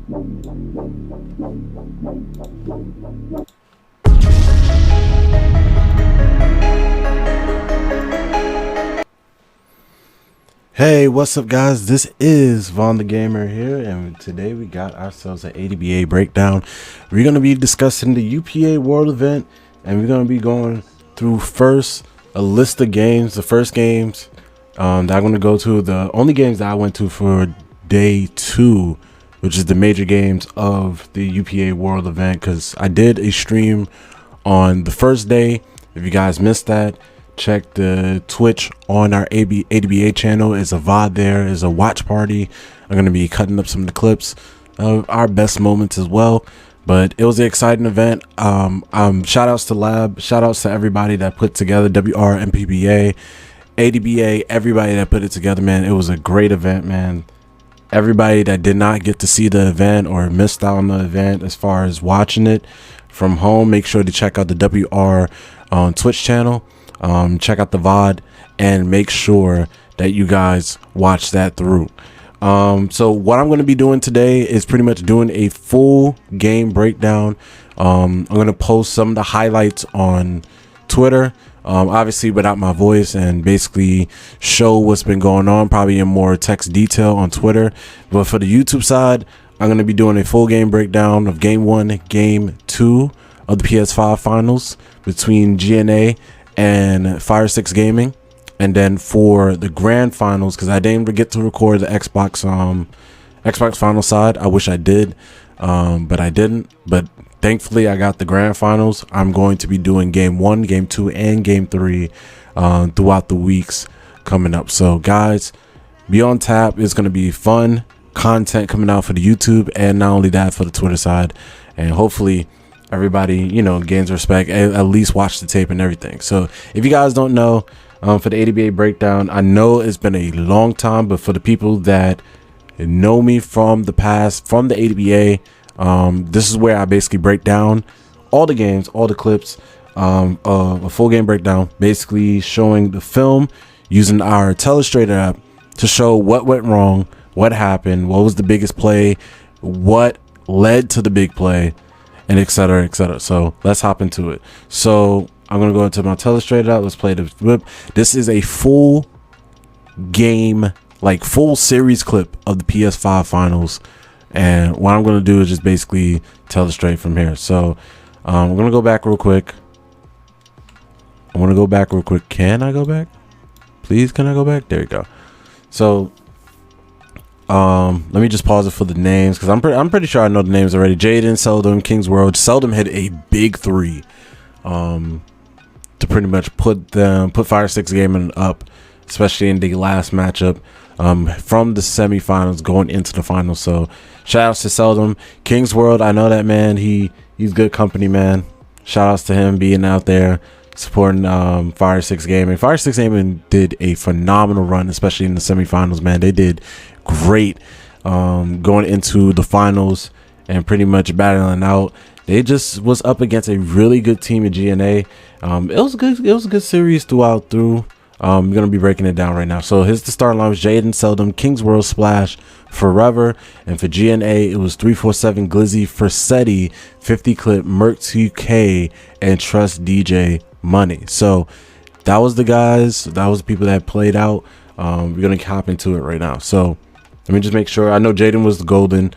Hey, what's up guys? This is Vaughn the Gamer here, and today we got ourselves an ADBA breakdown. We're going to be discussing the UPA World event, and we're going to be going through first a list of games, the first games that I'm going to go to, the only games that I went to for day 2, which is the major games of the UPA World event, because I did a stream on the first day. If you guys missed that, check the Twitch on our ADBA channel. Is a VOD there, is a watch party. I'm going to be cutting up some of the clips of our best moments as well. But it was an exciting event. Shout outs to Lab, shout outs to everybody that put together, WR, MPBA, ADBA, everybody that put it together, man. It was a great event, man. Everybody that did not get to see the event or missed out on the event as far as watching it from home, make sure to check out the WR on Twitch channel. Check out the VOD and make sure that you guys watch that through. So what I'm going to be doing today is pretty much doing a full game breakdown. I'm going to post some of the highlights on Twitter, obviously without my voice, and basically show what's been going on, probably in more text detail on Twitter. But for the YouTube side, I'm going to be doing a full game breakdown of game 1, game 2 of the PS5 finals between GNA and Fire 6 Gaming. And then for the grand finals, because I didn't get to record the Xbox final side, I wish I did, but I didn't. But thankfully I got the grand finals. I'm going to be doing game 1, game 2, and game 3 throughout the weeks coming up. So guys, be on tap. It's going to be fun content coming out for the YouTube, and not only that, for the Twitter side. And hopefully everybody, you know, gains respect, at least watch the tape and everything. So if you guys don't know, for the ADBA breakdown, I know it's been a long time, but for the people that know me from the past, from the ADBA, this is where I basically break down all the games, all the clips, a full game breakdown, basically showing the film using our Telestrator app to show what went wrong, what happened, what was the biggest play, what led to the big play, and etc, etc. So let's hop into it. So I'm gonna go into my Telestrator. Let's play the clip. This is a full game, like full series clip of the PS5 finals, and what I'm gonna do is just basically Telestrate from here. So I'm gonna go back real quick. Can I go back, please? Can I go back? There you go. So let me just pause it for the names, because I'm pretty sure I know the names already. Jaden, Seldom, King's World. Seldom hit a big 3 to pretty much put Fire 6 Gaming up, especially in the last matchup from the semifinals going into the finals. So shout outs to Seldom. King's World, I know that man, he's good company, man. Shout outs to him being out there supporting Fire 6 Gaming. Fire 6 Gaming did a phenomenal run, especially in the semifinals, man. They did great going into the finals and pretty much battling out. They just was up against a really good team at GNA. It was a good series throughout. We're gonna be breaking it down right now. So here's the starting line: was Jaden, Seldom, King's World, Splash, Forever, and for GNA it was 347, Glizzy, Fersetti, 50 Clip, Merc 2K, and Trust DJ Money. So that was the guys, that was the people that played out. We're gonna hop into it right now. So let me just make sure. I know Jaden was the golden,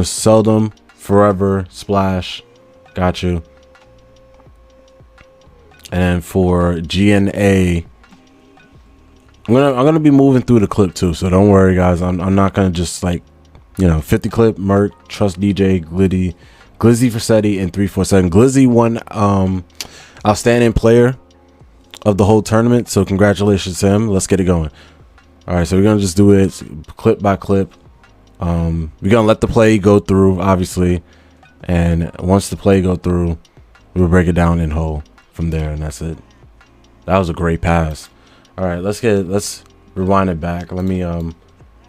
Seldom, Forever, Splash, got you. And for GNA, I'm gonna be moving through the clip too, so don't worry guys. I'm not gonna just, like, you know, 50 Clip, Merc, Trust DJ, Glizzy, Fersetti, and 347. Glizzy won outstanding player of the whole tournament, so congratulations to him. Let's get it going. All right, so we're gonna just do it clip by clip. We're gonna let the play go through, obviously, and once the play go through, we'll break it down in whole from there, and that's it. That was a great pass. All right, let's rewind it back. Let me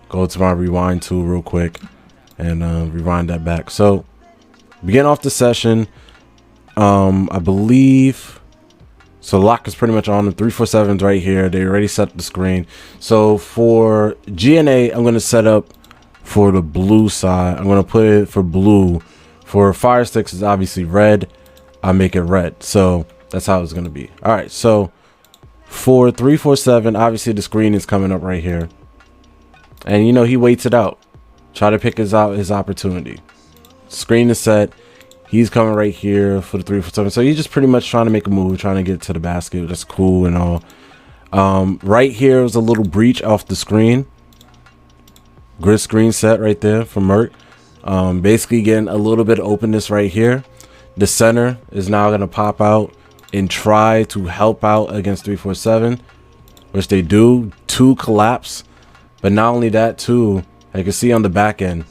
go to my rewind tool real quick and rewind that back. So begin off the session. I believe so. Lock is pretty much on. The 347's right here. They already set the screen. So for GNA, I'm going to set up for the blue side. I'm going to put it for blue. For fire sticks is obviously red. I make it red. So that's how it's going to be. All right. So for 347, obviously the screen is coming up right here. And, you know, he waits it out. Try to pick his opportunity. Screen is set. He's coming right here for the 347. So he's just pretty much trying to make a move, trying to get to the basket. That's cool and all. Right here is a little breach off the screen. Grid screen set right there for Merc. Basically getting a little bit of openness right here. The center is now going to pop out and try to help out against 347, which they do. 2 collapse. But not only that, too, you can see on the back end,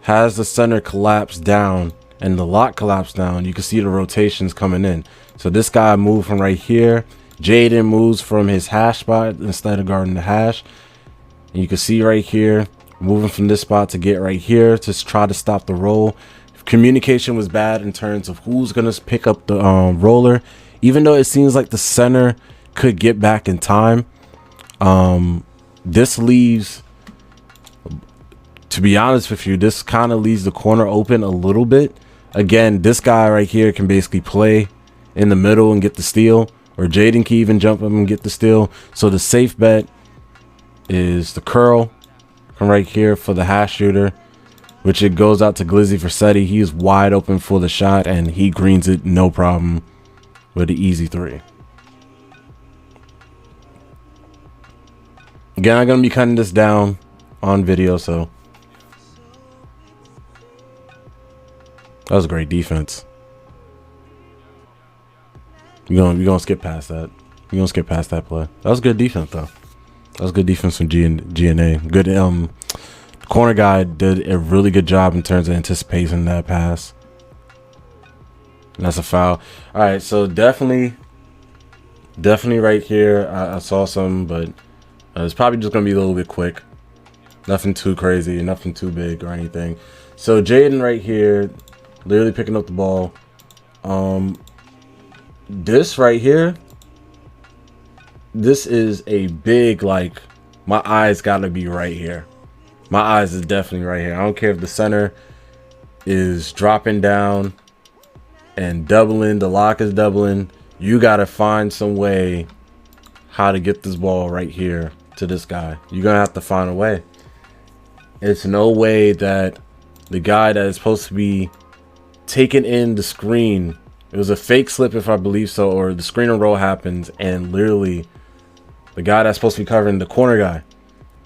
has the center collapse down and the lock collapse down. You can see the rotations coming in. So this guy moved from right here. Jaden moves from his hash spot instead of guarding the hash. And you can see right here, moving from this spot to get right here to try to stop the roll. Communication was bad in terms of who's going to pick up the roller. Even though it seems like the center could get back in time, this leaves, to be honest with you, this kind of leaves the corner open a little bit. Again, this guy right here can basically play in the middle and get the steal, or Jaden can even jump up and get the steal. So the safe bet is the curl from right here for the hash shooter, which it goes out to Glizzy for Seti. He is wide open for the shot and he greens it no problem with the easy 3. Again, I'm going to be cutting this down on video, so that was a great defense. We're gonna skip past that. We're gonna skip past that play. That was good defense, though. That was good defense from GNA. Good. Corner guy did a really good job in terms of anticipating that pass. And that's a foul. All right, so definitely right here. I saw some, but it's probably just gonna be a little bit quick. Nothing too crazy, nothing too big or anything. So Jaden right here, literally picking up the ball. This right here, this is a big, like, my eyes gotta be right here. My eyes is definitely right here. I don't care if the center is dropping down and doubling, the lock is doubling. You gotta find some way how to get this ball right here to this guy. You're gonna have to find a way. It's no way that the guy that is supposed to be taking in the screen, it was a fake slip if I believe so, or the screen and roll happens and literally the guy that's supposed to be covering the corner guy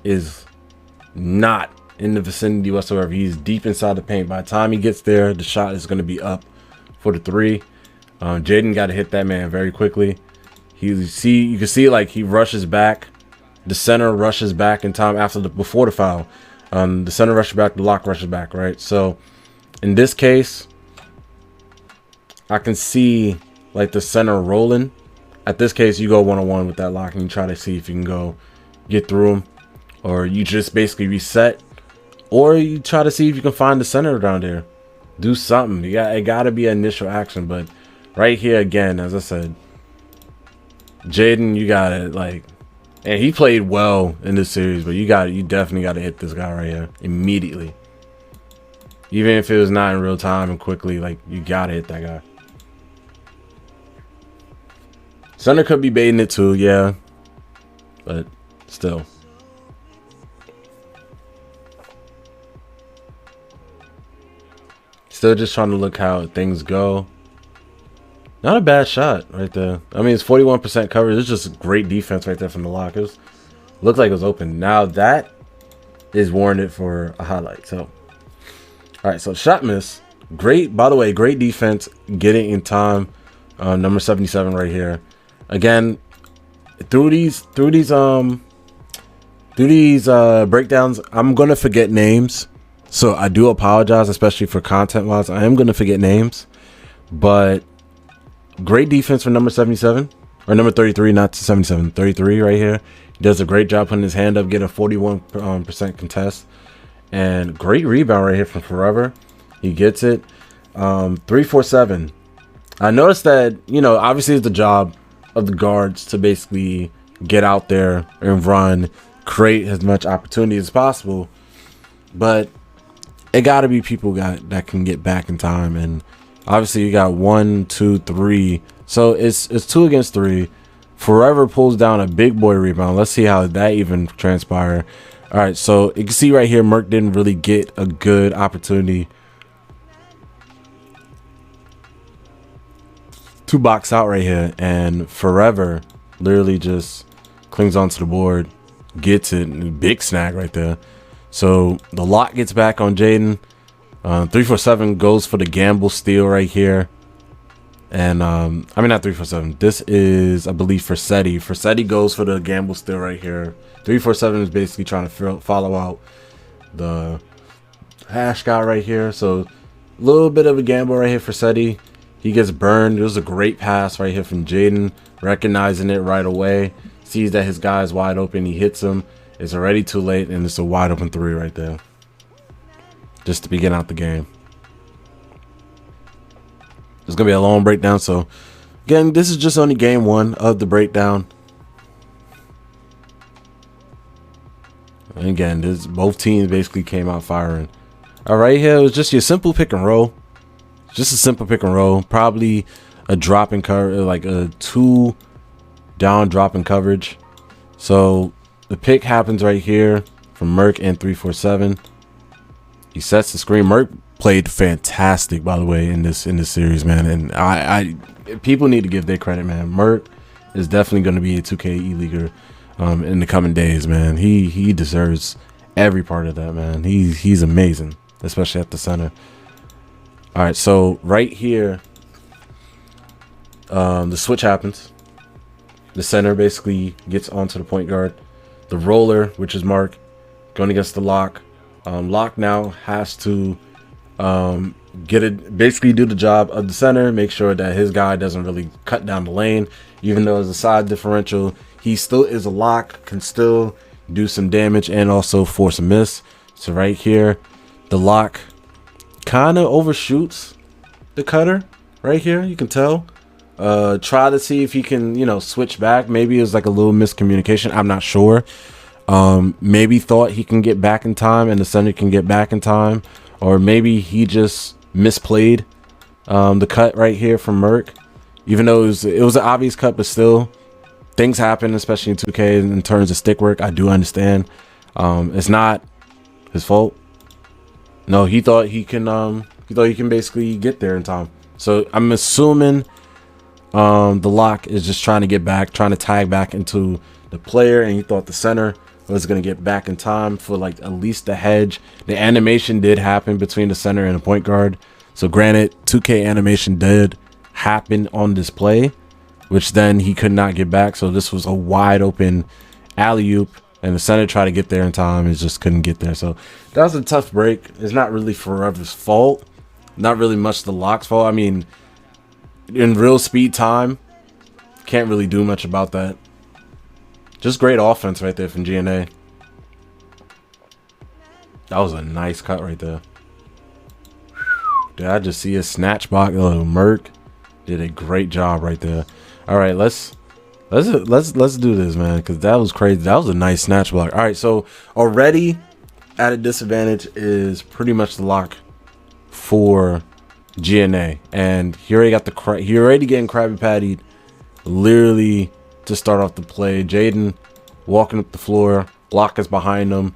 is not in the vicinity whatsoever. He's deep inside the paint. By the time he gets there, the shot is going to be up for the 3. Jaden got to hit that man very quickly. You can see like he rushes back. The center rushes back in time before the foul. The center rushes back, the lock rushes back, right? So in this case, I can see like the center rolling. At this case, you go one-on-one with that lock and you try to see if you can go get through him, or you just basically reset, or you try to see if you can find the center down there. Do something. It gotta be initial action. But right here again, as I said, Jaden, you gotta like, and he played well in this series, but you definitely gotta hit this guy right here immediately. Even if it was not in real time and quickly, like you gotta hit that guy. Center could be baiting it too, yeah, but still. Still just trying to look how things go. Not a bad shot right there. I mean, it's 41% coverage. It's just great defense right there from the lockers. Looked like it was open. Now that is warranted for a highlight. So, all right. So shot miss. Great. By the way, great defense getting in time. Number 77 right here. Again, through these breakdowns, I'm gonna forget names. So I do apologize, especially for content wise. I am gonna forget names, but great defense for number 77 or number 33, not 77, 33 right here. He does a great job putting his hand up, get a 41% contest, and great rebound right here from Forever. He gets it. 347. I noticed that, you know, obviously it's the job of the guards to basically get out there and run, create as much opportunity as possible. but it got to be people that can get back in time. And obviously you got 1, 2, 3, so it's 2 against 3. Forever pulls down a big boy rebound. Let's see how that even transpire. All right, so you can see right here, Merc didn't really get a good opportunity to box out right here, and Forever literally just clings onto the board, gets it, and big snag right there. So the lock gets back on Jaden. 347 goes for the gamble steal right here. And I mean, not 347. This is, I believe, Forsetti. Forsetti goes for the gamble steal right here. 347 is basically trying to follow out the hash guy right here. So a little bit of a gamble right here for Forsetti. He gets burned. It was a great pass right here from Jaden, recognizing it right away. Sees that his guy is wide open. He hits him. It's already too late, and it's a wide open 3 right there, just to begin out the game. It's gonna be a long breakdown. So again, this is just only game 1 of the breakdown. And again, both teams basically came out firing. All right, here it was just your simple pick and roll. Just a simple pick and roll. Probably a drop in cover, like a 2 down drop in coverage. So the pick happens right here from Merc and 347. He sets the screen. Merc played fantastic, by the way, in this series, man. And I people need to give their credit, man. Merc is definitely going to be a 2K E-leaguer in the coming days, man. He deserves every part of that, man. He's amazing, especially at the center. All right, so right here, the switch happens. The center basically gets onto the point guard. The roller, which is Mark, going against the lock. Lock now has to basically do the job of the center, make sure that his guy doesn't really cut down the lane. Even though there's a side differential, he still is a lock, can still do some damage and also force a miss. So right here, the lock kind of overshoots the cutter right here. You can tell. Try to see if he can, switch back. Maybe it's like a little miscommunication. I'm not sure. Maybe thought he can get back in time and the center can get back in time, or maybe he just misplayed the cut right here from Merc. Even though it was an obvious cut, but still, things happen, especially in 2K in terms of stick work. I do understand. It's not his fault. No, he thought he can basically get there in time. So I'm assuming the lock is just trying to get back, trying to tag back into the player, and he thought the center was going to get back in time for like at least the hedge. The animation did happen between the center and the point guard. So granted, 2K animation did happen on this play, which then he could not get back. So this was a wide open alley-oop, and the center tried to get there in time and just couldn't get there. So that was a tough break. It's not really Forever's fault. Not really much the lock's fault. I mean, in real speed time, can't really do much about that. Just great offense right there from GNA. That was a nice cut right there. Did I just see a snatch box? Merc did a great job right there. All right, let's do this, man, because that was crazy. That was a nice snatch block. All right, so already at a disadvantage is pretty much the lock for GNA, and he already got he already getting Krabby Pattied literally to start off the play. Jaden walking up the floor, lock is behind him.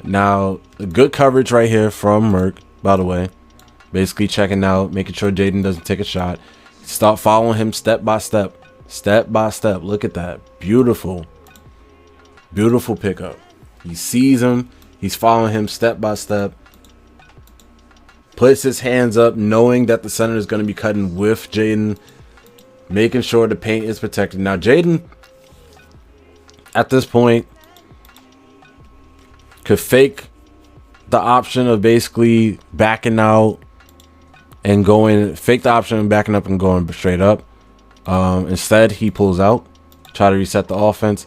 Now a good coverage right here from Merc, by the way, basically checking out, making sure Jaden doesn't take a shot. Start following him step by step. Look at that, beautiful pickup. He sees him, he's following him step by step, puts his hands up knowing that the center is going to be cutting with Jaden, making sure the paint is protected. Now Jaden at this point could fake the option of basically backing out and going, fake the option of backing up and going straight up. Instead he pulls out, try to reset the offense,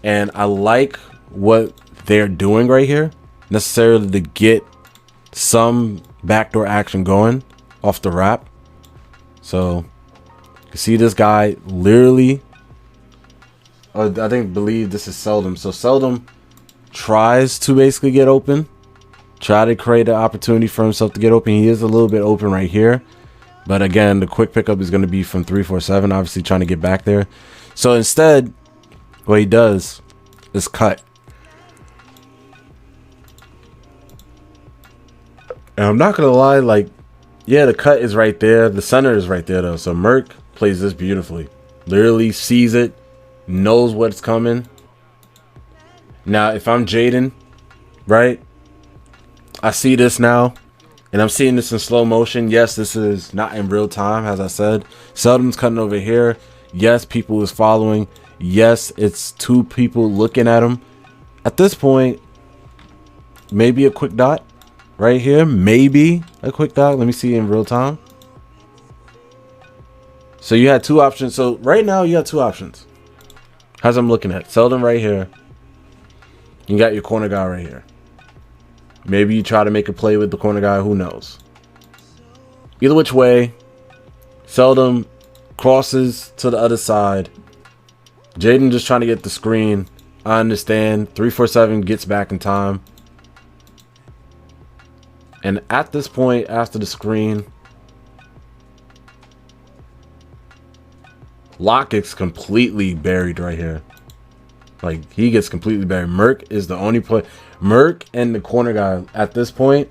and I like what they're doing right here, necessarily to get some backdoor action going off the wrap. So you can see this guy literally, believe this is Seldom. So Seldom tries to basically get open, Try to create an opportunity for himself to get open. He is a little bit open right here. But again, the quick pickup is going to be from 347, obviously trying to get back there. So instead, what he does is cut. And I'm not going to lie, like, yeah, the cut is right there. The center is right there, though. So Merc plays this beautifully. Literally sees it, knows what's coming. Now, if I'm Jaden, right, I see this now, and I'm seeing this in slow motion. Yes, this is not in real time, as I said. Seldon's cutting over here. Yes, people is following. Yes, it's two people looking at him. At this point, maybe a quick dot right here. Maybe a quick dot. Let me see in real time. So you had two options. So right now you got two options. As I'm looking at Seldon right here. You got your corner guy right here. Maybe you try to make a play with the corner guy. Who knows? Either which way, Seldon crosses to the other side. Jaden just trying to get the screen. I understand. 347 gets back in time. And at this point, after the screen, Locke gets completely buried right here. Like, he gets completely buried. Merc is the only play. Merc and the corner guy at this point.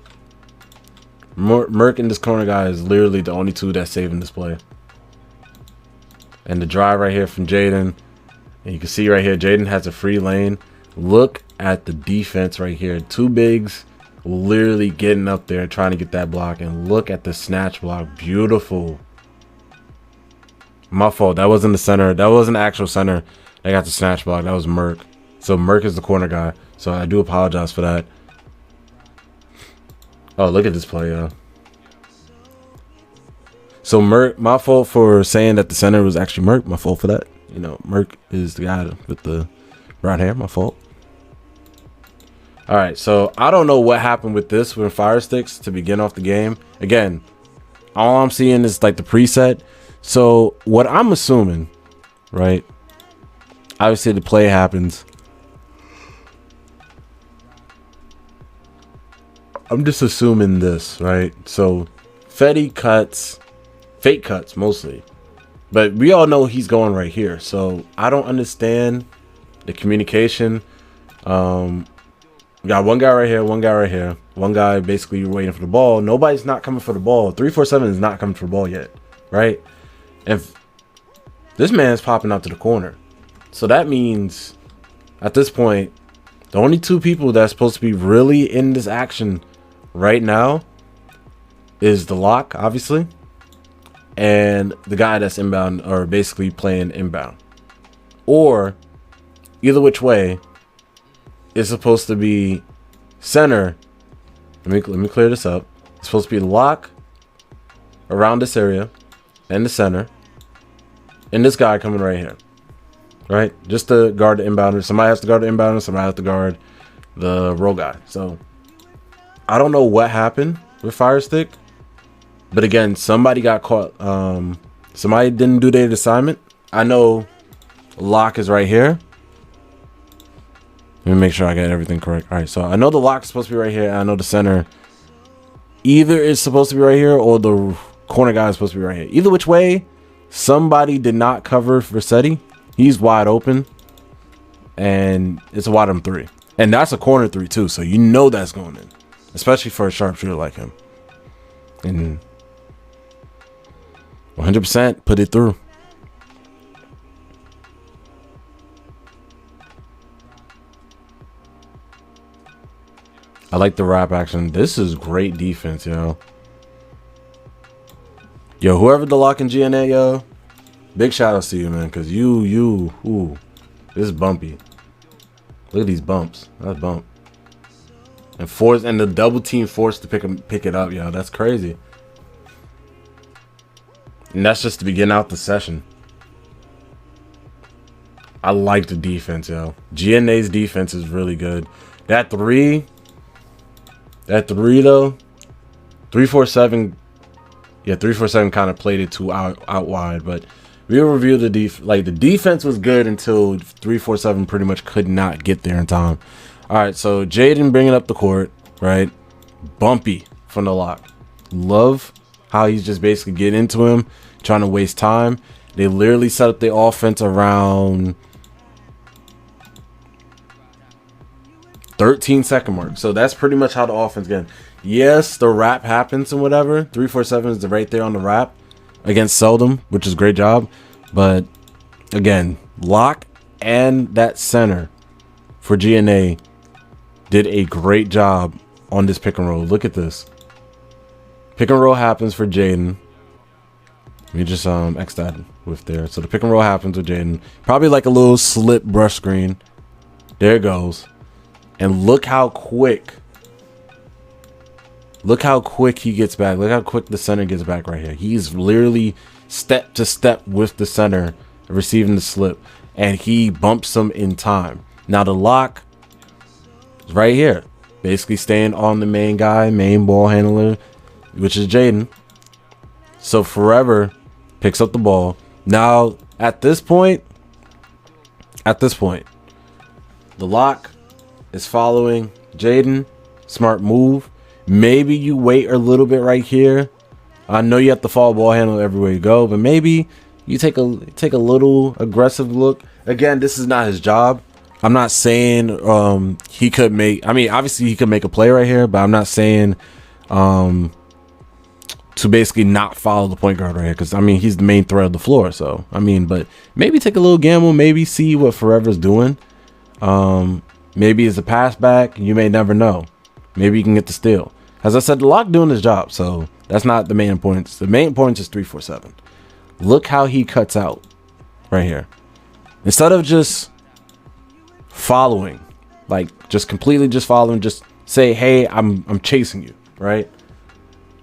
Merc and this corner guy is literally the only two that's saving this play. And the drive right here from Jaden. And you can see right here, Jaden has a free lane. Look at the defense right here. Two bigs literally getting up there trying to get that block. And look at the snatch block. Beautiful. My fault. That wasn't the center. That wasn't the actual center. They got the snatch block. That was Merc. So Merc is the corner guy. So I do apologize for that. Oh, look at this play, y'all. So Merc, my fault for saying that the center was actually Merc. My fault for that. You know, Merc is the guy with the brown hair. My fault. All right, so I don't know what happened with this with fire sticks to begin off the game. Again, all I'm seeing is like the preset. So what I'm assuming, right? Obviously the play happens. I'm just assuming this, right? So Fetty cuts, fake cuts mostly. But we all know he's going right here. So I don't understand the communication. We got one guy right here, one guy right here. One guy basically waiting for the ball. Nobody's not coming for the ball. 347 is not coming for the ball yet, right? If this man's popping out to the corner. So that means at this point, the only two people that's supposed to be really in this action right now is the lock, obviously, and the guy that's inbound or basically playing inbound. Or either which way, it's supposed to be center. Let me clear this up. It's supposed to be the lock around this area and the center, and this guy coming right here. Right, just to guard the inbounder. Somebody has to guard the inbounder. Somebody has to guard the roll guy. So I don't know what happened with Fire Stick, but again, somebody got caught. Somebody didn't do their assignment. I know lock is right here. Let me make sure I got everything correct. All right, so I know the lock is supposed to be right here. I know the center either is supposed to be right here or the corner guy is supposed to be right here. Either which way, somebody did not cover Versetti. He's wide open, and it's a wide open three. And that's a corner three, too, so you know that's going in, especially for a sharpshooter like him. And 100% put it through. I like the wrap action. This is great defense, yo. Yo, whoever the lock in GNA, yo. Big shout outs to you, man, because ooh, this is bumpy. Look at these bumps. That's bump. And the double team forced to pick it up, yo. That's crazy. And that's just to begin out the session. I like the defense, yo. GNA's defense is really good. That three though, 347. Yeah, 347 kind of played it too out wide, but we'll review the the defense was good until 347 pretty much could not get there in time. All right, so Jaden bringing up the court, right? bumpy from the lock. Love how he's just basically getting into him, trying to waste time. They literally set up the offense around 13-second mark. So that's pretty much how the offense gets. Yes, the wrap happens and whatever. 347 is right there on the wrap against Seldom, which is a great job. But again, lock and that center for GNA did a great job on this pick and roll. Look at this. Pick and roll happens for Jaden. Let me just X that with there. So the pick and roll happens with Jaden. Probably like a little slip brush screen. There it goes. And look how quick. Look how quick he gets back. Look how quick the center gets back right here. He's literally step to step with the center, receiving the slip. And he bumps him in time. Now the lock is right here. Basically staying on the main guy, main ball handler, which is Jaden. So Forever picks up the ball. Now at this point, the lock is following Jaden. Smart move. Maybe you wait a little bit right here. I know you have to follow ball handle everywhere you go, but maybe you take a little aggressive look. Again, this is not his job. I'm not saying he could make, I mean, obviously he could make a play right here, but I'm not saying to basically not follow the point guard right here, because I mean he's the main threat of the floor. So I mean, but maybe take a little gamble, maybe see what Forever's doing. Maybe it's a pass back. You may never know. Maybe you can get the steal. As I said, the lock doing his job, so that's not the main points. The main points is 347. Look how he cuts out right here. Instead of just following, like just completely just following, just say, hey, I'm chasing you, right?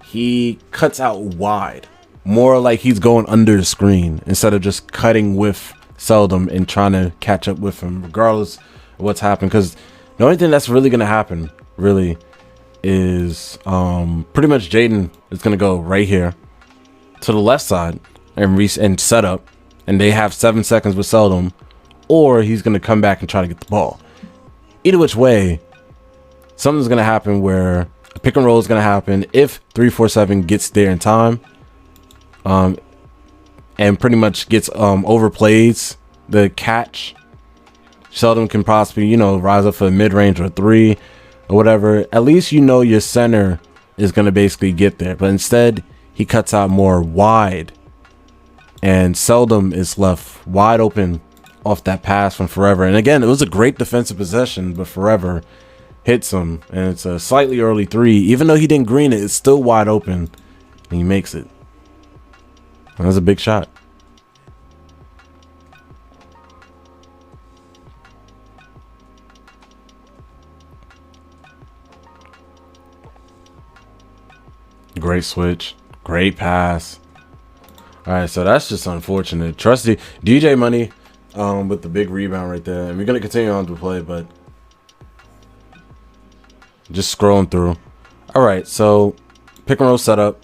He cuts out wide, more like he's going under the screen instead of just cutting with Seldom and trying to catch up with him, regardless of what's happened. Because the only thing that's really gonna happen, really, is pretty much Jaden is gonna go right here to the left side and set up, and they have 7 seconds with Seldom, or he's gonna come back and try to get the ball. Either which way, something's gonna happen where a pick and roll is gonna happen if 347 gets there in time, and pretty much gets overplays the catch. Seldom can possibly, you know, rise up for a mid-range or 3 or whatever. At least you know your center is gonna basically get there, but instead he cuts out more wide, and Seldom is left wide open off that pass from Forever. And again, it was a great defensive possession, but Forever hits him, and it's a slightly early 3. Even though he didn't green it, it's still wide open, and he makes it. That was a big shot. Great switch, great pass. All right, so that's just unfortunate. Trusty DJ Money with the big rebound right there, and we're gonna continue on to play, but just scrolling through. All right, so pick and roll setup.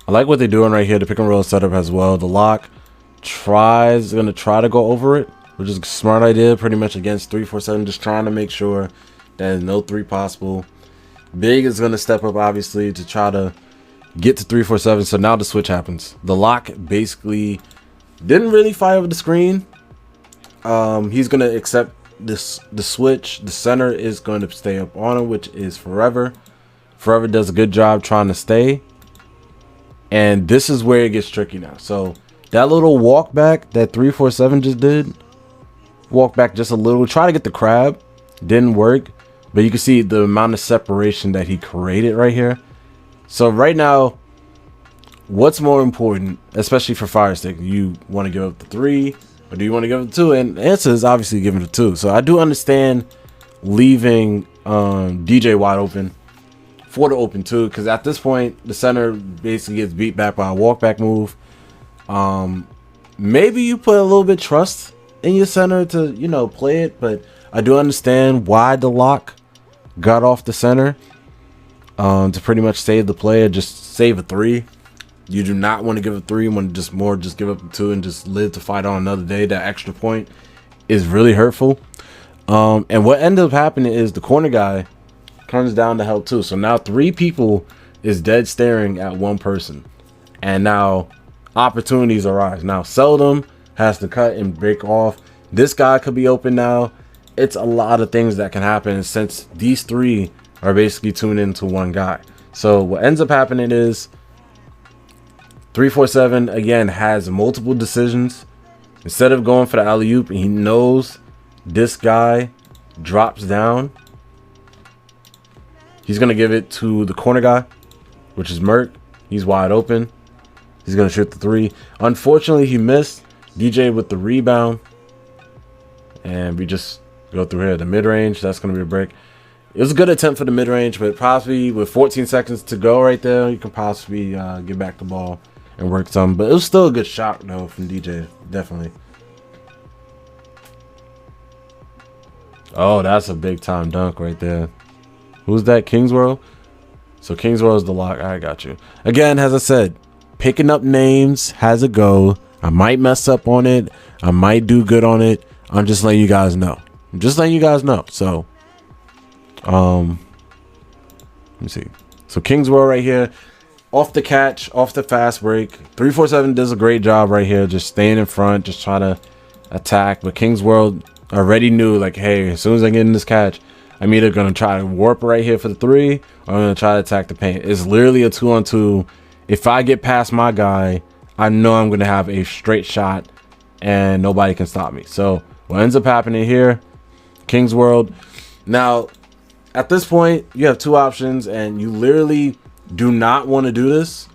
I like what they're doing right here. The pick and roll setup as well. The lock gonna try to go over it, which is a smart idea. Pretty much against 347, just trying to make sure there's no 3 possible. Big is gonna step up obviously to try to get to 347. So now the switch happens. The lock basically didn't really fire over the screen. He's gonna accept the switch. The center is going to stay up on him, which is Forever. Forever does a good job trying to stay, and this is where it gets tricky now. So that little walk back that 347 just did, walk back just a little, try to get the crab, didn't work. But you can see the amount of separation that he created right here. So right now, what's more important, especially for Fire Stick? You want to give up the 3, or do you want to give up the 2? And the answer is obviously giving the 2. So I do understand leaving DJ wide open for the open 2, because at this point the center basically gets beat back by a walk back move. Maybe you put a little bit trust in your center to, you know, play it, but I do understand why the lock got off the center to pretty much save the play, or just save a 3. You do not want to give a 3. You want to just give up a 2 and just live to fight on another day. That extra point is really hurtful. And what ended up happening is the corner guy comes down to help too. So now 3 people is dead staring at 1 person. And now opportunities arise. Now Seldom has to cut and break off. This guy could be open now. It's a lot of things that can happen since these 3 are basically tuned into 1 guy. So what ends up happening is 347 again has multiple decisions. Instead of going for the alley-oop, he knows this guy drops down. He's going to give it to the corner guy, which is Merc. He's wide open. He's going to shoot the 3. Unfortunately, he missed. DJ with the rebound. And we just go through here. The mid-range, that's going to be a break. It was a good attempt for the mid-range, but possibly with 14 seconds to go right there, you can possibly get back the ball and work some. But it was still a good shot, though, from DJ. Definitely. Oh, that's a big-time dunk right there. Who's that? Kingsworld? So Kingsworld is the lock. I got you. Again, as I said, picking up names has a go. I might mess up on it. I might do good on it. I'm just letting you guys know. I'm just letting you guys know. So, let me see. So Kingsworld right here. Off the catch, off the fast break. 347 does a great job right here. Just staying in front, just trying to attack. But Kingsworld already knew, like, hey, as soon as I get in this catch, I'm either going to try to warp right here for the 3 or I'm going to try to attack the paint. It's literally a 2-on-2. If I get past my guy, I know I'm going to have a straight shot and nobody can stop me. So what ends up happening here, Kingsworld. Now, at this point, you have 2 options and you literally do not want to do this.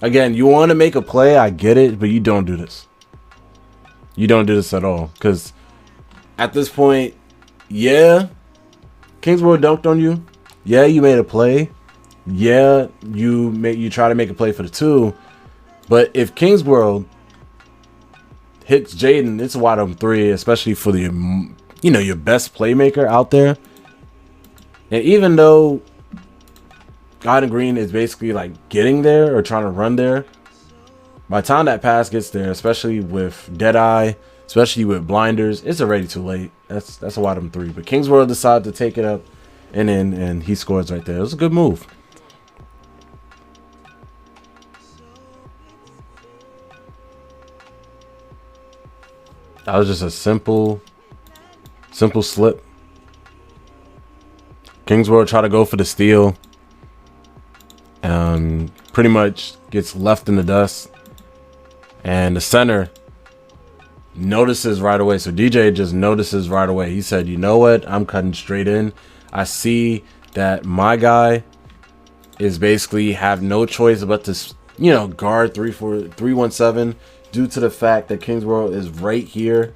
Again, you want to make a play. I get it, but you don't do this. You don't do this at all. Because at this point, yeah, Kingsworld dunked on you. Yeah, you made a play. Yeah, you try to make a play for the 2. But if Kingsworld hits Jaden, it's a wide open 3, especially for the, you know, your best playmaker out there. And even though God and Green is basically like getting there or trying to run there, by the time that pass gets there, especially with Deadeye, especially with blinders, it's already too late. That's a wide open 3. But Kingsworld decided to take it up and he scores right there. It was a good move. That was just a simple slip. Kingsworld try to go for the steal. Pretty much gets left in the dust. And the center notices right away. So DJ just notices right away. He said, you know what? I'm cutting straight in. I see that my guy is basically have no choice but to, you know, guard 317 due to the fact that Kingsworld is right here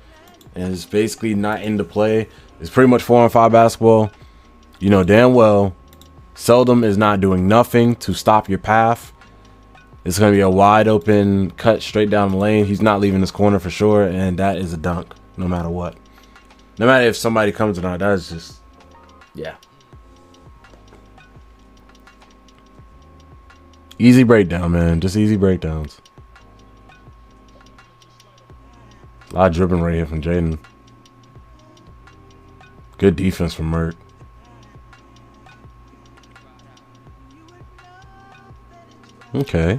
and is basically not into play. It's pretty much 4-on-5 basketball. You know damn well Seldom is not doing nothing to stop your path. It's going to be a wide open cut straight down the lane. He's not leaving this corner for sure, and that is a dunk no matter what. No matter if somebody comes or not, that is just, yeah. Easy breakdown, man. Just easy breakdowns. A lot of dribbling right here from Jaden. Good defense from Merc. Okay.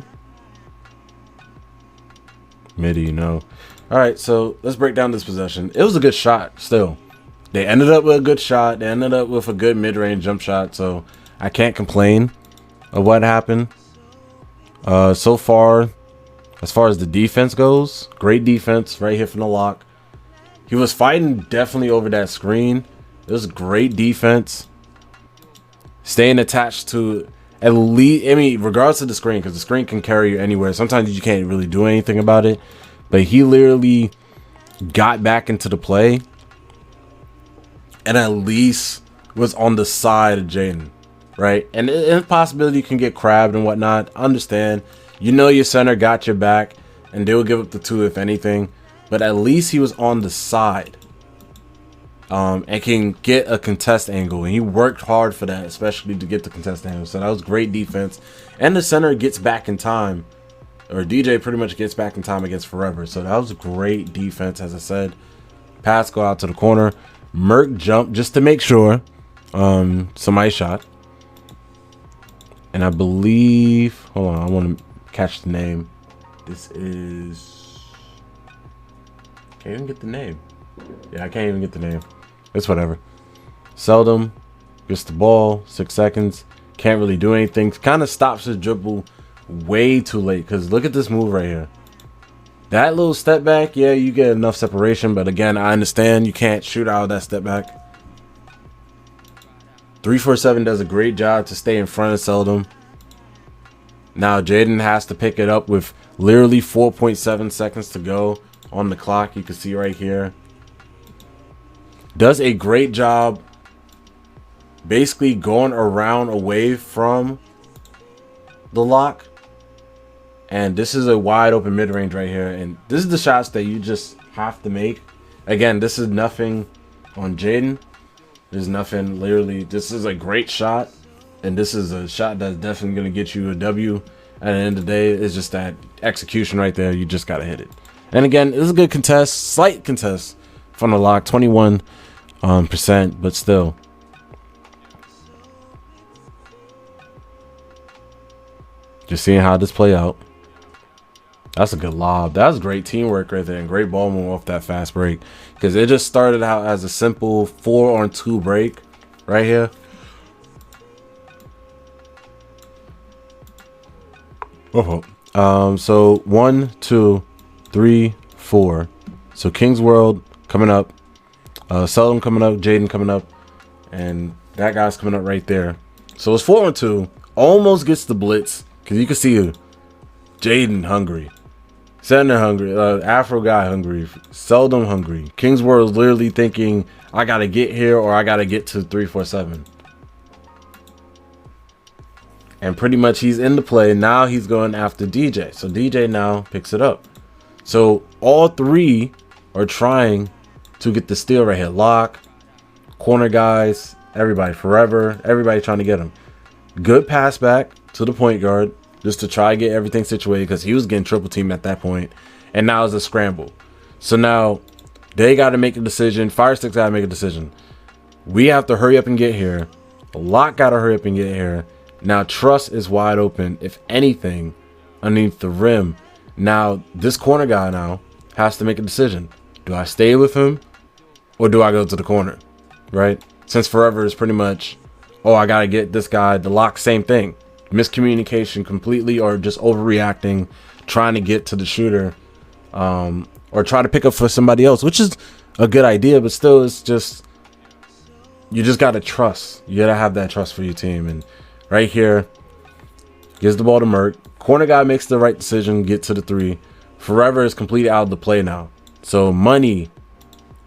Midi, you know. All right, so let's break down this possession. It was a good shot still. They ended up with a good shot. They ended up with a good mid-range jump shot, so I can't complain of what happened. So far, as far as the defense goes, great defense right here from the lock. He was fighting definitely over that screen. It was great defense. Staying attached to at least, I mean, regardless of the screen, because the screen can carry you anywhere. Sometimes you can't really do anything about it. But he literally got back into the play and at least was on the side of Jaden, right? And it's a possibility you can get crabbed and whatnot. Understand. You know your center got your back, and they will give up the 2 if anything. But at least he was on the side. And can get a contest angle, and he worked hard for that, especially to get the contest angle. So that was great defense, and the center gets back in time, or DJ pretty much gets back in time against Forever. So that was great defense. As I said, pass go out to the corner. Merc jump just to make sure. somebody shot. And I believe, hold on, I want to catch the name. This is, can't even get the name. Yeah, I can't even get the name. It's whatever. Seldom gets the ball, 6 seconds. Can't really do anything. Kind of stops his dribble way too late. Because look at this move right here. That little step back, yeah, you get enough separation. But again, I understand you can't shoot out of that step back. 347 does a great job to stay in front of Seldom. Now Jaden has to pick it up with literally 4.7 seconds to go on the clock. You can see right here. Does a great job basically going around away from the lock. And this is a wide open mid-range right here. And this is the shots that you just have to make. Again, this is nothing on Jaden. There's nothing, literally, this is a great shot. And this is a shot that's definitely going to get you a W. At the end of the day, it's just that execution right there. You just got to hit it. And again, this is a good contest, slight contest from the lock, 21%, but still. Just seeing how this play out. That's a good lob. That was great teamwork right there and great ball move off that fast break. Because it just started out as a simple 4-on-2 break right here. So 1, 2, 3, 4. So King's World coming up. Seldom coming up. Jaden coming up. And that guy's coming up right there. So it's 4-on-2. Almost gets the blitz. Because you can see Jaden hungry. Center hungry, Afro guy hungry, Seldom hungry. King's World is literally thinking, I gotta get here or I gotta get to 347. And pretty much he's in the play. Now he's going after DJ. So DJ now picks it up. So all three are trying to get the steal right here. Lock, corner guys, everybody, forever, everybody trying to get him. Good pass back to the point guard. Just to try to get everything situated because he was getting triple teamed at that point. And now it's a scramble. So now they got to make a decision. Fire Stick's got to make a decision. We have to hurry up and get here. Lock got to hurry up and get here. Now Trust is wide open, if anything, underneath the rim. Now this corner guy now has to make a decision. Do I stay with him or do I go to the corner? Right? Since Forever is pretty much, oh, I got to get this guy. The Lock, same thing. Miscommunication completely or just overreacting, trying to get to the shooter or try to pick up for somebody else, which is a good idea, but still it's just, you just got to trust. You got to have that trust for your team. And right here, gives the ball to Merc. Corner guy makes the right decision, get to the 3. Forever is completely out of the play now. So Money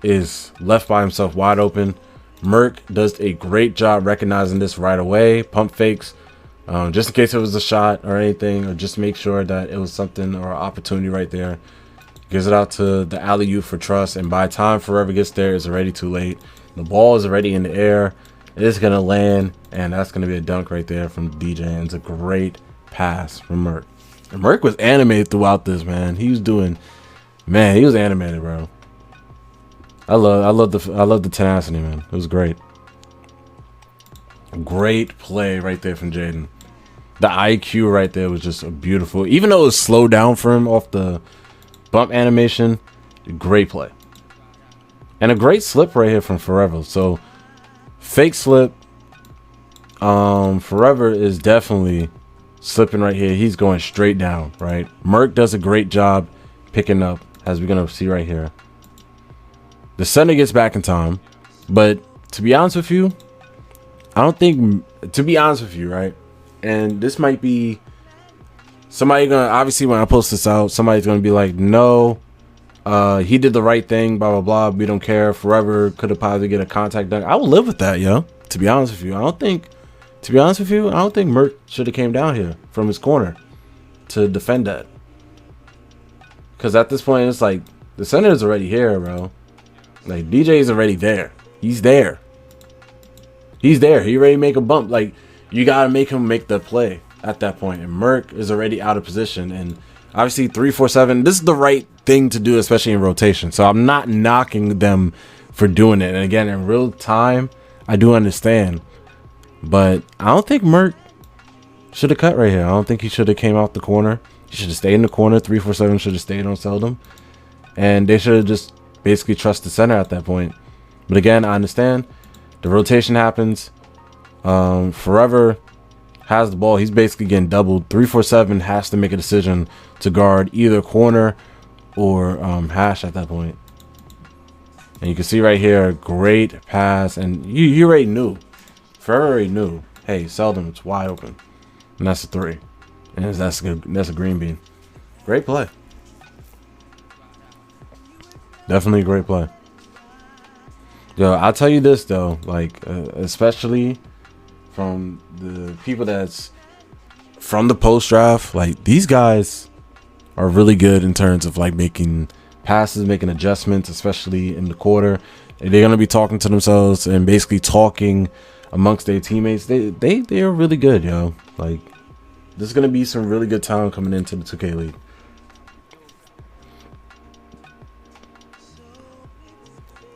is left by himself wide open. Merc does a great job recognizing this right away. Pump fakes. Just in case it was a shot or anything, or just make sure that it was something or an opportunity right there. Gives it out to the alley-oop for Trust, and by the time Forever gets there, it's already too late. The ball is already in the air. It's going to land, and that's going to be a dunk right there from DJ, and it's a great pass from Merc. And Merc was animated throughout this, man. He was doing, man, he was animated, bro. I love the tenacity, man. It was great. Great play right there from Jaden. The IQ right there was just a beautiful, even though it was slowed down for him off the bump animation, great play. And a great slip right here from Forever. So fake slip. Forever is definitely slipping right here. He's going straight down, right? Merc does a great job picking up, as we're gonna see right here. The center gets back in time, but to be honest with you, I don't think, to be honest with you, right? And this might be somebody gonna, obviously when I post this out, somebody's gonna be like, no, he did the right thing, blah, blah, blah. We don't care. Forever could have probably get a contact dunk. I will live with that, yo. To be honest with you, I don't think Merc should have came down here from his corner to defend that. Because at this point, it's like, the center is already here, bro. Like, DJ is already there. He's there. He's there. He already make a bump. Like, you got to make him make the play at that point. And Merc is already out of position. And obviously 3-4-7, this is the right thing to do, especially in rotation. So I'm not knocking them for doing it. And again, in real time, I do understand. But I don't think Merc should have cut right here. I don't think he should have came out the corner. He should have stayed in the corner. 347 should have stayed on Seldom. And they should have just basically trusted center at that point. But again, I understand. The rotation happens. Forever has the ball. He's basically getting doubled. 347 has to make a decision to guard either corner or hash at that point. And you can see right here, great pass. And you already knew. Forever already knew. Hey, Seldom, it's wide open. And that's a 3. And that's good. That's a green bean. Great play. Definitely a great play. Yo, I'll tell you this though, like especially from the people that's from the post draft, like these guys are really good in terms of like making passes, making adjustments, especially in the quarter. They're gonna be talking to themselves and basically talking amongst their teammates. They are really good, yo. Like there's gonna be some really good talent coming into the 2K League.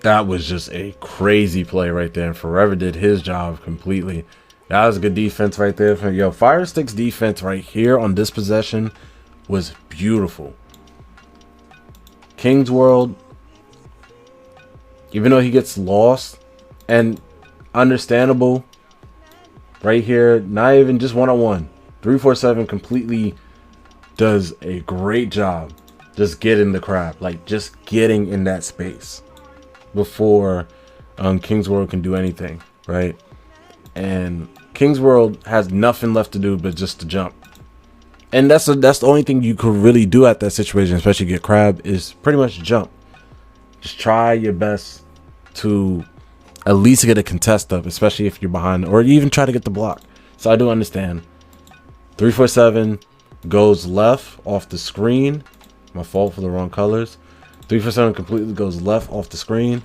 That was just a crazy play right there. And Forever did his job completely. That was a good defense right there. Yo, Firestick's defense right here on this possession was beautiful. King's World, even though he gets lost, and understandable, right here, not even just one-on-one. 347 completely does a great job just getting the crab, like just getting in that space before King's World can do anything, right? And King's World has nothing left to do but just to jump. And that's the only thing you could really do at that situation, especially get crab, is pretty much jump. Just try your best to at least get a contest up, especially if you're behind, or even try to get the block. So I do understand. 347 goes left off the screen. My fault for the wrong colors. 347 completely goes left off the screen.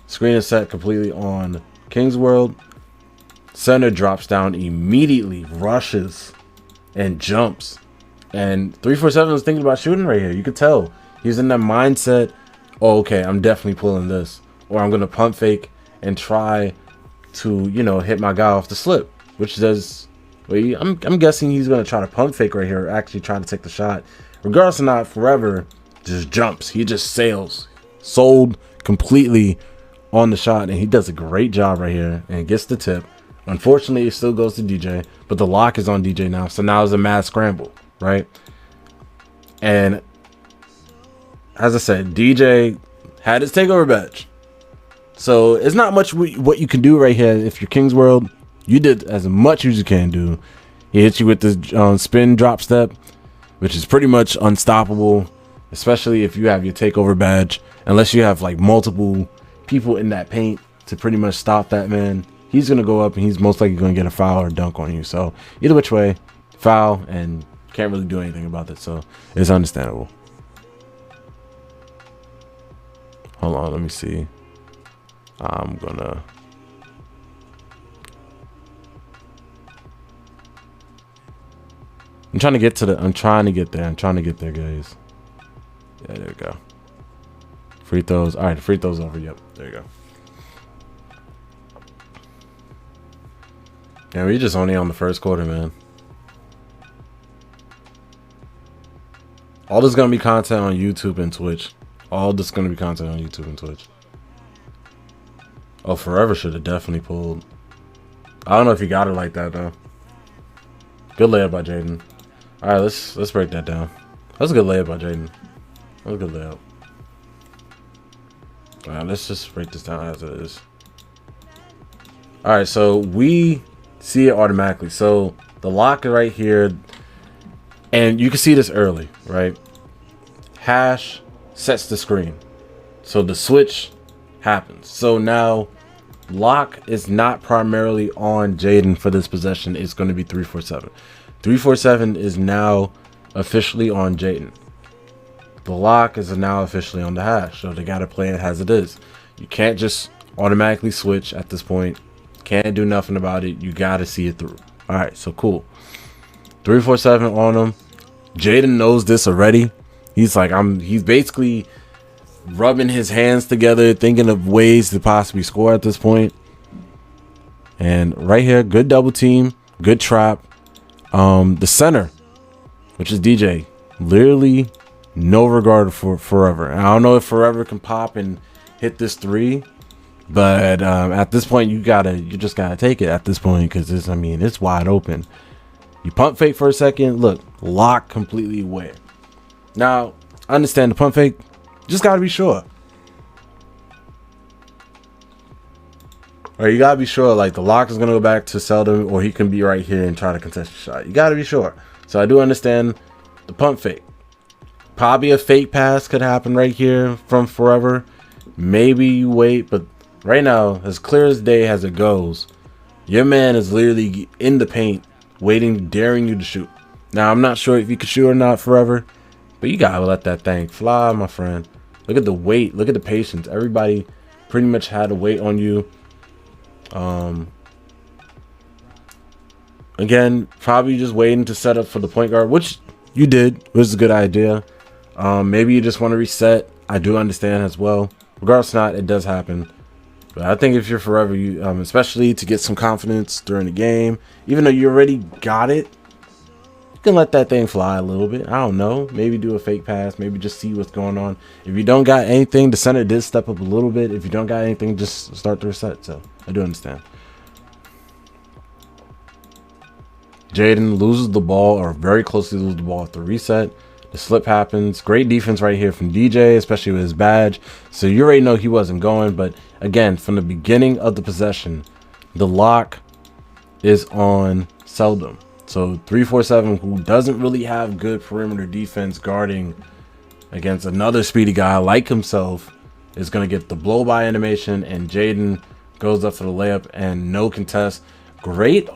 Screen is set completely on King's World. Center drops down immediately, rushes, and jumps. And 347 was thinking about shooting right here. You could tell he's in that mindset. Oh, okay, I'm definitely pulling this, or I'm gonna pump fake and try to, you know, hit my guy off the slip, which does. I'm guessing he's gonna try to pump fake right here, actually trying to take the shot. Regardless or not, Forever just jumps. He just sails, sold completely on the shot, and he does a great job right here and gets the tip. Unfortunately, it still goes to DJ, but the lock is on DJ now, so now it's a mad scramble, right? And as I said, DJ had his takeover badge, so it's not much what you can do right here. If you're King's World, you did as much as you can do. He hits you with the spin drop step, which is pretty much unstoppable, especially if you have your takeover badge, unless you have like multiple people in that paint to pretty much stop that man. He's going to go up and he's most likely going to get a foul or a dunk on you. So either which way, foul, and can't really do anything about it. So it's understandable. Hold on, let me see. I'm trying to get there. I'm trying to get there, guys. Yeah, there we go. Free throws. All right, the free throws over. Yep, there you go. Yeah, we just only on the first quarter, man. All this gonna be content on YouTube and Twitch. All this gonna be content on YouTube and Twitch. Oh, Forever should have definitely pulled. I don't know if he got it like that though. Good layup by Jaden. All right, let's break that down. That's a good layup by Jaden. That was a good layup. All right, let's just break this down as it is. All right, so we see it automatically. So the lock is right here, and you can see this early, right? Hash sets the screen, so the switch happens. So now lock is not primarily on Jaden for this possession. It's going to be 347. 347 is now officially on Jaden. The lock is now officially on the hash, so they got to play it as it is. You can't just automatically switch at this point. Can't do nothing about it. You got to see it through. All right, so cool. 347 on him. Jaden knows this already. He's like, he's basically rubbing his hands together, thinking of ways to possibly score at this point. And right here, good double team, good trap. The center, which is DJ, literally no regard for Forever. I don't know if Forever can pop and hit this 3, but at this point, you just gotta take it at this point, because it's wide open. You pump fake for a second, look, lock completely away. Now, I understand the pump fake, just gotta be sure. Or you gotta be sure, like, the lock is gonna go back to Seldom, or he can be right here and try to contest the shot. You gotta be sure. So I do understand the pump fake. Probably a fake pass could happen right here from Forever. Maybe you wait, but right now, as clear as day as it goes, your man is literally in the paint, waiting, daring you to shoot. Now, I'm not sure if you can shoot or not, Forever, but you gotta let that thing fly, my friend. Look at the weight, look at the patience. Everybody pretty much had to wait on you. Again, probably just waiting to set up for the point guard, which you did. It was a good idea. Maybe you just want to reset. I do understand as well. Regardless or not, it does happen. But I think if you're Forever, you especially to get some confidence during the game, even though you already got it, you can let that thing fly a little bit. I don't know. Maybe do a fake pass. Maybe just see what's going on. If you don't got anything, the center did step up a little bit. If you don't got anything, just start the reset. So I do understand. Jaden loses the ball, or very closely loses the ball at the reset. The slip happens. Great defense right here from DJ, especially with his badge. So you already know he wasn't going. But again, from the beginning of the possession, the lock is on Seldom. So 347, who doesn't really have good perimeter defense guarding against another speedy guy like himself, is going to get the blow by animation, and Jaden goes up for the layup and no contest. Great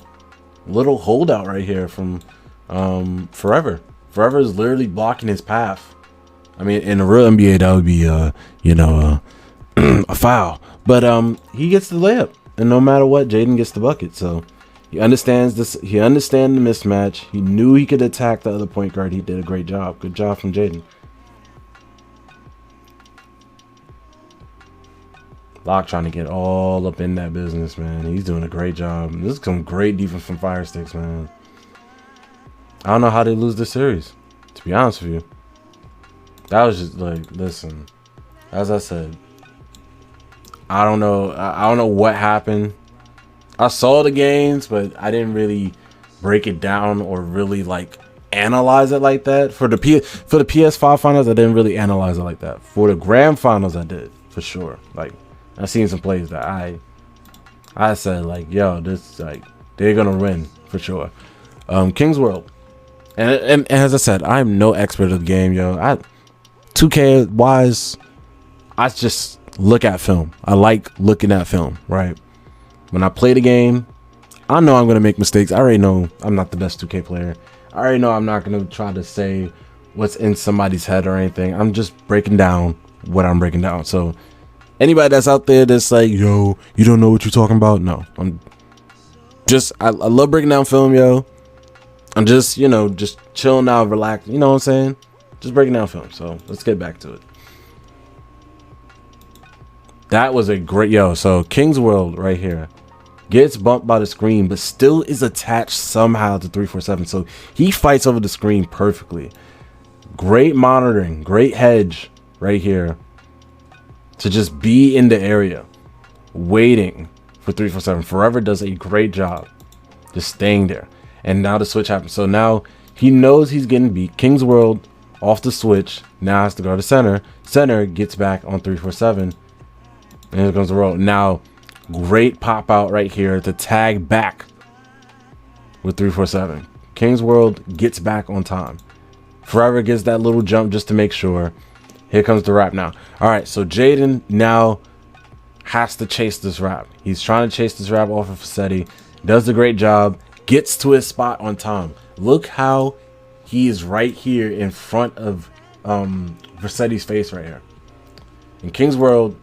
little holdout right here from Forever. Forever is literally blocking his path. I mean, in a real NBA, that would be a foul. But he gets the layup, and no matter what, Jaden gets the bucket. So he understands this. He understands the mismatch. He knew he could attack the other point guard. He did a great job. Good job from Jaden. Locke trying to get all up in that business, man. He's doing a great job. This is some great defense from Fire Sticks, man. I don't know how they lose this series, to be honest with you. That was just like, listen, as I said, I don't know. I don't know what happened. I saw the games, but I didn't really break it down or really like analyze it like that. For the PS5 finals, I didn't really analyze it like that. For the grand finals, I did, for sure. Like, I seen some plays that I said, like, yo, this, like, they're gonna win for sure. King's World, and as I said, I'm no expert of the game, yo. 2K wise, I just look at film. I like looking at film, right? When I play the game, I know I'm gonna make mistakes. I already know I'm not the best 2K player. I already know I'm not gonna try to say what's in somebody's head or anything. I'm just breaking down what I'm breaking down. So anybody that's out there that's like, yo, you don't know what you're talking about, no. I love breaking down film, yo. I'm just, just chilling out, relax. You know what I'm saying? Just breaking down film. So let's get back to it. That was a great, so King's World right here gets bumped by the screen, but still is attached somehow to 347. So he fights over the screen perfectly. Great monitoring, great hedge right here to just be in the area waiting for 347. Forever does a great job just staying there. And now the switch happens. So now he knows he's getting beat. King's World off the switch. Now has to go to center. Center gets back on 347. And here comes the roll. Now, great pop out right here to tag back with 347. King's World gets back on time. Forever gets that little jump just to make sure. Here comes the wrap now. All right, so Jaden now has to chase this wrap. He's trying to chase this wrap off of Fassetti. Does a great job. Gets to his spot on time. Look how he is right here in front of Fassetti's face right here. And King's World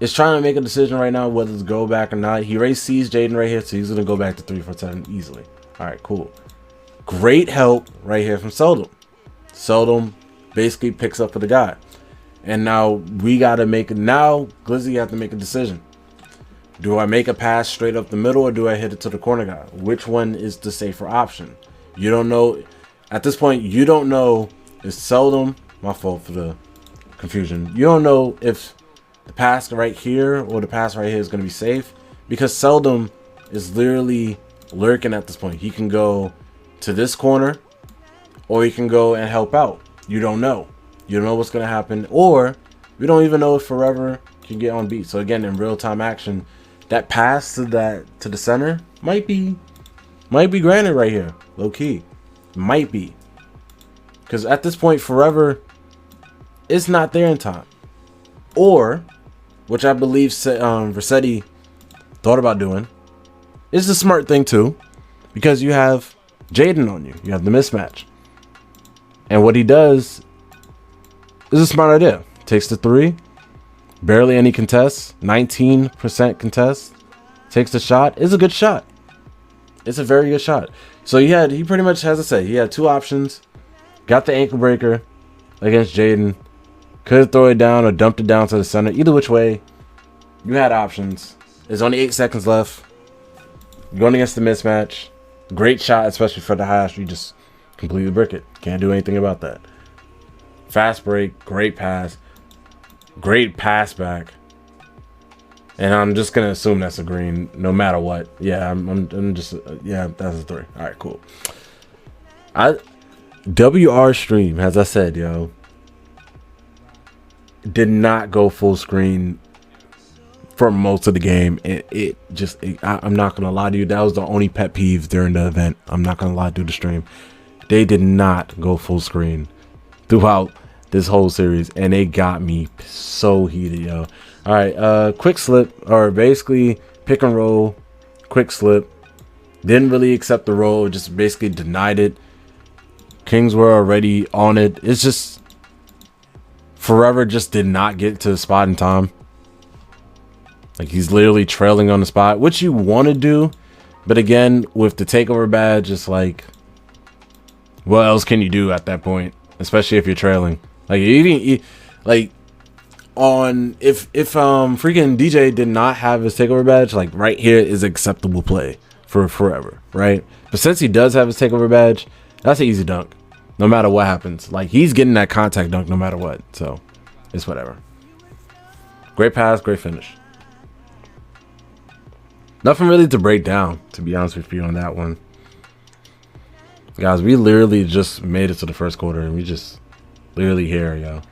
is trying to make a decision right now whether to go back or not. He already sees Jaden right here, so he's going to go back to 347 easily. All right, cool. Great help right here from Seldom. Seldom basically picks up for the guy. And now we got to make, now Glizzy have to make a decision. Do I make a pass straight up the middle, or do I hit it to the corner guy? Which one is the safer option? You don't know. At this point, you don't know. It's seldom my fault for the confusion. You don't know if the pass right here or the pass right here is going to be safe, because seldom is literally lurking at this point. He can go to this corner, or he can go and help out. You don't know. You don't know what's going to happen, or we don't even know if Forever can get on beat. So again, in real-time action, that pass to the center might be granted right here, low key. Might be, because at this point, Forever is not there in time, or, which I believe Versetti thought about doing, is the smart thing too, because you have Jaden on you. You have the mismatch, and what he does is a smart idea. Takes the three, barely any contests, 19% contest, takes the shot. It's a good shot. It's a very good shot. So he pretty much, as I said, he had two options. Got the ankle breaker against Jaden. Could throw it down or dumped it down to the center. Either which way, you had options. There's only 8 seconds left. You're going against the mismatch. Great shot, especially for the hash. You just completely brick it. Can't do anything about that. Fast break, great pass. Great pass back. And I'm just going to assume that's a green no matter what. Yeah, I'm just, yeah, that's a 3. All right, cool. WR stream, as I said, yo, did not go full screen for most of the game. I'm not going to lie to you. That was the only pet peeve during the event. I'm not going to lie to the stream. They did not go full screen throughout this whole series, and it got me so heated, yo. All right, quick slip, or basically pick and roll, quick slip. Didn't really accept the roll, just basically denied it. Kings were already on it. It's just Forever just did not get to the spot in time. Like, he's literally trailing on the spot, which you want to do, but again, with the takeover badge, it's like, what else can you do at that point, especially if you're trailing? Like, like, on if freaking DJ did not have his takeover badge, like right here is acceptable play for Forever, right? But since he does have his takeover badge, that's an easy dunk no matter what happens. Like, he's getting that contact dunk no matter what, so it's whatever. Great pass, great finish. Nothing really to break down, to be honest with you, on that one, guys. We literally just made it to the first quarter, and we just literally here, yo.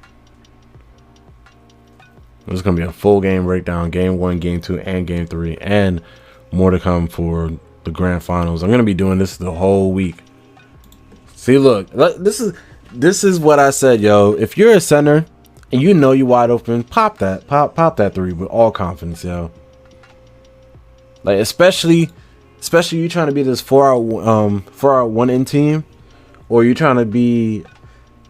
There's going to be a full game breakdown, game 1, game 2, and game 3, and more to come for the grand finals. I'm going to be doing this the whole week. See, look, this is what I said, yo. If you're a center and you know you're wide open, pop that 3 with all confidence, yo. Like, especially you trying to be this 4-out 1 in team, or you're trying to be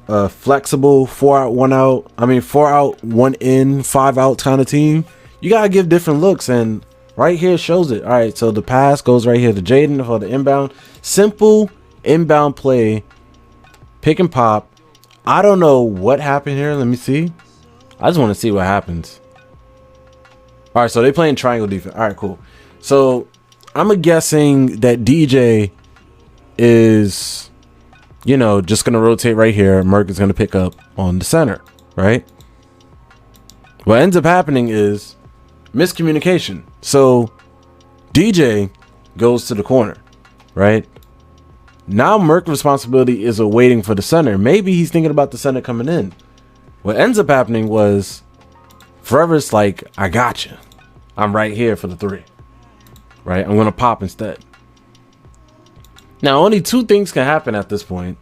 flexible 4-out 1 out. I mean 4-out 1 in 5-out kind of team. You gotta give different looks, and right here shows it. All right, so the pass goes right here to Jaden for the inbound. Simple inbound play, pick and pop. I don't know what happened here. Let me see. I just want to see what happens. All right, so they playing triangle defense. All right, cool. So I'm guessing that DJ is, you know, just gonna rotate right here. Merc is gonna pick up on the center, right? What ends up happening is miscommunication. So DJ goes to the corner, right? Now Merc's responsibility is waiting for the center. Maybe he's thinking about the center coming in. What ends up happening was Forever's like, I got you. I'm right here for the 3. Right? I'm gonna pop instead. Now only 2 things can happen at this point,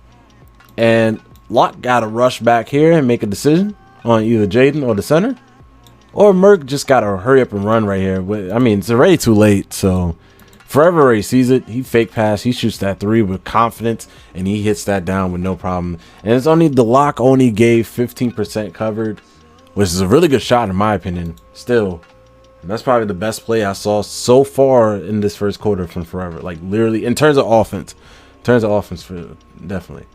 and Locke gotta rush back here and make a decision on either Jaden or the center, or Merc just gotta hurry up and run right here. I mean, it's already too late, so Forever already sees it. He fake pass, he shoots that 3 with confidence, and he hits that down with no problem. And it's only the Locke only gave 15% covered, which is a really good shot in my opinion. Still, that's probably the best play I saw so far in this first quarter from Forever. Like, literally, in terms of offense. In terms of offense, for definitely.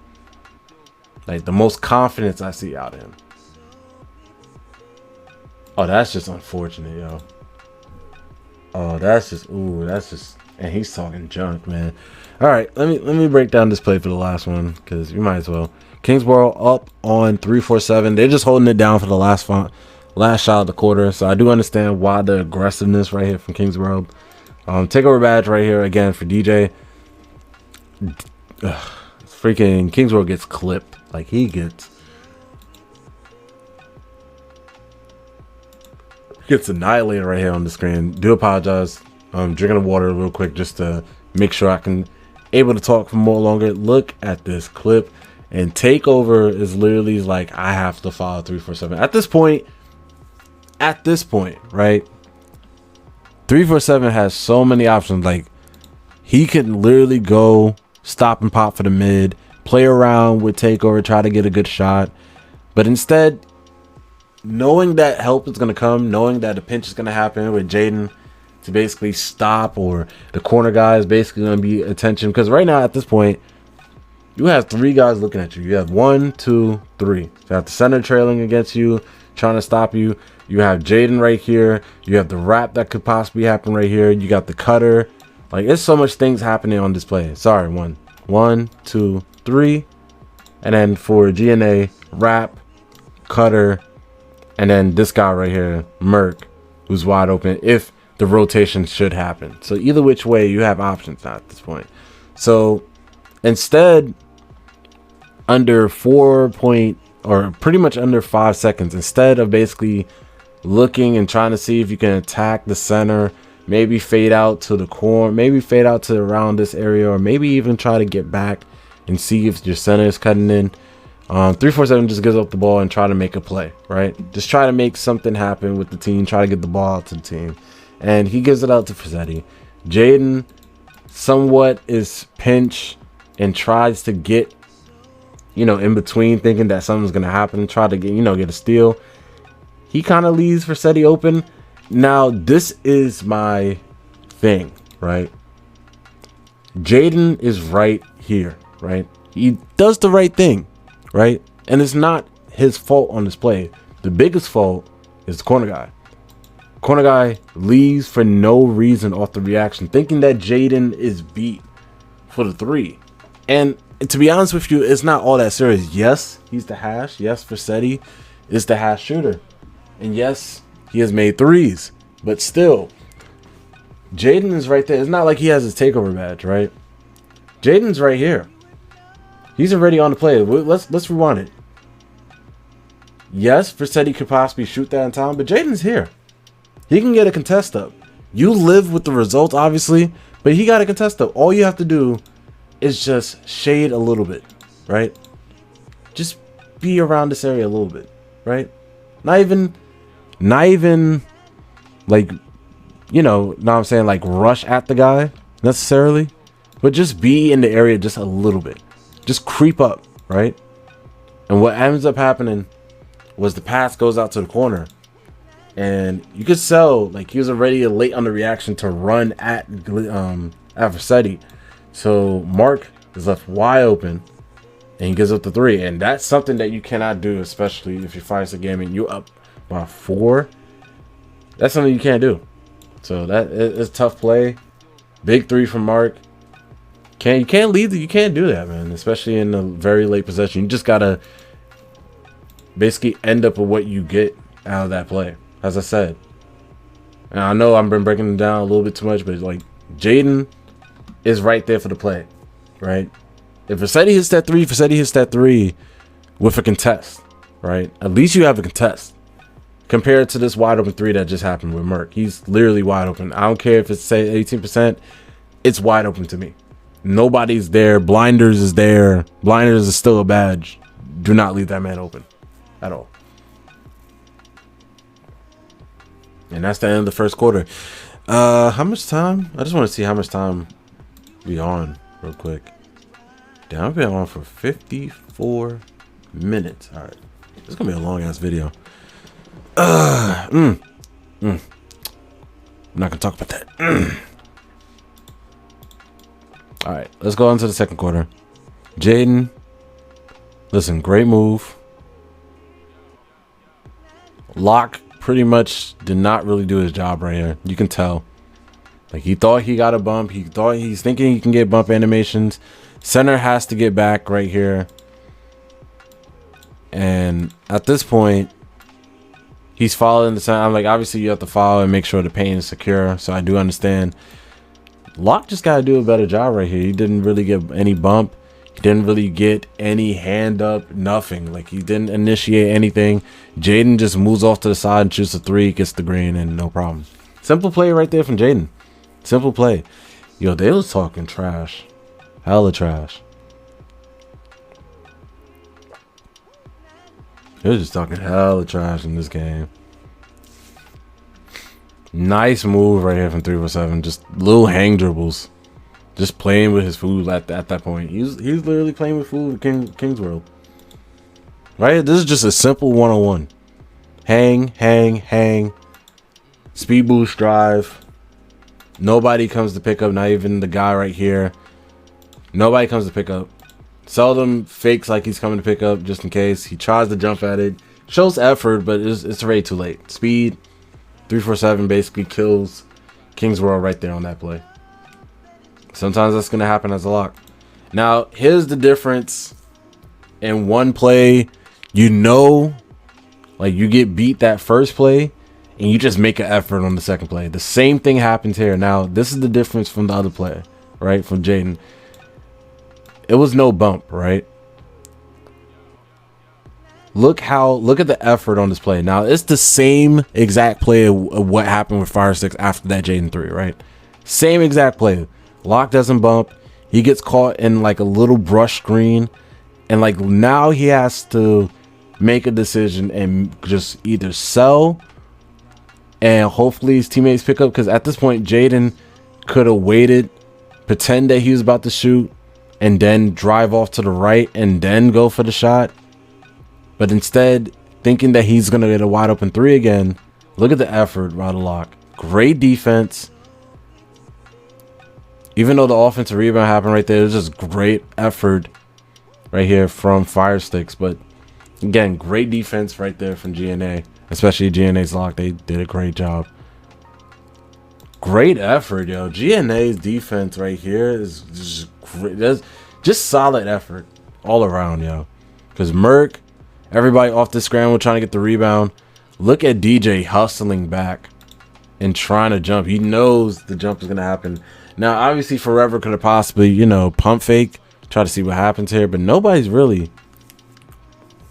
Like, the most confidence I see out of him. Oh, that's just unfortunate, yo. Oh, that's just, ooh, that's just, and he's talking junk, man. All right, let me break down this play for the last one because you might as well. Kingsborough up on 3-4-7. They're just holding it down for the last shot of the quarter. So I do understand why the aggressiveness right here from Kingsborough. Takeover badge right here again for DJ. Freaking Kingsborough gets clipped. Like he gets annihilated right here on the screen. Do apologize. Drinking the water real quick just to make sure I can able to talk for more longer. Look at this clip, and takeover is literally like I have to follow 3-4-7 at this point, right? 3-4-7 has so many options. Like he can literally go stop and pop for the mid, play around with takeover, try to get a good shot, but instead, knowing that help is going to come, knowing that a pinch is going to happen with Jaden to basically stop, or the corner guy is basically going to be attention. Because right now at this point, you have 3 guys looking at you. You have 1, 2, 3. You have the center trailing against you, trying to stop you. You have Jaden right here. You have the wrap that could possibly happen right here. You got the cutter. Like, there's so much things happening on this play. Sorry, 1, 2, 3. And then for GNA, wrap, cutter, and then this guy right here, Merc, who's wide open if the rotation should happen. So either which way, you have options now at this point. So instead, under 4 point, or pretty much under 5 seconds, instead of basically looking and trying to see if you can attack the center, maybe fade out to the corner, maybe fade out to around this area, or maybe even try to get back and see if your center is cutting in. 3-4-7 just gives up the ball and try to make a play, right? Just try to make something happen with the team, try to get the ball out to the team. And he gives it out to Frazzetti. Jaden somewhat is pinch and tries to get, in between, thinking that something's going to happen, try to get, get a steal. He kind of leaves Frazzetti open. Now, this is my thing, right? Jaden is right here, right? He does the right thing, right? And it's not his fault on this play. The biggest fault is the corner guy. Corner guy leaves for no reason off the reaction, thinking that Jaden is beat for the 3. And to be honest with you, it's not all that serious. Yes, he's the hash. Yes, Frazzetti is the hash shooter. And yes, he has made 3s. But still, Jaden is right there. It's not like he has his takeover badge, right? Jaden's right here. He's already on the play. Let's rewind it. Yes, Frazzetti could possibly shoot that in time, but Jaden's here. He can get a contest up. You live with the results, obviously, but he got a contest up. All you have to do is just shade a little bit, right? Just be around this area a little bit, right? Not even like, know what I'm saying, like rush at the guy necessarily, but just be in the area just a little bit. Just creep up, right? And what ends up happening was the pass goes out to the corner. And you could tell, like, he was already late on the reaction to run at Frazzetti. So Mark is left wide open, and he gives up the 3. And that's something that you cannot do, especially if you're 5-6 game and you're up by 4. That's something you can't do. So that is tough play. Big 3 from Mark. You can't lead. You can't do that, man. Especially in a very late possession. You just gotta basically end up with what you get out of that play. As I said, and I know I've been breaking it down a little bit too much, but like Jaden is right there for the play, right? If Frazzetti hits that 3, Frazzetti hits that 3 with a contest, right? At least you have a contest compared to this wide open 3 that just happened with Merc. He's literally wide open. I don't care if it's say 18%, it's wide open to me. Nobody's there. Blinders is there. Blinders is still a badge. Do not leave that man open at all. And that's the end of the first quarter. How much time? I just want to see how much time we on real quick. Damn, I've been on for 54 minutes. All right. It's going to be a long ass video. I'm not going to talk about that. All right. Let's go on to the second quarter. Jaden. Listen, great move. Lock pretty much did not really do his job right here. You can tell. Like, he thought he got a bump. He's thinking he can get bump animations. Center has to get back right here. And at this point, he's following the center. I'm like, obviously you have to follow and make sure the paint is secure. So I do understand. Lock just got to do a better job right here. He didn't really get any bump. He didn't really get any hand up, nothing. Like, he didn't initiate anything. Jaden just moves off to the side and shoots a 3, gets the green, and no problem. Simple play right there from Jaden. Simple play. Yo, they was talking trash. Hella trash. They was just talking hella trash in this game. Nice move right here from 347. Just little hang dribbles. Just playing with his food at that point. He's literally playing with food in King's World. Right? This is just a simple one-on-one. Hang, hang, hang. Speed boost drive. Nobody comes to pick up, not even the guy right here. Nobody comes to pick up. Seldom fakes like he's coming to pick up just in case. He tries to jump at it. Shows effort, but it's already too late. Speed. 347 basically kills King's World right there on that play. Sometimes that's going to happen as a lock. Now, here's the difference. In one play, you know, like, you get beat that first play and you just make an effort on the second play. The same thing happens here. Now, this is the difference from the other player, right? From Jaden. It was no bump, right? Look at the effort on this play. Now, it's the same exact play of what happened with Fire Sticks after that Jaden 3, right? Same exact play. Lock doesn't bump. He gets caught in like a little brush screen. And like, now he has to make a decision and just either sell and hopefully his teammates pick up. Because at this point, Jaden could have waited, pretend that he was about to shoot, and then drive off to the right and then go for the shot. But instead, thinking that he's going to get a wide open 3 again. Look at the effort by the Lock. Great defense. Even though the offensive rebound happened right there, it was just great effort right here from Fire Sticks. But again, great defense right there from GNA. Especially GNA's Lock. They did a great job. Great effort, yo. GNA's defense right here is just great. That's just solid effort all around, yo. Because Merc, everybody off the scramble trying to get the rebound. Look at DJ hustling back and trying to jump. He knows the jump is going to happen. Now, obviously, Forever could have possibly, you know, pump fake, try to see what happens here. But nobody's really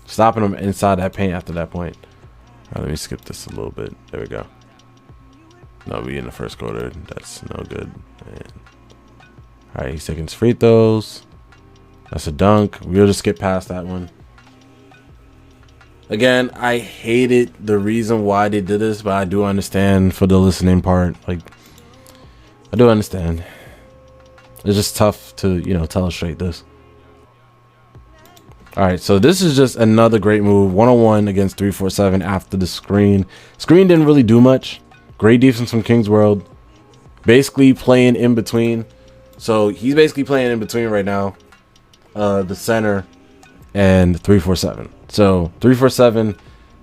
stopping him inside that paint after that point. All right, let me skip this a little bit. There we go. No, we in the first quarter. That's no good. And, all right, he's taking his free throws. That's a dunk. We'll just skip past that one. Again, I hated the reason why they did this, but I do understand for the listening part. Like, I do understand. It's just tough to, you know, illustrate this. All right, so this is just another great move. 1-on-1 against 347 after the screen. Screen didn't really do much. Great defense from King's World. Basically playing in between. So he's basically playing in between right now. The center and 347. So 347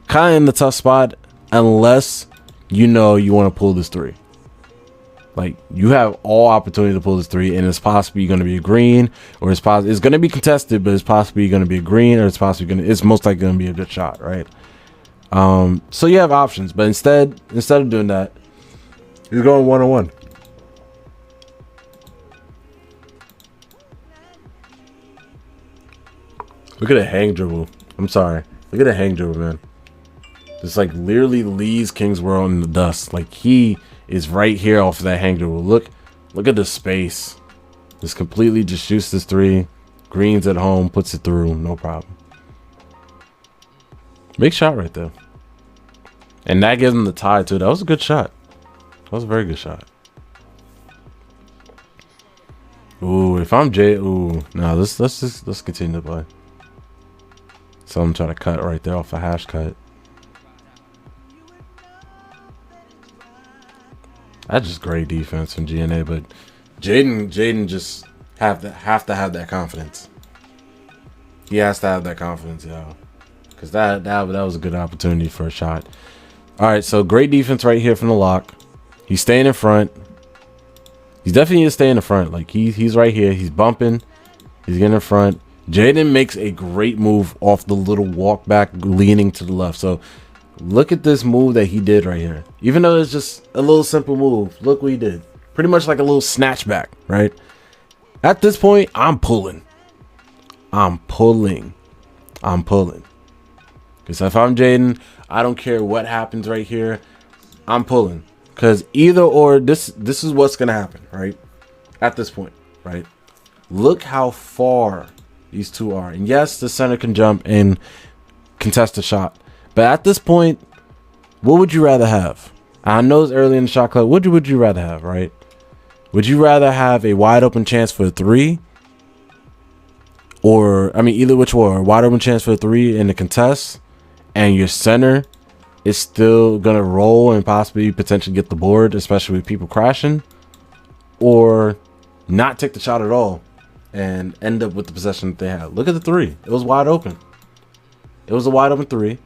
kind of in the tough spot unless you know you want to pull this 3. Like, you have all opportunity to pull this 3, and it's possibly going to be a green, or it's going to be contested, but it's possibly going to be a green, or it's most likely going to be a good shot, right? So you have options, but instead of doing that, he's going 1-on-1. Look at the hang dribble. I'm sorry. Look at the hang dribble, man. Just like literally leaves King's World in the dust. Like, he is right here off of that hang dribble. Look at the space. Just completely just shoots this 3. Green's at home, puts it through, no problem. Big shot right there. And that gives him the tie too. That was a good shot. That was a very good shot. Ooh, if I'm Jay, ooh, no, let's continue to play. So I'm trying to cut right there off a hash cut. That's just great defense from GNA, but Jaden just have to have that confidence. He has to have that confidence, yo. Because that was a good opportunity for a shot. All right, so great defense right here from the Lock. He's staying in front. He's definitely need to stay in the front. Like he's right here. He's bumping. He's getting in front. Jaden makes a great move off the little walk back, leaning to the left. So look at this move that he did right here. Even though it's just a little simple move, look what he did. Pretty much like a little snatch back, right? At this point, I'm pulling. I'm pulling. Because if I'm Jaden, I don't care what happens right here. I'm pulling. Because either or, this is what's going to happen, right? At this point, right? Look how far these two are. And yes, the center can jump and contest a shot. But at this point, what would you rather have? I know it's early in the shot clock. What would you rather have, right? Would you rather have a wide open chance for a 3? Or, I mean, either which one. A wide open chance for a 3 in the contest. And your center is still going to roll and possibly potentially get the board, especially with people crashing. Or not take the shot at all and end up with the possession that they had. Look at the 3. It was wide open. It was a wide open 3.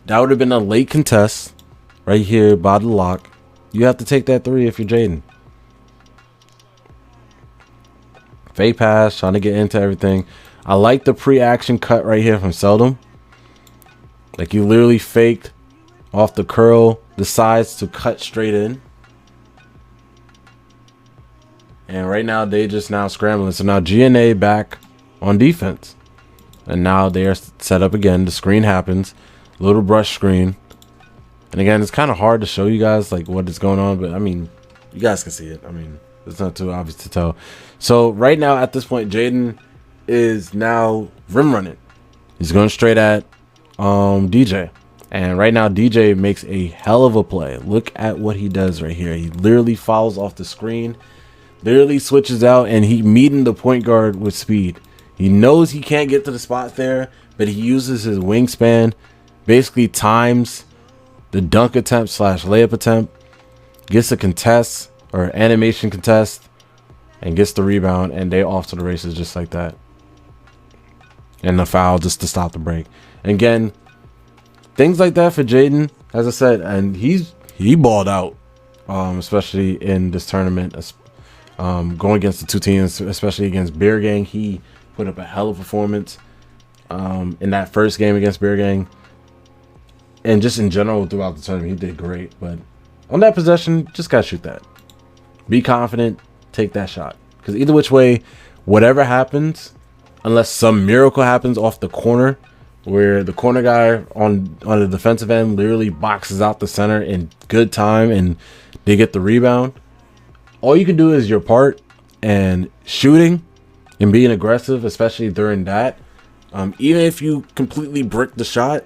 That would have been a late contest right here by the lock. You have to take that 3 if you're Jaden. Fake pass, trying to get into everything. I like the pre-action cut right here from Seldom. Like you literally faked off the curl, the sides to cut straight in. And right now they just now scrambling. So now GNA back on defense. And now they are set up again. The screen happens. Little brush screen. And again, it's kind of hard to show you guys like what is going on. But I mean, you guys can see it. I mean, it's not too obvious to tell. So right now at this point, Jaden is now rim running. He's going straight at DJ. And right now DJ makes a hell of a play. Look at what he does right here. He literally follows off the screen. Literally switches out and he meeting the point guard with speed. He knows he can't get to the spot there, but he uses his wingspan, basically times the dunk attempt / layup attempt, gets a contest or animation contest, and gets the rebound, and they off to the races just like that. And the foul just to stop the break. And again, things like that for Jaden, as I said, and he balled out, especially in this tournament. Going against the two teams, especially against Beer Gang, he put up a hell of a performance in that first game against Beer Gang. And just in general throughout the tournament, he did great. But on that possession, just gotta shoot that. Be confident, take that shot. Because either which way, whatever happens, unless some miracle happens off the corner, where the corner guy on the defensive end literally boxes out the center in good time and they get the rebound, all you can do is your part and shooting and being aggressive, especially during that. Even if you completely brick the shot,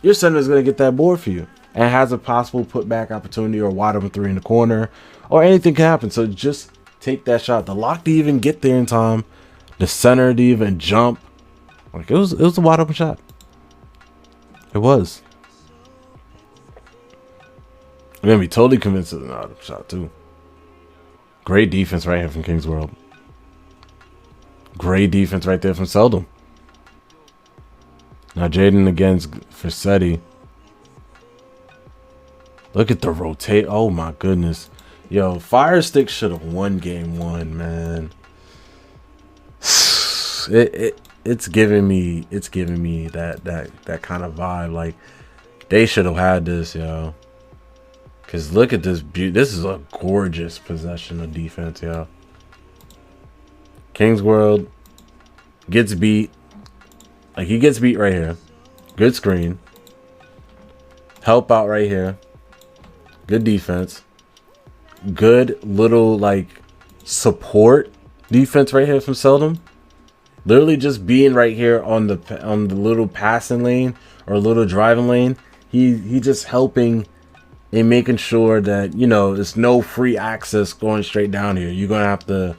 your center is going to get that board for you and has a possible putback opportunity or wide open 3 in the corner, or anything can happen. So just take that shot. The lock to even get there in time, the center to even jump. Like it was a wide open shot. It was. I'm gonna be totally convinced of the wide open shot too. Great defense right here from King's World. Great defense right there from Seldom. Now Jaden against Fassetti. Look at the rotate. Oh my goodness. Yo, Fire Stick should have won game 1, man. It's giving me that kind of vibe. Like they should have had this, yo. Cause look at this this is a gorgeous possession of defense, yo. King's World gets beat. Like he gets beat right here. Good screen. Help out right here. Good defense. Good little like support defense right here from Seldom. Literally just being right here on the little passing lane or little driving lane. He just helping and making sure that, you know, there's no free access going straight down here. You're going to have to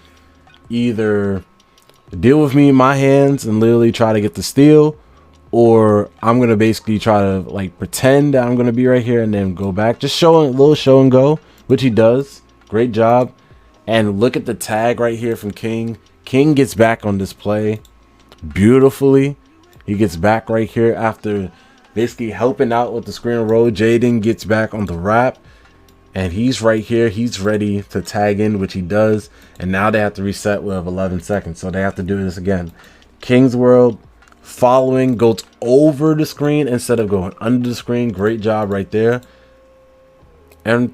either deal with me in my hands and literally try to get the steal, or I'm going to basically try to like pretend that I'm going to be right here and then go back. Just showing a little show and go, which he does. Great job. And look at the tag right here from King. King gets back on this play beautifully. He gets back right here after basically helping out with the screen and roll. Jaden gets back on the wrap. And he's right here. He's ready to tag in, which he does. And now they have to reset with 11 seconds. So they have to do this again. King's World following goes over the screen instead of going under the screen. Great job right there. And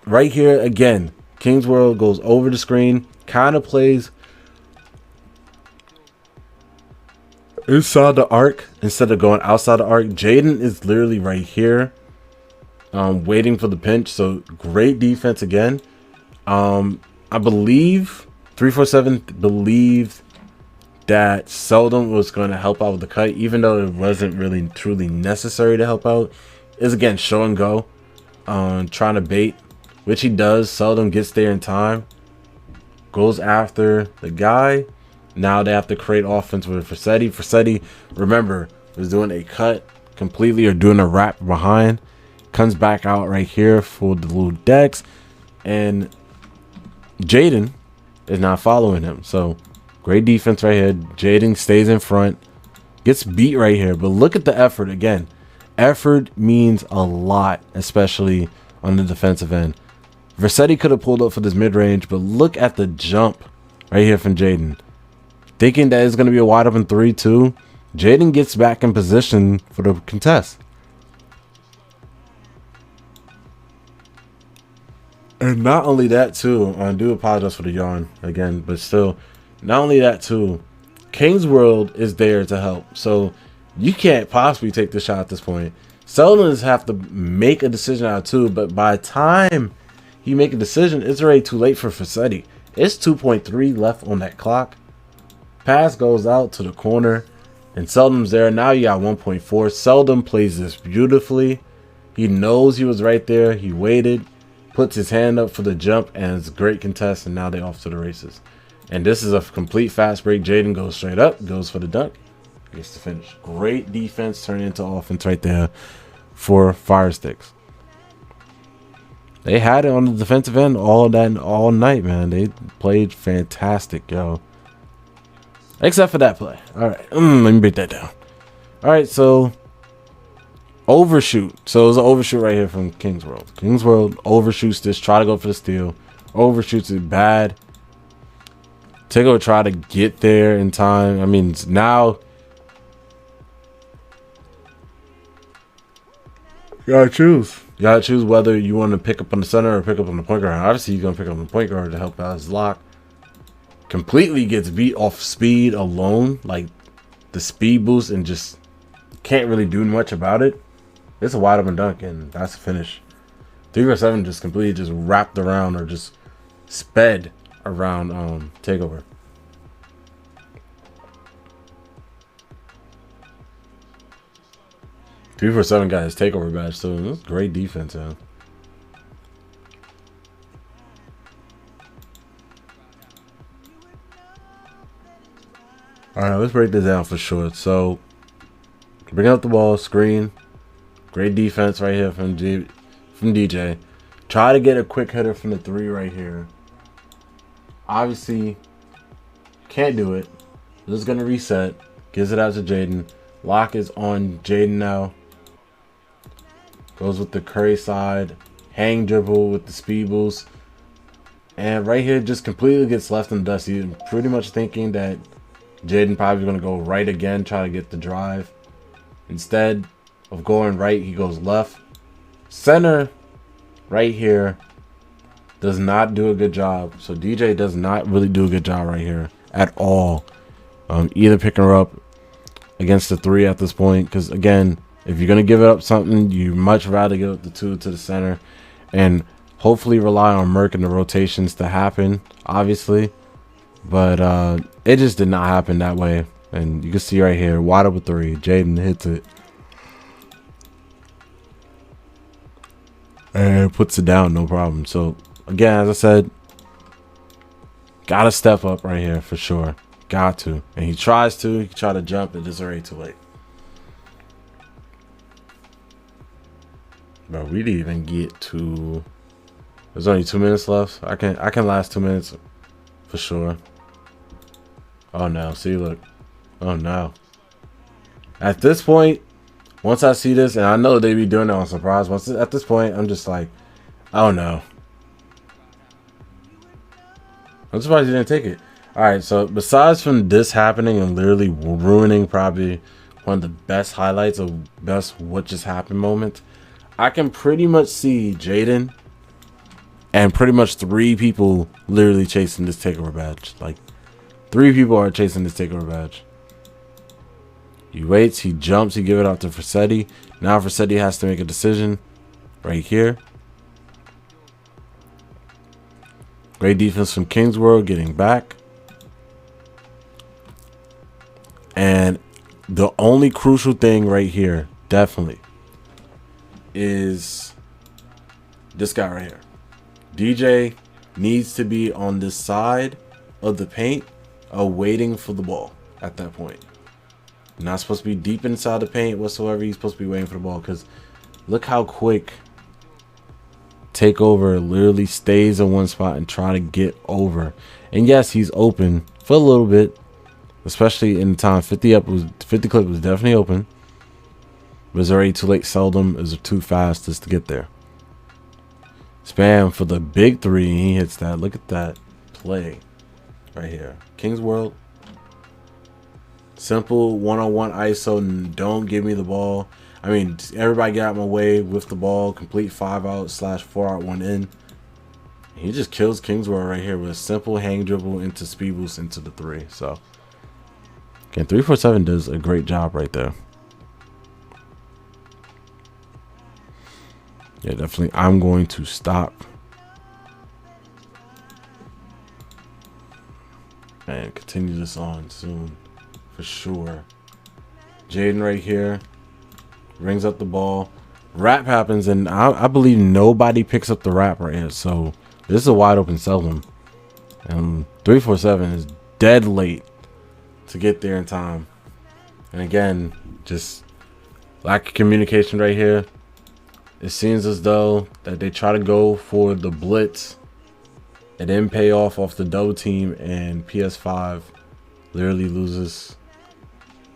right here again, King's World goes over the screen. Kind of plays inside the arc instead of going outside the arc. Jaden is literally right here. Waiting for the pinch. So great defense again. I believe 347 believed that Seldom was going to help out with the cut, even though it wasn't really truly necessary to help out. Is again show and go, trying to bait, which he does. Seldom gets there in time, goes after the guy. Now they have to create offense with Versetti. Versetti, remember, was doing a cut completely or doing a wrap behind. Comes back out right here for the little decks, and Jaden is not following him. So great defense right here. Jaden stays in front, gets beat right here, but look at the effort again. Effort means a lot, especially on the defensive end. Versetti could have pulled up for this mid-range, but look at the jump right here from Jaden. Thinking that it's going to be a wide open 3-2, Jaden gets back in position for the contest. And not only that too, I do apologize for the yawn again, but still, not only that too, King's World is there to help. So you can't possibly take the shot at this point. Seldons have to make a decision out of two, but by the time he make a decision, it's already too late for Versetti. It's 2.3 left on that clock. Pass goes out to the corner, and Seldon's there. Now you got 1.4. Seldom plays this beautifully. He knows he was right there. He waited. Puts his hand up for the jump, and it's a great contest, and now they're off to the races. And this is a complete fast break. Jaden goes straight up, goes for the dunk, gets the finish. Great defense turned into offense right there for Fire Sticks. They had it on the defensive end all night, man. They played fantastic, yo. Except for that play. All right, let me break that down. All right, so overshoot. So it was an overshoot right here from King's World. King's World overshoots this, try to go for the steal. Overshoots it bad. Tiggo try to get there in time. I mean, now you gotta choose. You gotta choose whether you want to pick up on the center or pick up on the point guard. Obviously, you're gonna pick up on the point guard to help out his lock. Completely gets beat off speed alone, like the speed boost, and just can't really do much about it. It's a wide open dunk, and that's a finish. 347 just completely just wrapped around or just sped around Takeover. $347 got his Takeover badge too. It was great defense, man. All right, let's break this down for sure. So, bring up the ball, screen. Great defense right here from DJ. Try to get a quick hitter from the three right here. Obviously, can't do it. This is going to reset. Gives it out to Jaden. Lock is on Jaden now. Goes with the Curry side. Hang dribble with the speed boost. And right here just completely gets left in the dust. He's pretty much thinking that Jaden probably going to go right again, try to get the drive. Instead of going right, he goes left. Center right here does not do a good job. So DJ does not really do a good job right here at all. Either picking her up against the three at this point, because again, if you're going to give it up something, you much rather give up the two to the center and hopefully rely on Merc and the rotations to happen, obviously. But it just did not happen that way. And you can see right here, wide open three. Jaden hits it. And puts it down, no problem. So, again, as I said, got to step up right here for sure. Got to. And he tries to. He try to jump. It is already too late. But we didn't even get to... There's only 2 minutes left. I can last 2 minutes for sure. Oh, no. See, look. Oh, no. At this point, once I see this, and I know they be doing it on surprise, at this point, I'm just like, Oh no. I'm surprised he didn't take it. Alright, so besides from this happening and literally ruining probably one of the best highlights of best what just happened moment, I can pretty much see Jaden and pretty much 3 people literally chasing this takeover badge. Like 3 people are chasing this takeover badge. He waits, he jumps, he give it out to Frasetti. Now Frasetti has to make a decision right here. Great defense from Kingsworld getting back. And the only crucial thing right here, definitely, is this guy right here. DJ needs to be on this side of the paint, waiting for the ball at that point. Not supposed to be deep inside the paint whatsoever. He's supposed to be waiting for the ball, because look how quick Takeover literally stays in one spot and try to get over. And yes, he's open for a little bit, especially in the time 50 clip was definitely open. But it's already too late. Seldom is too fast just to get there. Spam for the big 3. He hits that. Look at that play right here. King's World. Simple one-on-one ISO. Don't give me the ball. I mean, everybody get out my way with the ball. Complete 5 out / 4 out 1 in. He just kills Kingsworld right here with a simple hang dribble into speed boost into the 3. So again, 347 does a great job right there. Yeah, definitely. I'm going to stop and continue this on soon for sure. Jaden right here rings up the ball. Wrap happens, and I believe nobody picks up the wrap right here. So this is a wide open seldom. And 347 is dead late to get there in time. And again, just lack of communication right here. It seems as though that they try to go for the blitz. It didn't pay off the double team, and PS5 literally loses.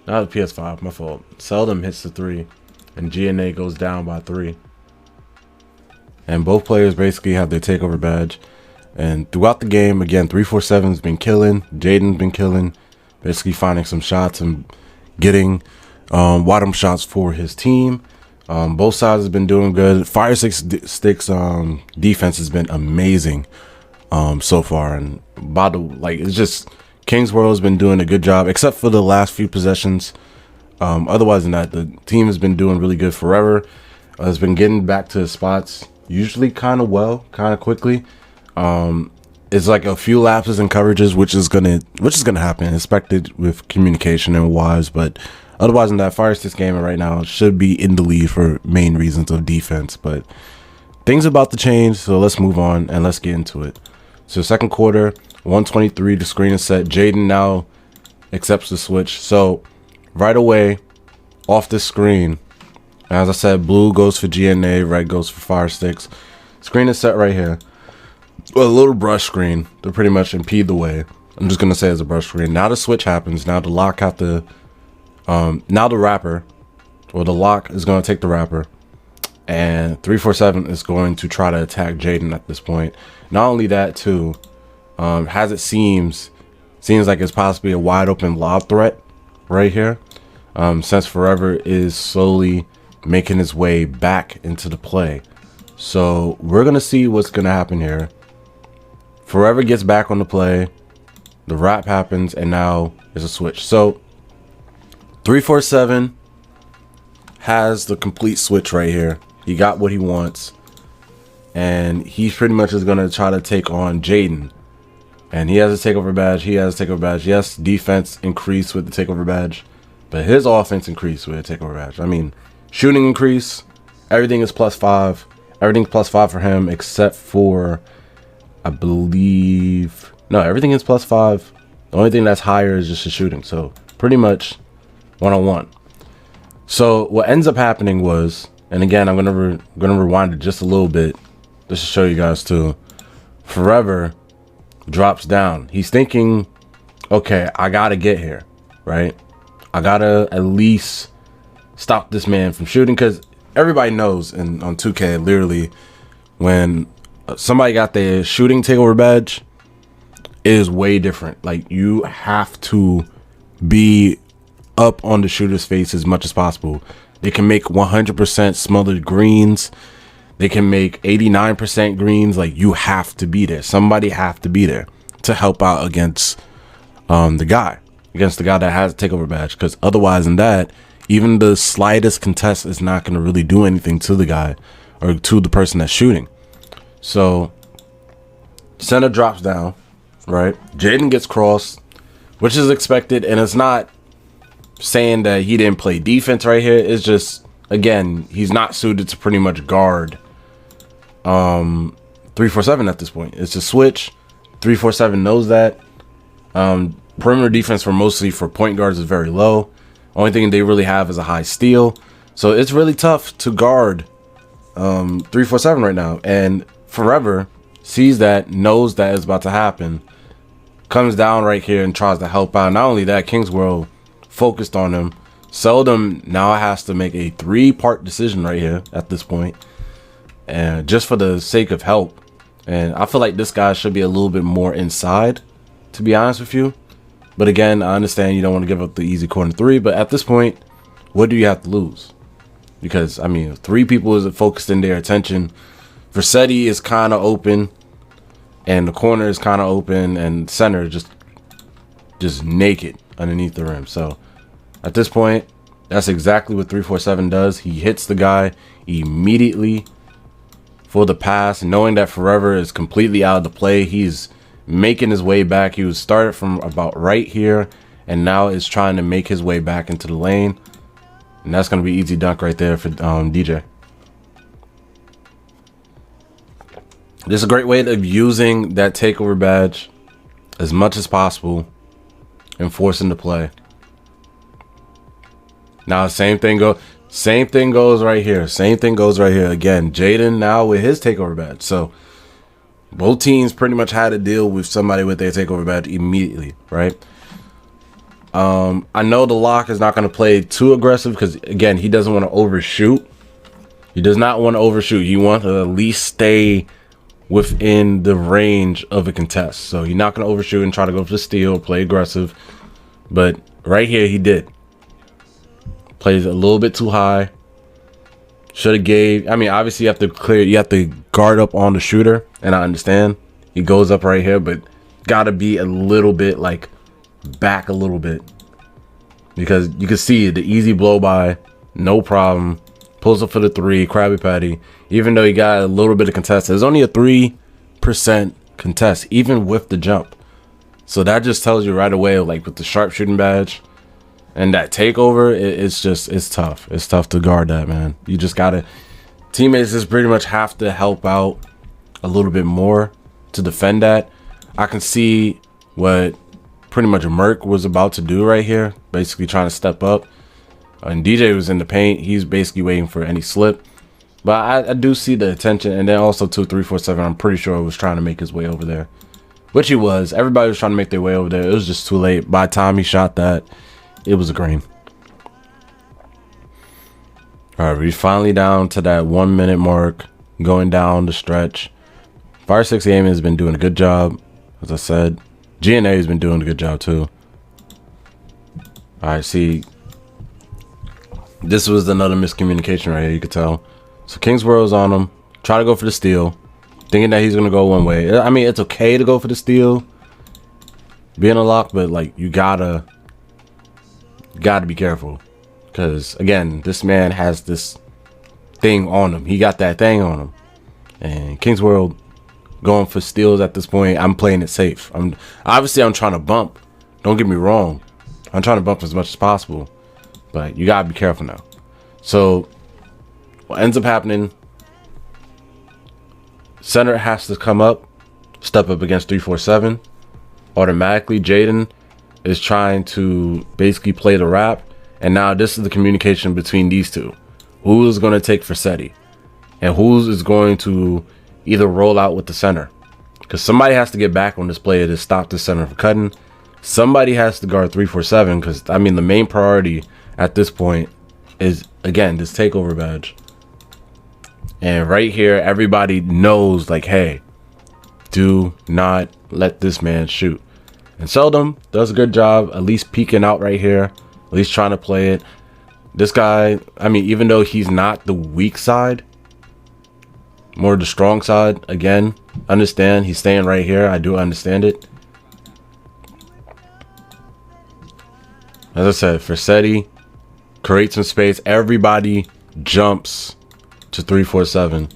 Not the PS5, my fault. Seldom hits the 3, and GNA goes down by 3. And both players basically have their takeover badge. And throughout the game, again, 347's been killing. Jaden's been killing, basically finding some shots and getting wide open shots for his team. Both sides have been doing good. Fire Sticks defense has been amazing so far, and it's just Kingsworld has been doing a good job, except for the last few possessions. Otherwise than that, the team has been doing really good forever. Has been getting back to the spots usually kind of quickly. It's like a few lapses in coverages, which is gonna happen, expected with communication and wise, but otherwise than that, Fire Sticks game right now should be in the lead for main reasons of defense. But things about to change, so let's move on and let's get into it. So second quarter, 123, the screen is set. Jaden now accepts the switch. So right away, off the screen, as I said, blue goes for GNA, red goes for Fire Sticks. Screen is set right here. Well, a little brush screen to pretty much impede the way. I'm just gonna say it's a brush screen. Now the switch happens. Now the lock have to now the wrapper, or the lock, is going to take the wrapper, and 347 is going to try to attack Jaden at this point. Not only that too, seems like it's possibly a wide open lob threat right here, since Forever is slowly making his way back into the play. So we're gonna see what's gonna happen here. Forever gets back on the play, the wrap happens, and now there's a switch. So 347 has the complete switch right here. He got what he wants, and he pretty much is going to try to take on Jaden. And he has a takeover badge. He has a takeover badge. Yes, defense increased with the takeover badge, but his offense increased with the takeover badge. I mean, shooting increase. Everything is +5. Everything's +5 for him except for, I believe, no, everything is +5. The only thing that's higher is just the shooting. So pretty much 1-on-1. So what ends up happening was, and again, I'm gonna rewind it just a little bit just to show you guys too. Forever drops down. He's thinking, okay, I gotta get here, right? I gotta at least stop this man from shooting, because everybody knows on 2K, literally, when somebody got their shooting takeover badge, it is way different. Like, you have to be up on the shooter's face as much as possible. They can make 100% smothered greens. They can make 89% greens. Like, you have to be there. Somebody have to be there to help out against the guy that has a takeover badge. Because otherwise than that, even the slightest contest is not going to really do anything to the guy or to the person that's shooting. So center drops down, right? Jaden gets crossed, which is expected, and it's not saying that he didn't play defense right here. It's just, again, he's not suited to pretty much guard 347 at this point. It's a switch. 347 knows that. Perimeter defense for point guards is very low. Only thing they really have is a high steal, so it's really tough to guard 347 right now. And Forever sees that, knows that is about to happen, comes down right here and tries to help out. Not only that, King's World focused on him. Seldom now has to make a 3-part decision right here at this point, and just for the sake of help. And I feel like this guy should be a little bit more inside, to be honest with you. But again, I understand you don't want to give up the easy corner 3, but at this point, what do you have to lose? Because, I mean, 3 people is focused in their attention. Versetti is kind of open, and the corner is kind of open, and center just naked underneath the rim. So at this point, that's exactly what 347 does. He hits the guy immediately for the pass, knowing that Forever is completely out of the play. He's making his way back. He was started from about right here, and now is trying to make his way back into the lane, and that's going to be easy dunk right there for DJ. This is a great way of using that takeover badge as much as possible and forcing the play. Now same thing goes right here. Same thing goes right here. Again, Jaden now with his takeover badge. So both teams pretty much had to deal with somebody with their takeover badge immediately, right? I know the lock is not going to play too aggressive because, again, he doesn't want to overshoot. He does not want to overshoot. He wants to at least stay within the range of a contest. So he's not going to overshoot and try to go for the steal, play aggressive. But right here, he did. Plays a little bit too high. Should have gave. I mean, obviously you have to guard up on the shooter, and I understand he goes up right here, but gotta be a little bit like back a little bit, because you can see the easy blow by, no problem. Pulls up for the 3, Krabby Patty. Even though he got a little bit of contest, there's only a 3% contest, even with the jump. So that just tells you right away, like with the sharpshooting badge and that takeover, it's tough. It's tough to guard that, man. You just gotta, teammates just pretty much have to help out a little bit more to defend that. I can see what pretty much Merc was about to do right here, basically trying to step up. And DJ was in the paint. He's basically waiting for any slip. But I do see the attention. And then also 347, I'm pretty sure was trying to make his way over there, which he was. Everybody was trying to make their way over there. It was just too late. By the time he shot that, it was a green. All right, we're finally down to that 1 minute mark, going down the stretch. Fire 6 Gaming has been doing a good job, as I said. GNA has been doing a good job too. All right, see, this was another miscommunication right here, you could tell. So King's World's on him, try to go for the steal, thinking that he's gonna go one way. I mean, it's okay to go for the steal, being a lock, but like you gotta be careful, because again, this man has this thing on him. He got that thing on him, and King's World going for steals at this point. I'm playing it safe. I'm trying to bump. Don't get me wrong. I'm trying to bump as much as possible, but you gotta be careful now. So what ends up happening, center has to come up, step up against 347. Automatically, Jaden is trying to basically play the wrap, and now this is the communication between these two. Who is going to take Versetti, and who is going to either roll out with the center? Because somebody has to get back on this player to stop the center from cutting. Somebody has to guard 347, because I mean the main priority at this point is, again, this takeover badge. And right here, everybody knows, like, hey, do not let this man shoot. And Seldom does a good job, at least peeking out right here, at least trying to play it. This guy, I mean, even though he's not the weak side, more the strong side, again, understand he's staying right here. I do understand it. As I said, Versetti creates some space. Everybody jumps to 347.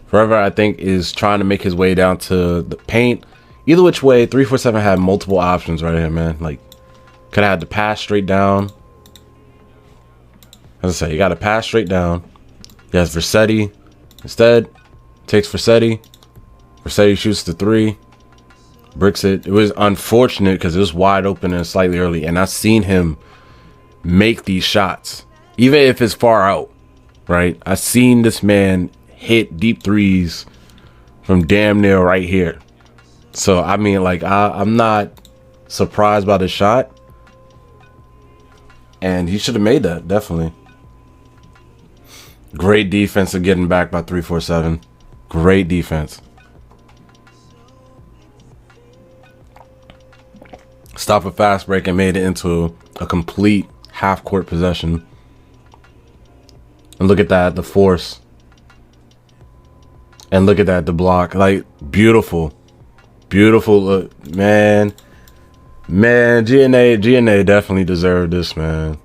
Forever, I think, is trying to make his way down to the paint. Either which way, 347 had multiple options right here, man. Like, could have had to pass straight down. As I said, you got to pass straight down. He has Versetti. Instead, takes Versetti. Versetti shoots the three. Bricks it. It was unfortunate because it was wide open and slightly early. And I've seen him make these shots. Even if it's far out, right? I've seen this man hit deep threes from damn near right here. So, I mean, like, I'm not surprised by the shot. And he should have made that, definitely. Great defense of getting back by 347. Great defense. Stop a fast break and made it into a complete half-court possession. And look at that, the force. And look at that, the block. Like, beautiful. Beautiful look. Man, GNA definitely deserved this, man.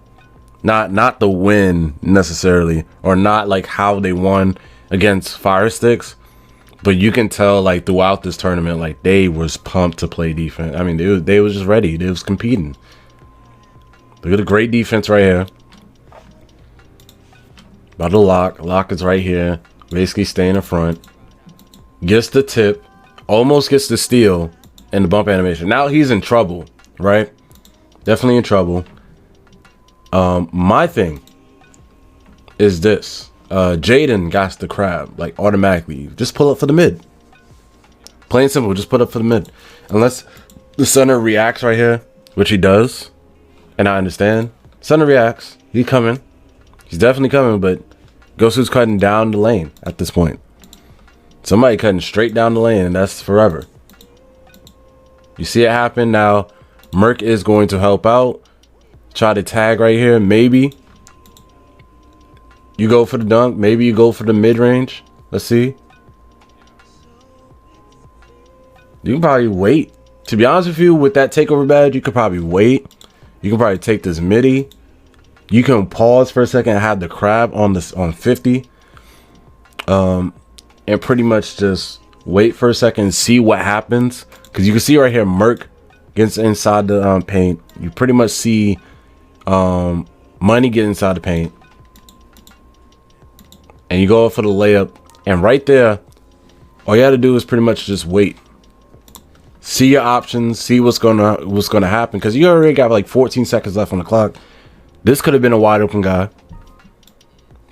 Not the win necessarily, or not like how they won against Fire Sticks, but you can tell like throughout this tournament, like they was pumped to play defense. I mean, they was just ready. They was competing. Look at the great defense right here. About the lock. Lock is right here. Basically staying in front. Gets the tip. Almost gets the steal and the bump animation. Now he's in trouble, right? Definitely in trouble. My thing is this. Jaden got the crab, like, automatically. Just pull up for the mid. Plain and simple, just put up for the mid. Unless the center reacts right here, which he does. And I understand. Center reacts. He's coming. He's definitely coming, but Gosu's cutting down the lane at this point. Somebody cutting straight down the lane, and that's forever. You see it happen now. Merc is going to help out. Try to tag right here. Maybe you go for the dunk. Maybe you go for the mid-range. Let's see. You can probably wait. To be honest with you, with that takeover badge, you could probably wait. You can probably take this midi. You can pause for a second and have the crab on this on 50. And pretty much just wait for a second and see what happens. Because you can see right here, Merc gets inside the paint. You pretty much see Money get inside the paint. And you go for the layup. And right there, all you have to do is pretty much just wait. See your options. See what's gonna happen. Because you already got like 14 seconds left on the clock. This could have been a wide open guy.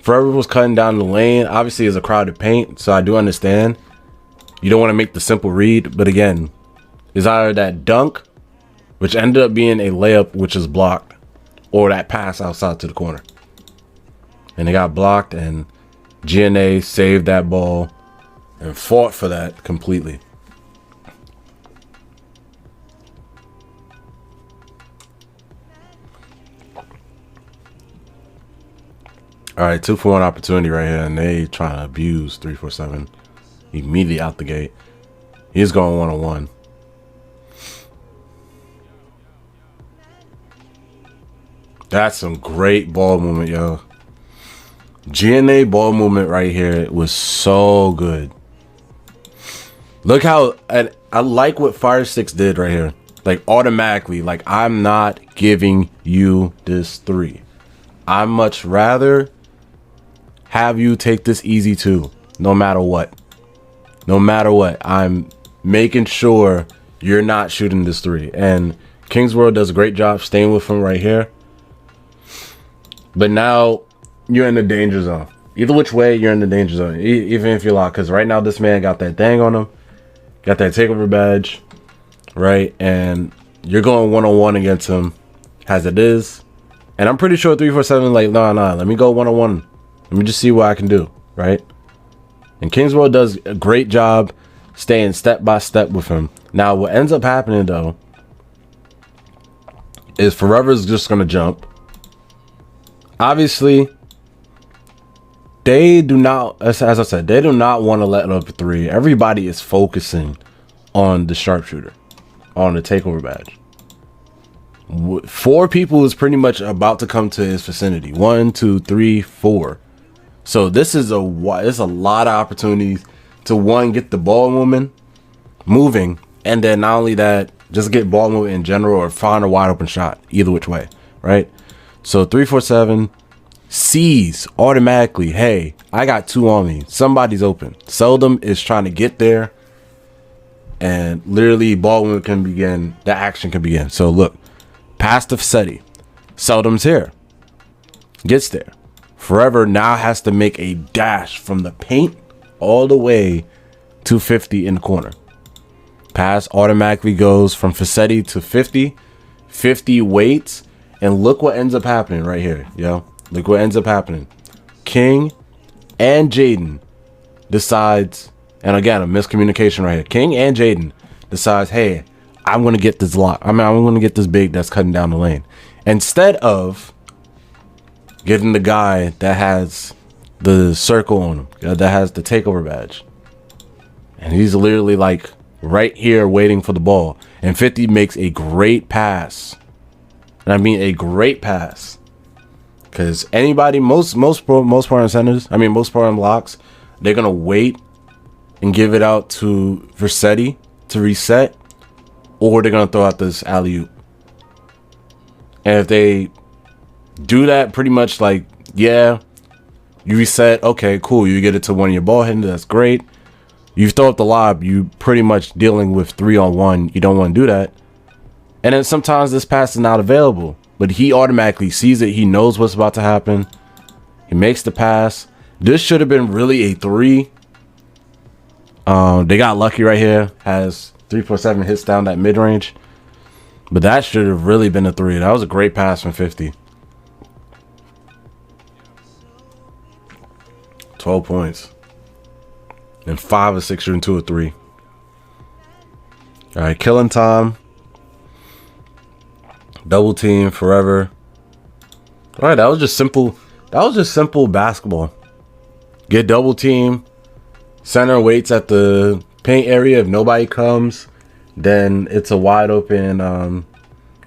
Forever was cutting down the lane. Obviously, it's a crowded paint, so I do understand. You don't want to make the simple read, but again, it's either that dunk, which ended up being a layup, which is blocked, or that pass outside to the corner. And it got blocked, and GNA saved that ball and fought for that completely. All right, 2-for-1 opportunity right here, and they trying to abuse 347 immediately out the gate. He's going one-on-one. That's some great ball movement, yo. GNA ball movement right here was so good. Look how, and I like what Fire Sticks did right here. Like automatically, like I'm not giving you this three. I much rather have you take this easy too, no matter what. No matter what, I'm making sure you're not shooting this three. And King's World does a great job staying with him right here. But now you're in the danger zone. Either which way, you're in the danger zone. Even if you're locked. Because right now this man got that thing on him. Got that takeover badge. Right? And you're going one-on-one against him as it is. And I'm pretty sure 347 like, nah, let me go one-on-one. Let me just see what I can do, right? And Kingsworld does a great job staying step by step with him. Now, what ends up happening, though, is Forever's just going to jump. Obviously, they do not, as I said, they do not want to let up 3. Everybody is focusing on the sharpshooter, on the takeover badge. 4 people is pretty much about to come to his vicinity. 1, 2, 3, 4. So this is a lot of opportunities to, one, get the ball moving, and then not only that, just get ball moving in general or find a wide open shot, either which way, right? So 347 sees automatically, hey, I got 2 on me. Somebody's open. Seldom is trying to get there, and literally ball movement can begin. The action can begin. So look, pass to Facetti. Seldom's here. Gets there. Forever now has to make a dash from the paint all the way to 50 in the corner. Pass automatically goes from Facetti to 50. 50 waits. And look what ends up happening right here. Yo, look what ends up happening. King and Jaden decides, and again, a miscommunication right here. King and Jaden decides, hey, I'm going to get this lock. I'm going to get this big that's cutting down the lane. Instead of getting the guy that has the circle on him, that has the takeover badge. And he's literally like right here waiting for the ball. And 50 makes a great pass. And I mean a great pass. Because anybody, most ProAm centers, most ProAm locks, they're going to wait and give it out to Versetti to reset. Or they're going to throw out this alley-oop. And if they do that, pretty much like, yeah, you reset, okay, cool, you get it to one of your ball handlers, that's great. You throw up the lob, you pretty much dealing with 3-on-1. You don't want to do that. And then sometimes this pass is not available, but he automatically sees it. He knows what's about to happen. He makes the pass. This should have been really a 3. They got lucky right here. Has 347 hits down that mid-range. But that should have really been a 3. That was a great pass from 50. 12 points. And 5 or 6 and 2 or 3. All right, killing time. Double team Forever. All right, that was just simple. That was just simple basketball. Get double team. Center waits at the paint area. If nobody comes, then it's a wide open.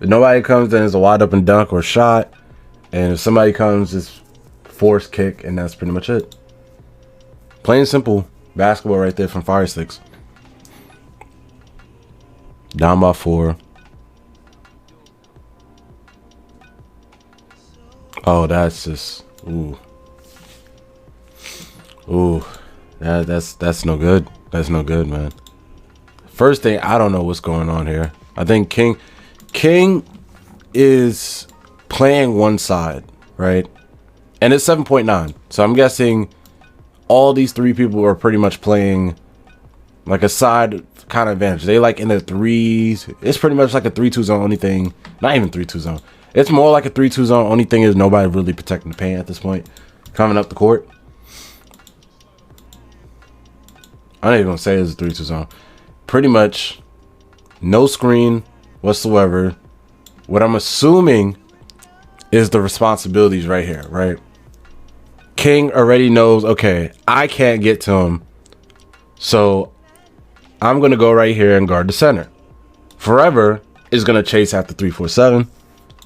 If nobody comes, then it's a wide open dunk or shot. And if somebody comes, it's force kick, and that's pretty much it. Plain simple basketball right there from Fire Sticks. Down by 4. Oh, that's just ooh. That's no good. That's no good, man. First thing, I don't know what's going on here. I think King is playing one side, right? And it's 7.9. So I'm guessing all these 3 people are pretty much playing like a side kind of advantage. They like in the 3s. It's pretty much like a 3-2 zone. Only thing, not even 3-2 zone. It's more like a 3-2 zone. Only thing is nobody really protecting the paint at this point. Coming up the court. I'm not even gonna say it's a 3-2 zone. Pretty much no screen whatsoever. What I'm assuming is the responsibilities right here, right? King already knows, okay, I can't get to him, so I'm gonna go right here and guard the center. Forever is gonna chase after 347,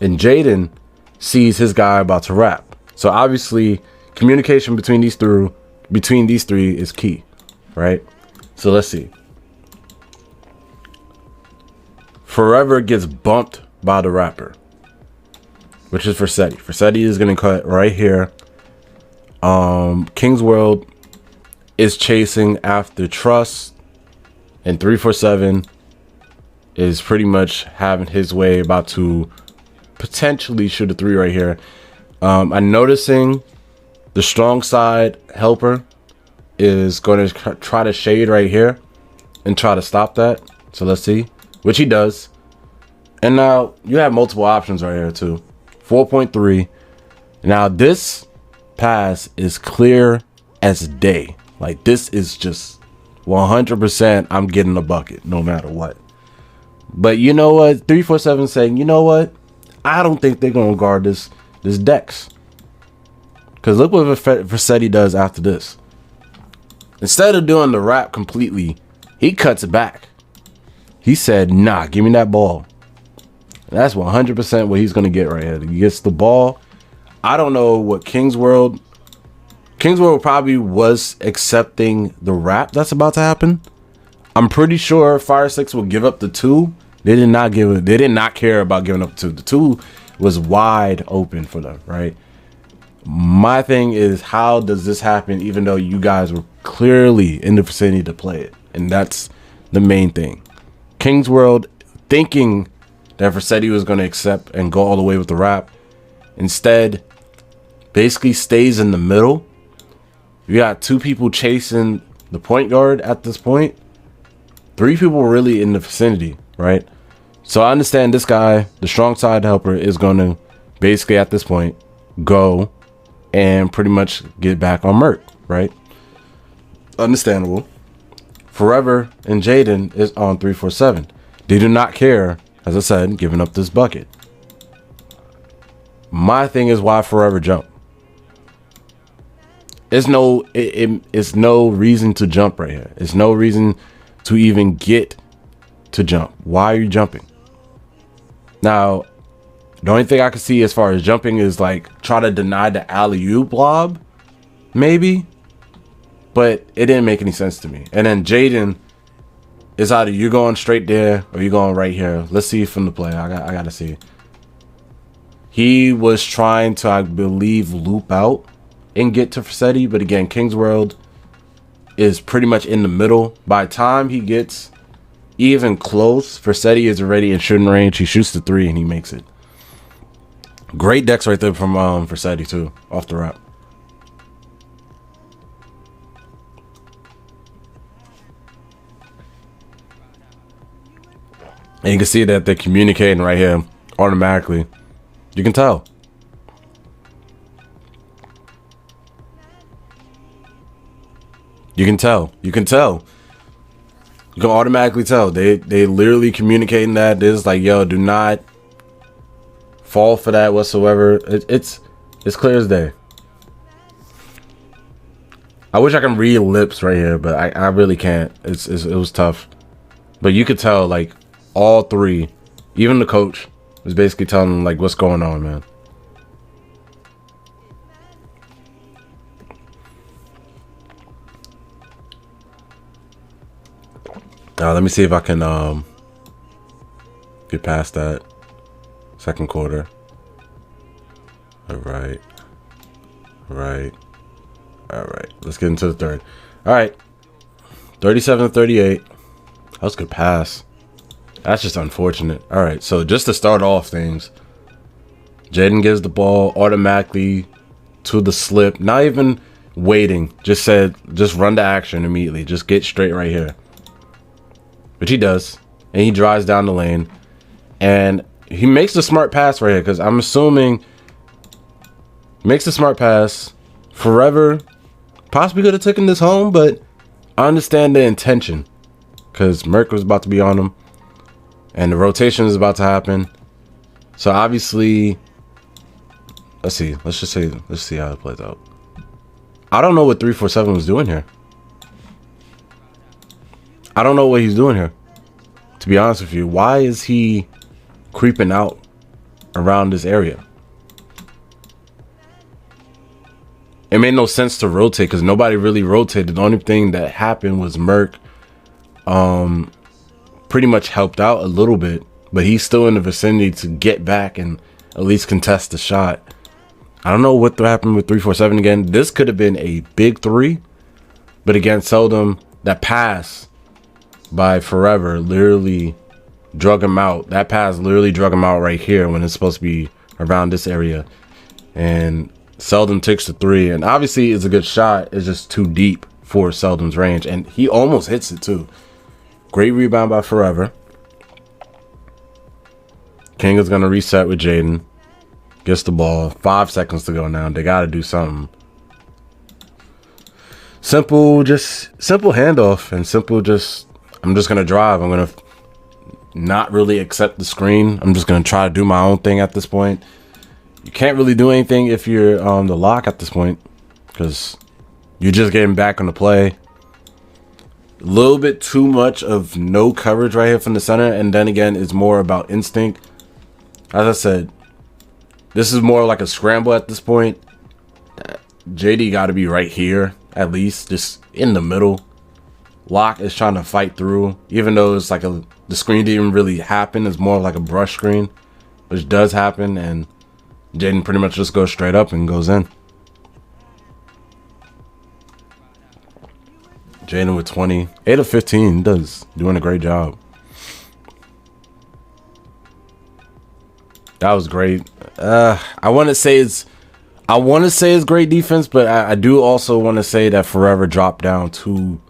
and Jaden sees his guy about to wrap. So obviously communication between these three is key, right? So let's see. Forever gets bumped by the rapper, which is Versetti. Versetti is gonna cut right here. King's World is chasing after Trust, and 347 is pretty much having his way, about to potentially shoot a 3 right here. I'm noticing the strong side helper is going to try to shade right here and try to stop that. So let's see, which he does. And now you have multiple options right here too. 4.3. Now this pass is clear as day. Like, this is just 100%. I'm getting a bucket no matter what. But you know what? 347 saying, you know what? I don't think they're gonna guard this Dex. Because look what Versetti does after this. Instead of doing the wrap completely, he cuts it back. He said, nah, give me that ball. And that's 100% what he's going to get right here. He gets the ball. I don't know what Kingsworld probably was accepting the wrap that's about to happen. I'm pretty sure Fire 6 will give up the 2. They did not give it. They did not care about giving up 2. The 2 was wide open for them, right? My thing is, how does this happen even though you guys were clearly in the vicinity to play it? And that's the main thing. Kingsworld thinking that Versetti was going to accept and go all the way with the wrap. Instead, basically stays in the middle. You got 2 people chasing the point guard at this point. 3 people really in the vicinity, right? So I understand this guy, the strong side helper, is going to basically at this point go and pretty much get back on Merc, right? Understandable. Forever and Jaden is on 347. They do not care, as I said, giving up this bucket. My thing is, why Forever jump? It's no reason to jump right here. It's no reason to even get to jump. Why are you jumping? Now, the only thing I can see as far as jumping is like try to deny the alley-oop lob, maybe. But it didn't make any sense to me. And then Jaden is either you're going straight there or you're going right here. Let's see from the play. I got to see. He was trying to, I believe, loop out and get to Versetti. But again, Kingsworld is pretty much in the middle. By the time he gets even close, Versetti is already in shooting range. He shoots the 3 and he makes it. Great decks right there from Versetti too, off the wrap. And you can see that they're communicating right here automatically. You can tell. You can tell. You can tell. You can automatically tell. They literally communicating that. It's like, yo, do not fall for that whatsoever. It's clear as day. I wish I can read lips right here, but I really can't. It was tough. But you could tell, like, all 3, even the coach, was basically telling them, like, what's going on, man. Now, let me see if I can get past that. Second quarter. All right. Let's get into the third. All right. 37-38. That was a good pass. That's just unfortunate. All right. So just to start off things, Jaden gives the ball automatically to the slip. Not even waiting. Just run to action immediately. Just get straight right here. Which he does. And he drives down the lane. And he makes the smart pass right here, because I'm assuming makes the smart pass. Forever possibly could have taken this home, but I understand the intention, because Merc was about to be on him and the rotation is about to happen. So obviously, let's see how it plays out. I don't know what 347 was doing here. I don't know what he's doing here, to be honest with you. Why is he creeping out around this area? It made no sense to rotate, because nobody really rotated. The only thing that happened was Merc pretty much helped out a little bit, but he's still in the vicinity to get back and at least contest the shot. I don't know what happened with 347 again. This could have been a big 3, but again, seldom. That pass by Forever literally drug him out. That pass literally drug him out right here when it's supposed to be around this area. And Seldom takes the 3, and obviously it's a good shot. It's just too deep for Seldon's range, and he almost hits it too. Great rebound by Forever. King is gonna reset with Jaden. Gets the ball. 5 seconds to go now. They got to do something. Simple handoff and simple just, I'm just going to drive. I'm going to not really accept the screen. I'm just going to try to do my own thing at this point. You can't really do anything if you're the lock at this point because you're just getting back on the play. A little bit too much of no coverage right here from the center. And then again, it's more about instinct. As I said, this is more like a scramble at this point. JD got to be right here, at least, just in the middle. Lock is trying to fight through, even though it's like the screen didn't really happen. It's more like a brush screen, which does happen. And Jaden pretty much just goes straight up and goes in. Jaden with 20, 8 of 15, doing a great job. That was great. I want to say it's great defense, but I do also want to say that Forever dropped down too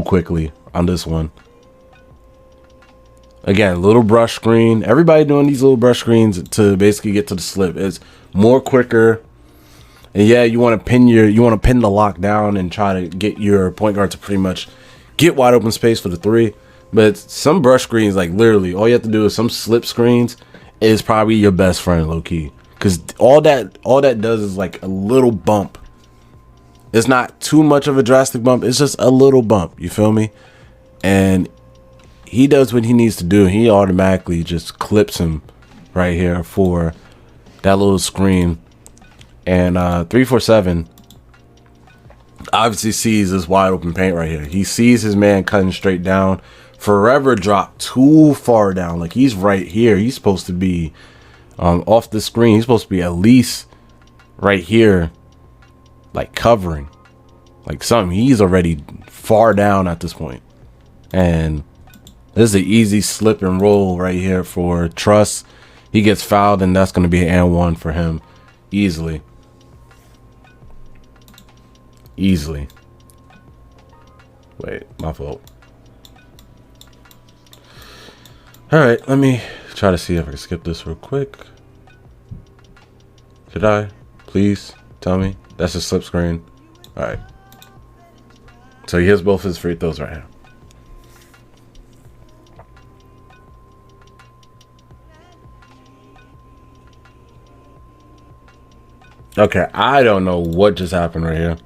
quickly on this one. Again, little brush screen. Everybody doing these little brush screens to basically get to the slip. It's more quicker. And yeah, you want to pin the lock down and try to get your point guard to pretty much get wide open space for the three. But some brush screens, like literally, all you have to do is some slip screens is probably your best friend, low key. Because all that does is like a little bump. It's not too much of a drastic bump. It's just a little bump. You feel me? And he does what he needs to do. He automatically just clips him right here for that little screen. And 347 obviously sees this wide open paint right here. He sees his man cutting straight down. Forever dropped too far down. Like he's right here. He's supposed to be off the screen. He's supposed to be at least right here, like covering, like something. He's already far down at this point. And this is an easy slip and roll right here for Truss. He gets fouled, and that's going to be an and one for him easily. Easily. Wait, my fault. All right, let me try to see if I can skip this real quick. Could I? Please tell me. That's a slip screen. All right. So he hits both his free throws right here. Okay, I don't know what just happened right here.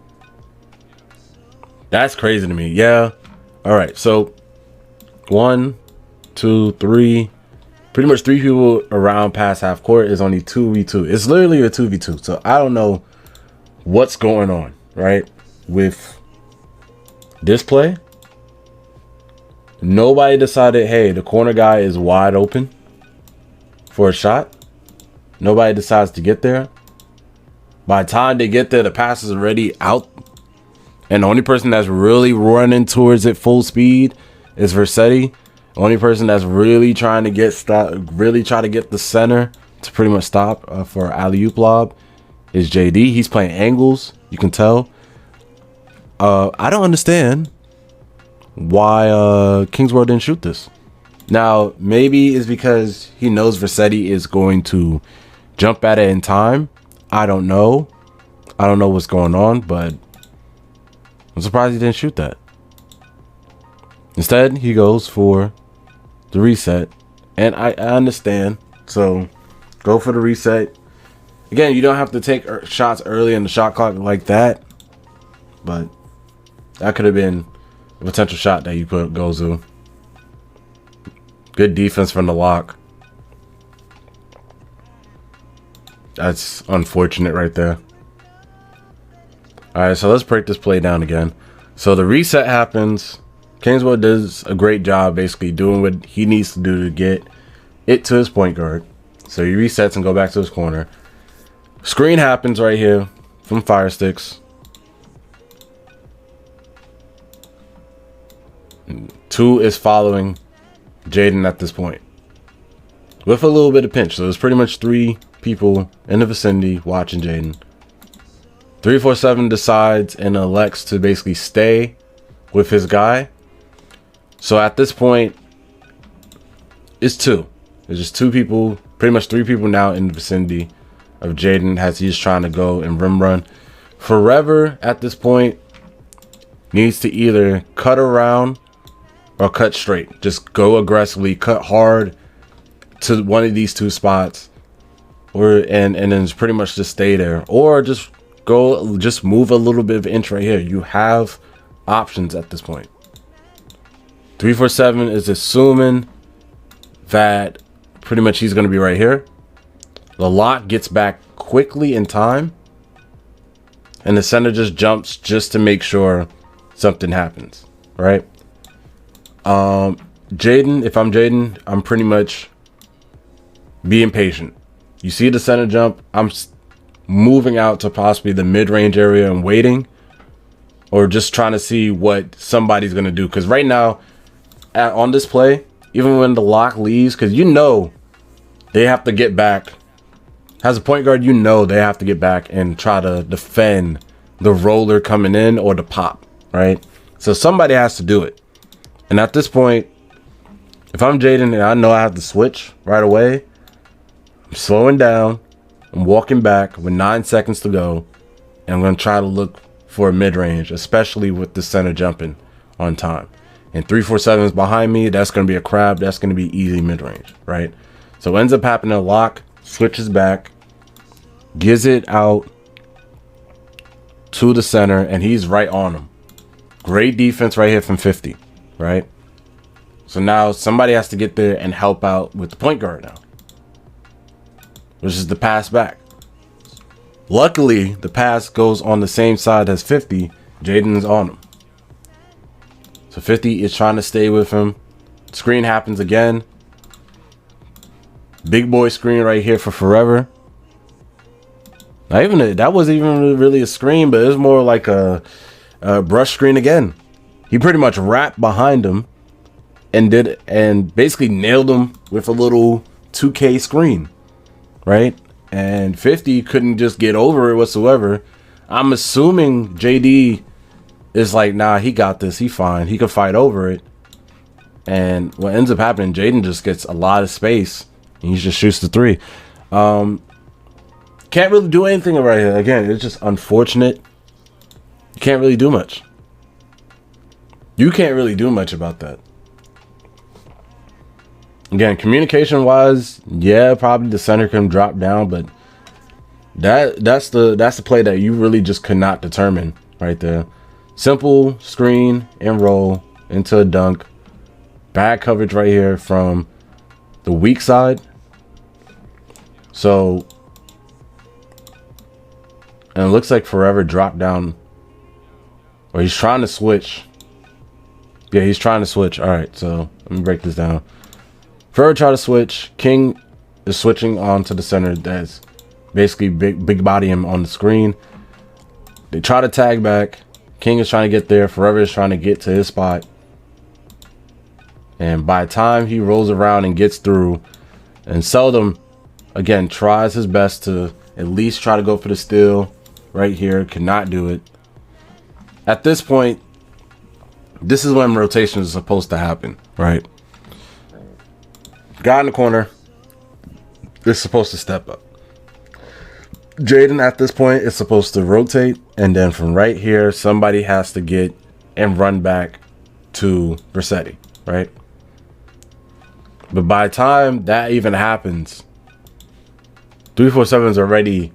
That's crazy to me. Yeah. All right. So 1, 2, 3. Pretty much 3 people around past half court is only 2v2. It's literally a 2v2. So I don't know what's going on, right? With this play. Nobody decided, hey, the corner guy is wide open for a shot. Nobody decides to get there. By the time they get there, the pass is already out. And the only person that's really running towards it full speed is Versetti. The only person that's really trying to get the center to pretty much stop for alley-oop lob is JD. He's playing angles, you can tell. I don't understand why Kingsborough didn't shoot this. Now, maybe it's because he knows Versetti is going to jump at it in time. I don't know. I don't know what's going on, but I'm surprised he didn't shoot that. Instead, he goes for the reset. And I understand. So, go for the reset. Again, you don't have to take shots early in the shot clock like that. But that could have been a potential shot that you put Gozu. Good defense from the lock. That's unfortunate right there. All right, so let's break this play down again. So the reset happens. Kingsborough does a great job basically doing what he needs to do to get it to his point guard. So he resets and go back to his corner. Screen happens right here from Fire Sticks. 2 is following Jaden at this point with a little bit of pinch. So there's pretty much 3 people in the vicinity watching Jaden. 347 decides and elects to basically stay with his guy. So at this point, it's 2. There's just 2 people, pretty much 3 people now in the vicinity of Jaden as he's trying to go and rim run. Forever at this point needs to either cut around or cut straight. Just go aggressively, cut hard to one of these two spots, or and then pretty much just stay there, or just move a little bit of inch right here. You have options at this point. 347 is assuming that pretty much he's going to be right here. The lock gets back quickly in time, and the center just jumps just to make sure something happens, right? Jaden, if I'm Jaden, I'm pretty much being patient. You see the center jump, I'm moving out to possibly the mid-range area and waiting, or just trying to see what somebody's going to do. Because right now, on this play, even when the lock leaves, because you know they have to get back. As a point guard, you know they have to get back and try to defend the roller coming in or the pop, right? So somebody has to do it. And at this point, if I'm Jaden and I know I have to switch right away, I'm slowing down. I'm walking back with 9 seconds to go. And I'm going to try to look for a mid-range, especially with the center jumping on time. And 347 is behind me. That's going to be a crab. That's going to be easy mid-range, right? So ends up happening a lock, switches back, gives it out to the center, and he's right on him. Great defense right here from 50, right? So now somebody has to get there and help out with the point guard now, which is the pass back. Luckily, the pass goes on the same side as 50. Jaden's on him. So 50 is trying to stay with him. Screen happens again. Big boy screen right here for forever. Not even that wasn't even really a screen, but it was more like a brush screen again. He pretty much wrapped behind him and basically nailed him with a little 2K screen, right? And 50 couldn't just get over it whatsoever. I'm assuming JD is like, nah, he got this. He fine. He could fight over it. And what ends up happening, Jaden just gets a lot of space. And he just shoots the three. Can't really do anything right here. Again, it's just unfortunate. You can't really do much. You can't really do much about that. Again, communication wise, yeah, probably the center can drop down, but that's the play that you really just could not determine right there. Simple screen and roll into a dunk. Bad coverage right here from the weak side. So, and it looks like Forever dropped down, or he's trying to switch. Yeah, he's trying to switch. All right, so let me break this down. Forever try to switch. King is switching on to the center. That's basically big body him on the screen. They try to tag back. King is trying to get there. Forever is trying to get to his spot. And by the time he rolls around and gets through, and Seldom, again, tries his best to at least try to go for the steal right here. Cannot do it. At this point, this is when rotation is supposed to happen, right? Guy in the corner is supposed to step up. Jaden at this point is supposed to rotate, and then from right here, somebody has to get and run back to Versetti, right? But by the time that even happens, 347 is already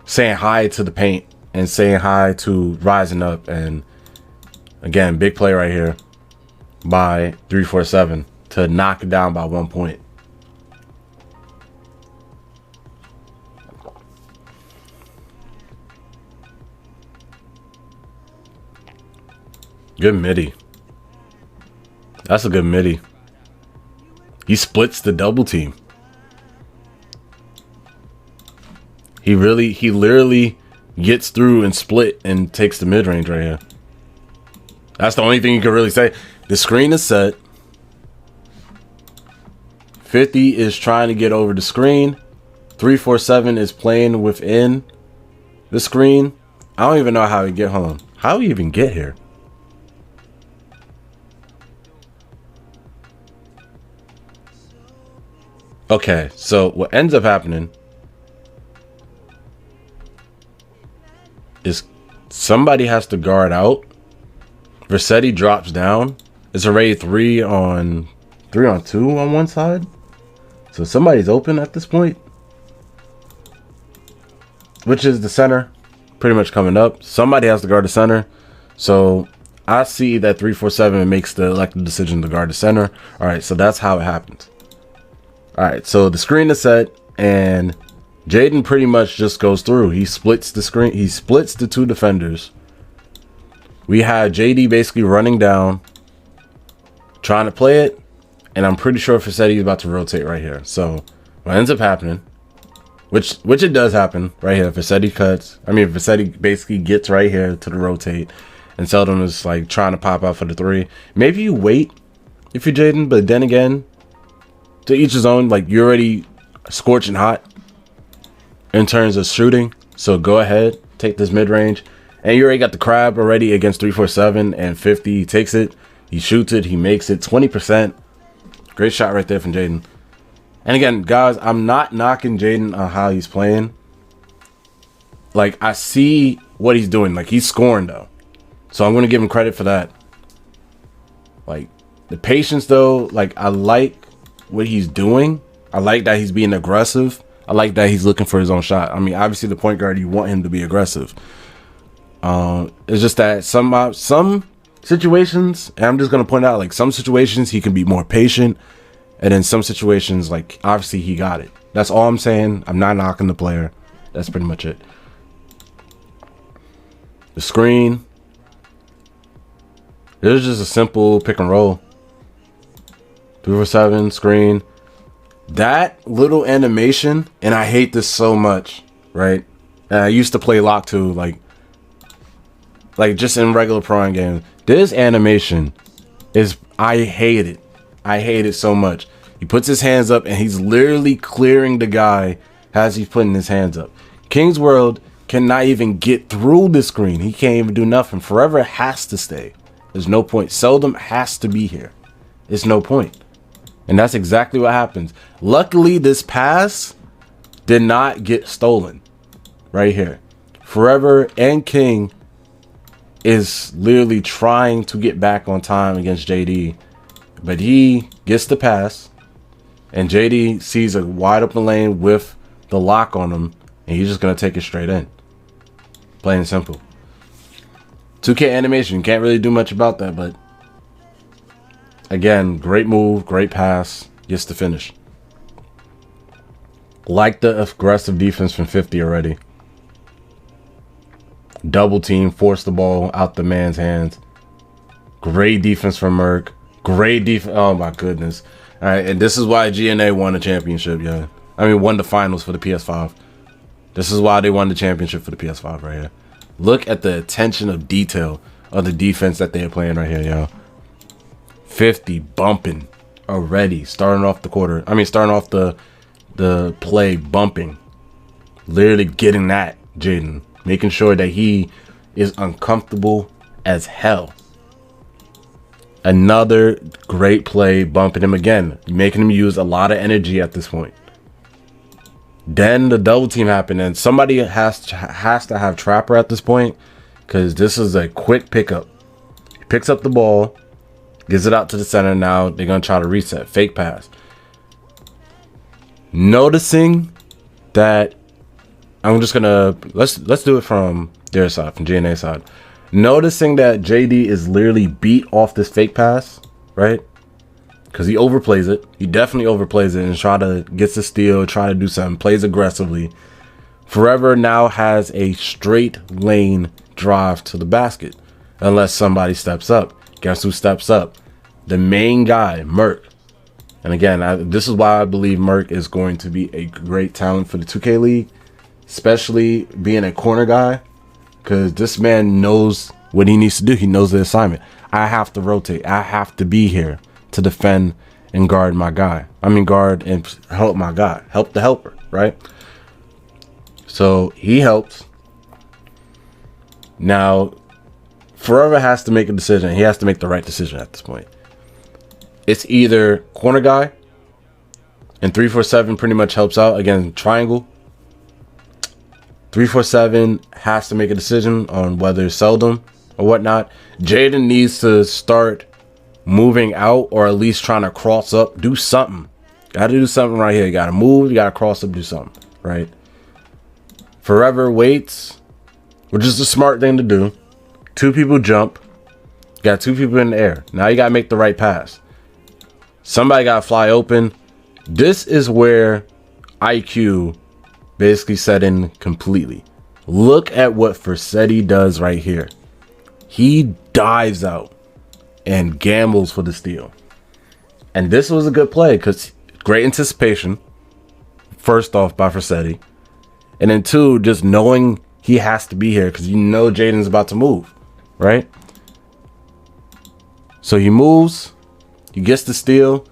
saying hi to the paint and saying hi to rising up. And again, big play right here by 347 to knock it down by 1 point. Good midi. That's a good midi. He splits the double team. He literally gets through and split and takes the mid-range right here. That's the only thing you can really say. The screen is set. 50 is trying to get over the screen. 347 is playing within the screen. I don't even know how he get home. How he even get here? Okay, so what ends up happening somebody has to guard out. Versetti drops down. It's already 3-on-2 on one side. So somebody's open at this point, which is the center pretty much coming up. Somebody has to guard the center. So I see that 3-4-7 makes the elected decision to guard the center. All right, so that's how it happens. All right, so the screen is set, and Jaden pretty much just goes through. He splits the screen. He splits the two defenders. We have JD basically running down, trying to play it, and I'm pretty sure Versetti is about to rotate right here. So what ends up happening, which it does happen right here. Versetti basically gets right here to the rotate, and Seldom is like trying to pop out for the 3. Maybe you wait if you're Jaden, but then again, to each his own. Like, you're already scorching hot in terms of shooting, so go ahead, take this mid range. And you already got the crab already against 3-4-7 and 50. He takes it, he shoots it, he makes it 20%. Great shot right there from Jaden. And again, guys, I'm not knocking Jaden on how he's playing. Like, I see what he's doing. Like, he's scoring though, so I'm gonna give him credit for that. Like, the patience though, like, I like what he's doing. I like that he's being aggressive. I like that he's looking for his own shot. I mean, obviously the point guard, you want him to be aggressive. It's just that some situations, and I'm just gonna point out, like, some situations he can be more patient, and in some situations, like, obviously he got it. That's all I'm saying. I'm not knocking the player. That's pretty much it. The screen, it was just a simple pick and roll. 3-4-7 screen. That little animation, and I hate this so much, right? And I used to play lock too, like just in regular ProAm games. This animation is, I hate it. I hate it so much. He puts his hands up, and he's literally clearing the guy as he's putting his hands up. King's World cannot even get through the screen. He can't even do nothing. Forever has to stay. There's no point. Seldom has to be here. It's no point. And that's exactly what happens. Luckily, this pass did not get stolen right here. Forever and King is literally trying to get back on time against JD, but he gets the pass, and JD sees a wide open lane with the lock on him, and he's just going to take it straight in. Plain and simple. 2K animation, can't really do much about that, but again, great move, great pass, gets the finish. Like the aggressive defense from 50 already. Double team, force the ball out the man's hands. Great defense from Merc. Great defense. Oh my goodness. All right, and this is why GNA won the championship, yeah. I mean, won the finals for the PS5. This is why they won the championship for the PS5 right here. Look at the attention of detail of the defense that they're playing right here, yo. 50 bumping already, starting off the quarter. I mean, starting off the play bumping. Literally getting that, Jaden. Making sure that he is uncomfortable as hell. Another great play, bumping him again, making him use a lot of energy at this point. Then the double team happened, and somebody has to have Trapper at this point, because this is a quick pickup. He picks up the ball, gives it out to the center. Now they're gonna try to reset, fake pass. Noticing that, I'm just gonna let's do it from their side, from GNA side. Noticing that JD is literally beat off this fake pass, right? Because he overplays it. He definitely overplays it and gets the steal, try to do something, plays aggressively. Forever now has a straight lane drive to the basket, unless somebody steps up. Guess who steps up? The main guy, Merc. And again, this is why I believe Merc is going to be a great talent for the 2K League, especially being a corner guy, because this man knows what he needs to do. He knows the assignment. I have to rotate. I have to be here to defend and guard my guy. I mean, guard and help my guy. Help the helper, right? So he helps. Now, Forever has to make a decision. He has to make the right decision at this point. It's either corner guy, and 3-4-7 pretty much helps out. Again, triangle. 347 has to make a decision on whether Seldom or whatnot. Jaden needs to start moving out, or at least trying to cross up, do something. Gotta do something right here. You gotta move, you gotta cross up, do something, right? Forever waits, which is the smart thing to do. Two people jump, got two people in the air. Now you gotta make the right pass. Somebody gotta fly open. This is where IQ basically set in completely. Look at what Versetti does right here. He dives out and gambles for the steal. And this was a good play because great anticipation, first off, by Versetti. And then two, just knowing he has to be here because you know Jaden's about to move, right? So he moves, he gets the steal.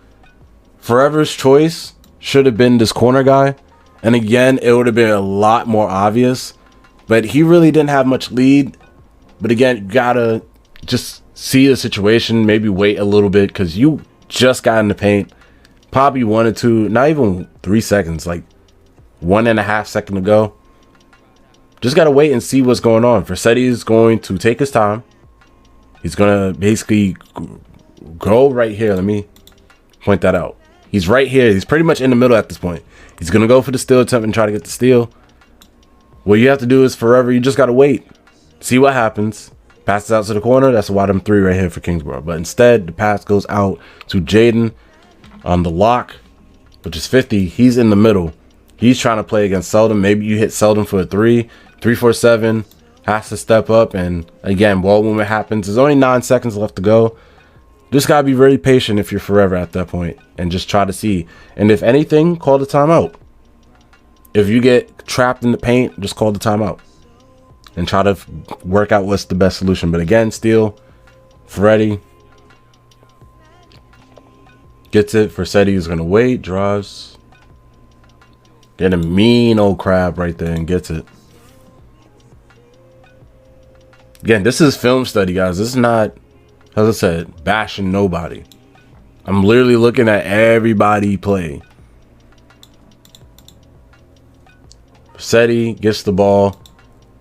Forever's choice should have been this corner guy. And again, it would have been a lot more obvious. But he really didn't have much lead. But again, you gotta just see the situation, maybe wait a little bit because you just got in the paint. Probably 1 or 2, not even 3 seconds, like 1.5 seconds to go. Just gotta wait and see what's going on. Versetti is going to take his time. He's gonna basically go right here. Let me point that out. He's right here. He's pretty much in the middle at this point. He's gonna go for the steal attempt and try to get the steal. What you have to do is Forever, you just gotta wait. See what happens. Passes out to the corner. That's a wide M3 right here for Kingsborough. But instead, the pass goes out to Jaden on the lock, which is 50. He's in the middle. He's trying to play against Seldom. Maybe you hit Seldom for a 3. 347 has to step up. And again, ball movement happens. There's only 9 seconds left to go. Just got to be very patient if you're Forever at that point and just try to see. And if anything, call the timeout. If you get trapped in the paint, just call the timeout and try to work out what's the best solution. But again, still, Freddie gets it. Versetti is going to wait, draws. Get a mean old crab right there and gets it. Again, this is film study, guys. This is not, as I said, bashing nobody. I'm literally looking at everybody play. Versetti gets the ball.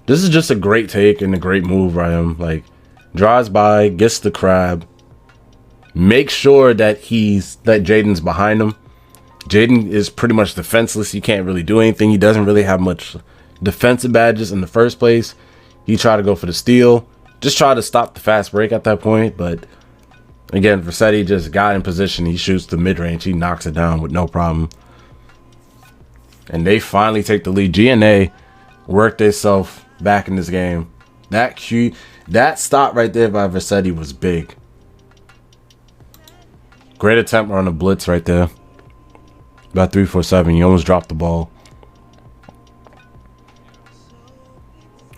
This is just a great take and a great move by him. Like, drives by, gets the crab. Make sure that Jaden's behind him. Jaden is pretty much defenseless. He can't really do anything. He doesn't really have much defensive badges in the first place. He tried to go for the steal. Just try to stop the fast break at that point. But again, Versetti just got in position. He shoots the mid-range. He knocks it down with no problem. And they finally take the lead. GNA worked themselves back in this game. That stop right there by Versetti was big. Great attempt on the blitz right there. About 347. You almost dropped the ball.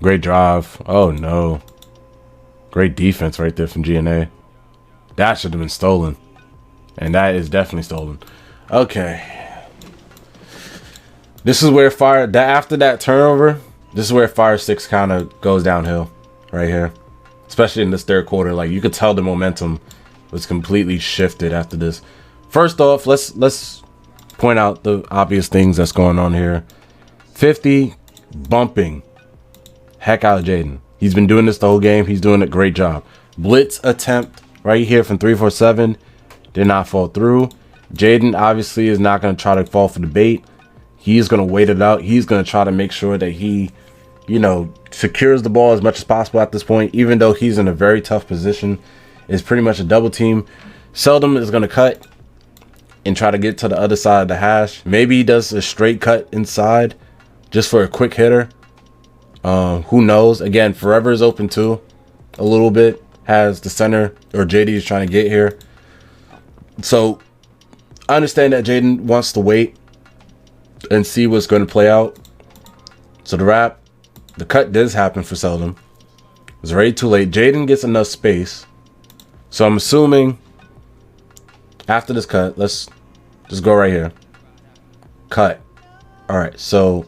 Great drive. Oh no. Great defense right there from GNA. That should have been stolen. And that is definitely stolen. Okay. This is where after that turnover, this is where Fire 6 kind of goes downhill right here. Especially in this third quarter. Like, you could tell the momentum was completely shifted after this. First off, let's point out the obvious things that's going on here. 50 bumping heck out of Jaden. He's been doing this the whole game. He's doing a great job. Blitz attempt right here from 347 did not fall through. Jaden obviously is not going to try to fall for the bait. He's going to wait it out. He's going to try to make sure that he, secures the ball as much as possible at this point, even though he's in a very tough position. It's pretty much a double team. Seldom is going to cut and try to get to the other side of the hash. Maybe he does a straight cut inside just for a quick hitter. Who knows? Again, Forever is open too a little bit. Has the center, or JD is trying to get here. So I understand that Jaden wants to wait and see what's going to play out. So the cut does happen for Seldom. It's already too late. Jaden gets enough space. So I'm assuming after this cut, let's just go right here. Cut. All right, so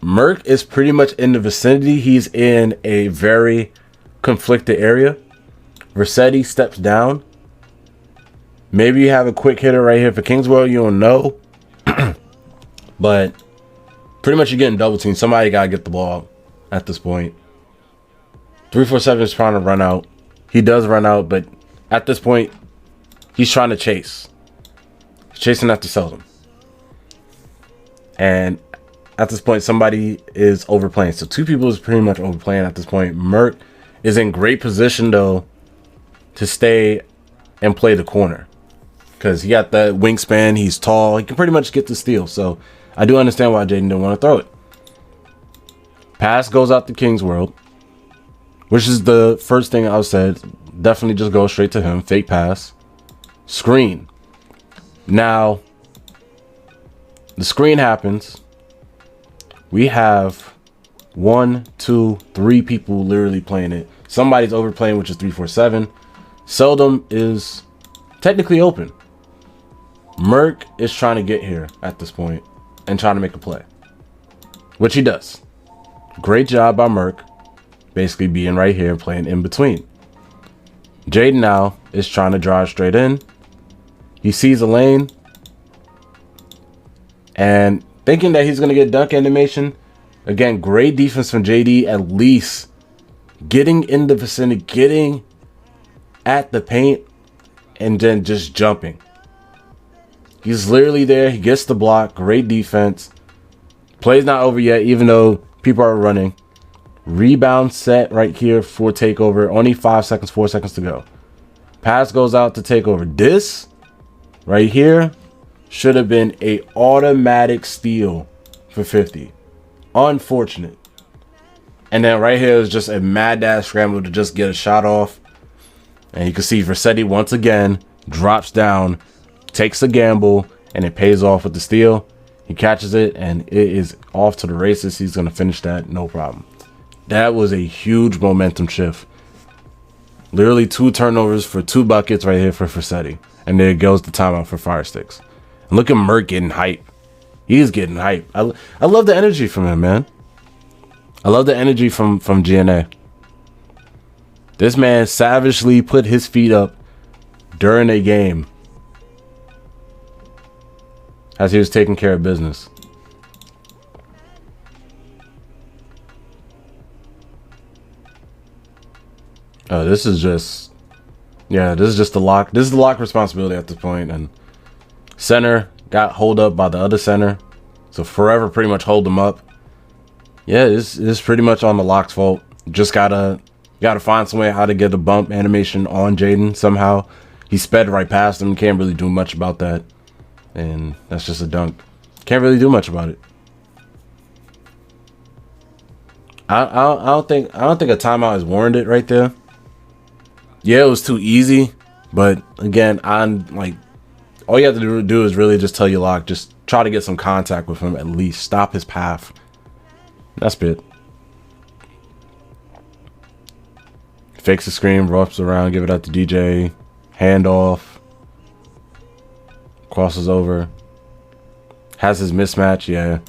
Merc is pretty much in the vicinity. He's in a very conflicted area. Versetti steps down. Maybe you have a quick hitter right here for Kingsborough. You don't know. But Pretty much you're getting double teamed. Somebody got to get the ball at this point. 347 is trying to run out. He does run out, but at this point, he's trying to chase. He's chasing after Seldom. And at this point, somebody is overplaying. So two people is pretty much overplaying at this point. Merc is in great position, though, to stay and play the corner. Because he got that wingspan. He's tall. He can pretty much get the steal. So I do understand why Jaden didn't want to throw it. Pass goes out to King's World, which is the first thing I said. Definitely just go straight to him. Fake pass. Screen. Now, the screen happens. We have 1, 2, 3 people literally playing it. Somebody's overplaying, which is 347. Seldom is technically open. Merc is trying to get here at this point and trying to make a play, which he does. Great job by Merc, basically being right here and playing in between. Jaden now is trying to drive straight in. He sees a lane and thinking that he's going to get dunk animation. Again, great defense from JD, at least getting in the vicinity, getting at the paint, and then just jumping. He's literally there. He gets the block. Great defense. Play's not over yet, even though people are running. Rebound set right here for takeover. Only 5 seconds, 4 seconds to go. Pass goes out to takeover. This right here should have been a automatic steal for 50. Unfortunate. And then right here is just a mad dash scramble to just get a shot off. And you can see Versetti once again drops down, takes a gamble, and it pays off with the steal. He catches it, and it is off to the races. He's going to finish that, no problem. That was a huge momentum shift. Literally 2 turnovers for 2 buckets right here for Versetti. And there goes the timeout for Fire Sticks. And look at Merc getting hype. He's getting hype. I love the energy from him, man. I love the energy from GNA. This man savagely put his feet up during a game as he was taking care of business. Oh, this is just, yeah, this is just the lock. This is the lock responsibility at this point. And center got hold up by the other center. So forever pretty much hold them up. Yeah, this is pretty much on the lock's fault. Just gotta find some way how to get a bump animation on Jaden somehow. He sped right past him. Can't really do much about that. And that's just a dunk. Can't really do much about it. I don't think a timeout is warranted right there. Yeah, it was too easy, but again, I'm like, all you have to do is really just tell your lock, just try to get some contact with him, at least stop his path. That's it. Fakes the screen, roughs around, give it out to DJ, handoff, crosses over, has his mismatch.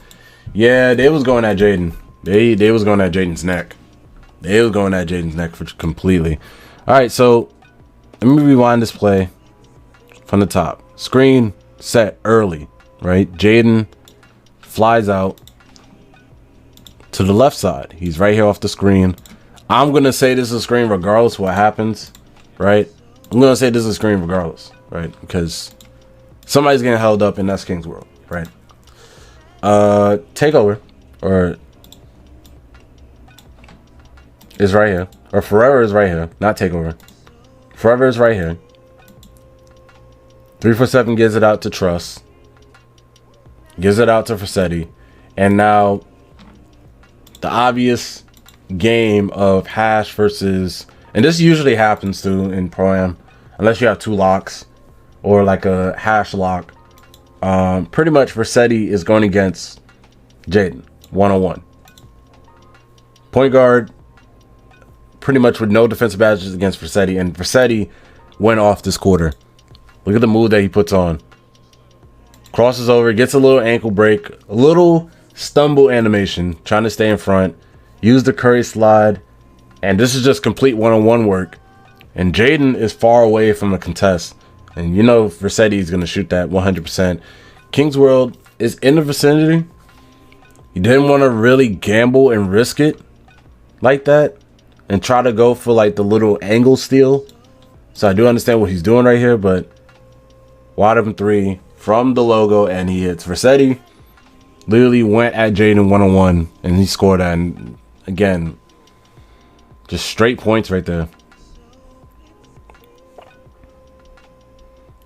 Yeah, they was going at Jaden. They was going at Jaden's neck. They was going at Jaden's neck for completely. All right, so let me rewind this play from the top. Screen set early, right? Jaden flies out to the left side. He's right here off the screen. I'm going to say this is a screen regardless of what happens, right? I'm going to say this is a screen regardless, right? Because somebody's getting held up, and that's King's World, right? Takeover, or is right here. Or Forever is right here. Not Takeover. Forever is right here. 347 gives it out to Trust. Gives it out to Versetti. And now the obvious game of hash versus, and this usually happens too in ProAm, unless you have 2 locks or like a hash lock. Pretty much Versetti is going against Jaden 1-on-1. Point guard, pretty much with no defensive badges against Versetti, and Versetti went off this quarter. Look at the move that he puts on. Crosses over, gets a little ankle break, a little stumble animation, trying to stay in front, use the Curry slide, and this is just complete one-on-one work. And Jaden is far away from the contest, and you know Versetti is going to shoot that 100%. King's World is in the vicinity, He didn't want to really gamble and risk it like that and try to go for like the little angle steal. So I do understand what he's doing right here, but wide open three from the logo, and he hits. Versetti literally went at Jaden one-on-one, and he scored that. And again, just straight points right there.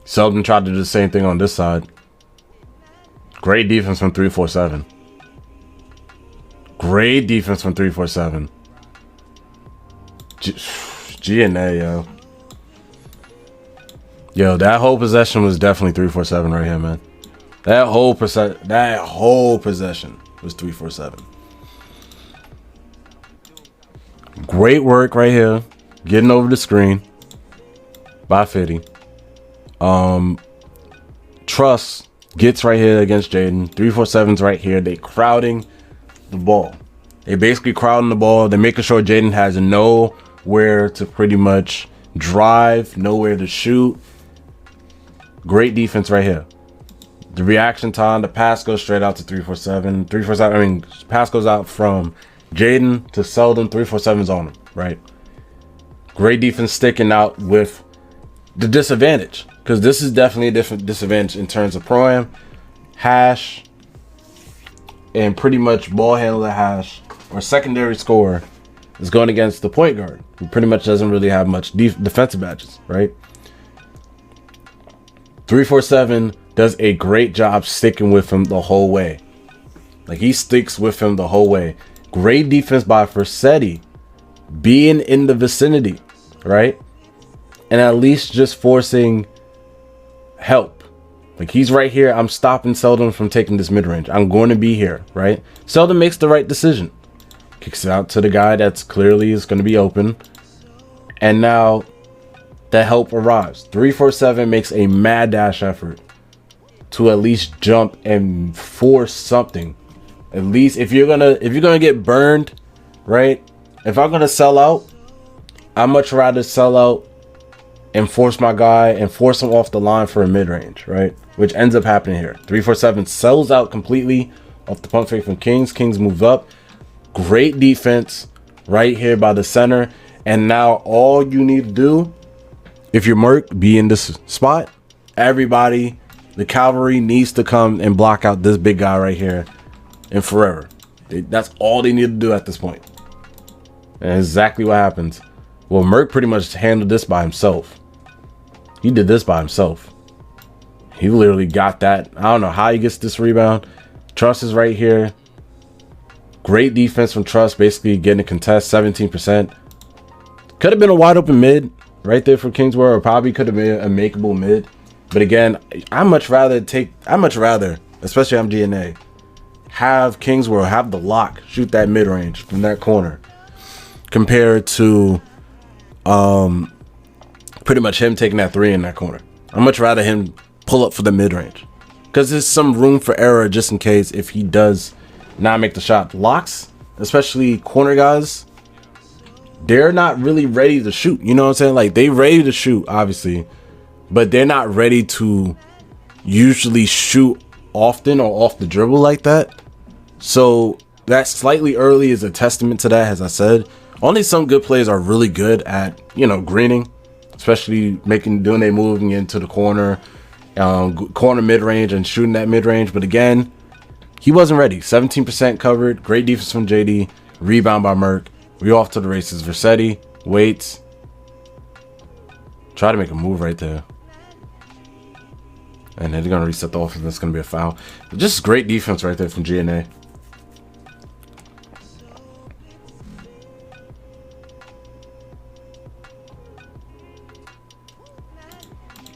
Seldon tried to do the same thing on this side. Great defense from 347. Great defense from 347. GNA, yo. Yo, that whole possession was definitely 347 right here, man. That whole possession was 347. Great work right here, getting over the screen by Fitty. Truss gets right here against Jaden. 347's right here. They crowding the ball. They basically crowding the ball. They're making sure Jaden has nowhere to pretty much drive, nowhere to shoot. Great defense right here. The reaction time, the pass goes straight out to 347. 347, I mean, pass goes out from Jaden to Seldon. 347's on him, right? Great defense sticking out with the disadvantage, because this is definitely a different disadvantage in terms of ProAm, hash, and pretty much ball handler hash or secondary scorer is going against the point guard, who pretty much doesn't really have much defensive badges, right? 347 does a great job sticking with him the whole way. Like, he sticks with him the whole way. Great defense by Versetti, being in the vicinity, right? And at least just forcing help. Like, he's right here. I'm stopping Seldon from taking this mid-range. I'm going to be here, right? Seldon makes the right decision. Kicks it out to the guy that's clearly is going to be open. And now the help arrives. 347 makes a mad dash effort to at least jump and force something. At least if you're gonna get burned, right? If I'm gonna sell out, I'd much rather sell out and force my guy and force him off the line for a mid-range, right? Which ends up happening here. 347 sells out completely off the pump fake from Kings. Kings move up. Great defense right here by the center. And now all you need to do, if you're Merc, be in this spot. Everybody, the cavalry needs to come and block out this big guy right here and forever. That's all they need to do at this point. And exactly what happens. Well, Merc pretty much handled this by himself. He did this by himself. He literally got that. I don't know how he gets this rebound. Truss is right here. Great defense from Truss, basically getting a contest, 17%. Could have been a wide open mid right there for Kingswell, or probably could have been a makeable mid. But again, I much rather, especially I'm GNA, have Kingswell have the lock, shoot that mid range from that corner, compared to pretty much him taking that three in that corner. I'd much rather him pull up for the mid range, because there's some room for error just in case if he does not make the shot. Locks, especially corner guys, they're not really ready to shoot. You know what I'm saying? Like, they ready to shoot, obviously, but they're not ready to usually shoot often or off the dribble like that. So that slightly early is a testament to that. As I said, only some good players are really good at, you know, greening, especially doing their moving into the corner, corner mid-range and shooting that mid-range. But again, he wasn't ready. 17% covered. Great defense from JD. Rebound by Merc. We off to the races. Versetti waits. Try to make a move right there. And then they're going to reset the offense. That's going to be a foul. But just great defense right there from GNA.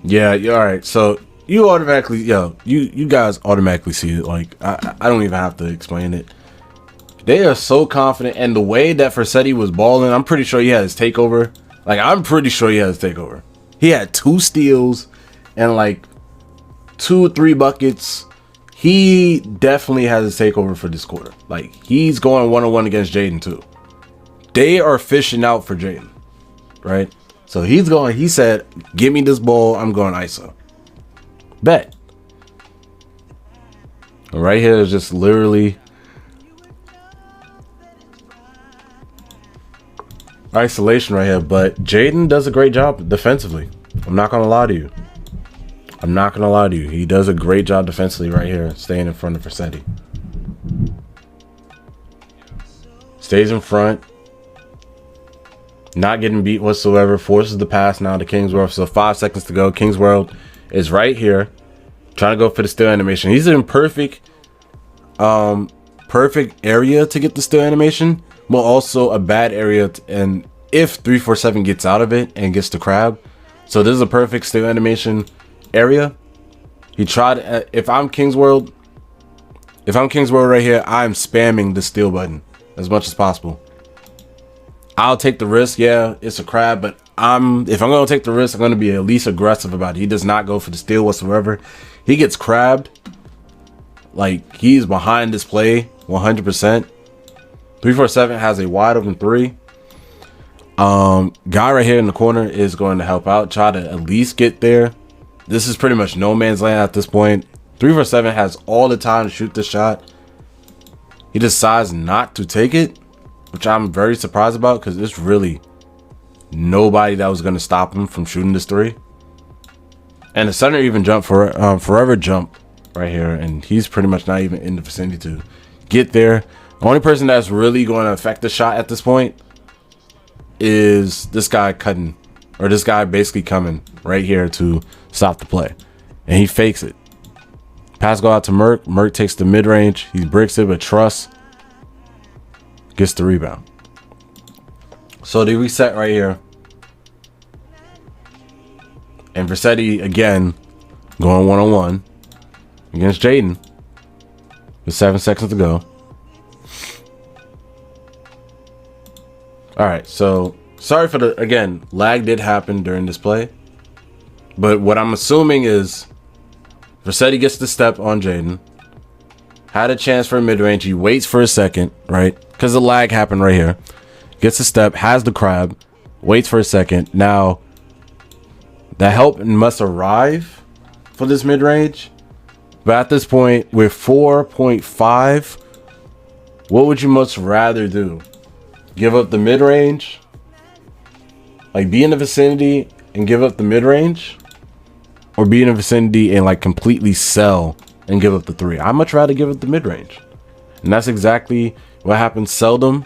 Yeah, all right. So you automatically, you guys automatically see it. Like, I don't even have to explain it. They are so confident, and the way that Versetti was balling, I'm pretty sure he had his takeover. Like, I'm pretty sure he had his takeover. He had 2 steals and like 2-3 buckets. He definitely has his takeover for this quarter. Like, he's going one-on-one against Jaden too. They are fishing out for Jaden, right? So he's going, he said, give me this ball, I'm going ISO. Bet. Right here is just literally isolation right here, but Jaden does a great job defensively. I'm not gonna lie to you. I'm not gonna lie to you. He does a great job defensively right here, staying in front of Versetti. Stays in front. Not getting beat whatsoever. Forces the pass now to Kingsworth. So 5 seconds to go. Kingsworth is right here, trying to go for the steal animation. He's in perfect area to get the steal animation, but also a bad area. And if 347 gets out of it and gets the crab, so this is a perfect steal animation area. He tried. If I'm Kingsworld right here, I'm spamming the steal button as much as possible. I'll take the risk. Yeah, it's a crab, but if I'm gonna take the risk, I'm gonna be at least aggressive about it. He does not go for the steal whatsoever. He gets crabbed. Like, he's behind this play 100%. 347 has a wide open 3. Guy right here in the corner is going to help out, try to at least get there. This is pretty much no man's land at this point. 347 has all the time to shoot this shot. He decides not to take it, which I'm very surprised about, because there's really nobody that was going to stop him from shooting this 3. And the center even jumped for forever jump right here, and he's pretty much not even in the vicinity to get there. The only person that's really going to affect the shot at this point is this guy cutting, or this guy basically coming right here to stop the play, and he fakes it. Pass go out to Merc. Merc takes the mid-range. He bricks it, but Truss gets the rebound. So they reset right here. And Versetti again going one-on-one against Jaden with 7 seconds to go. All right, so sorry for the, again, lag did happen during this play. But what I'm assuming is Versetti gets the step on Jaden. Had a chance for a mid-range. He waits for a second, right? Because the lag happened right here. Gets a step, has the crab, waits for a second. Now, the help must arrive for this mid-range. But at this point, with 4.5, what would you much rather do? Give up the mid-range? Like, be in the vicinity and give up the mid-range? Or be in the vicinity and, like, completely sell and give up the 3? I'd much rather give up the mid-range. And that's exactly what happens. Seldom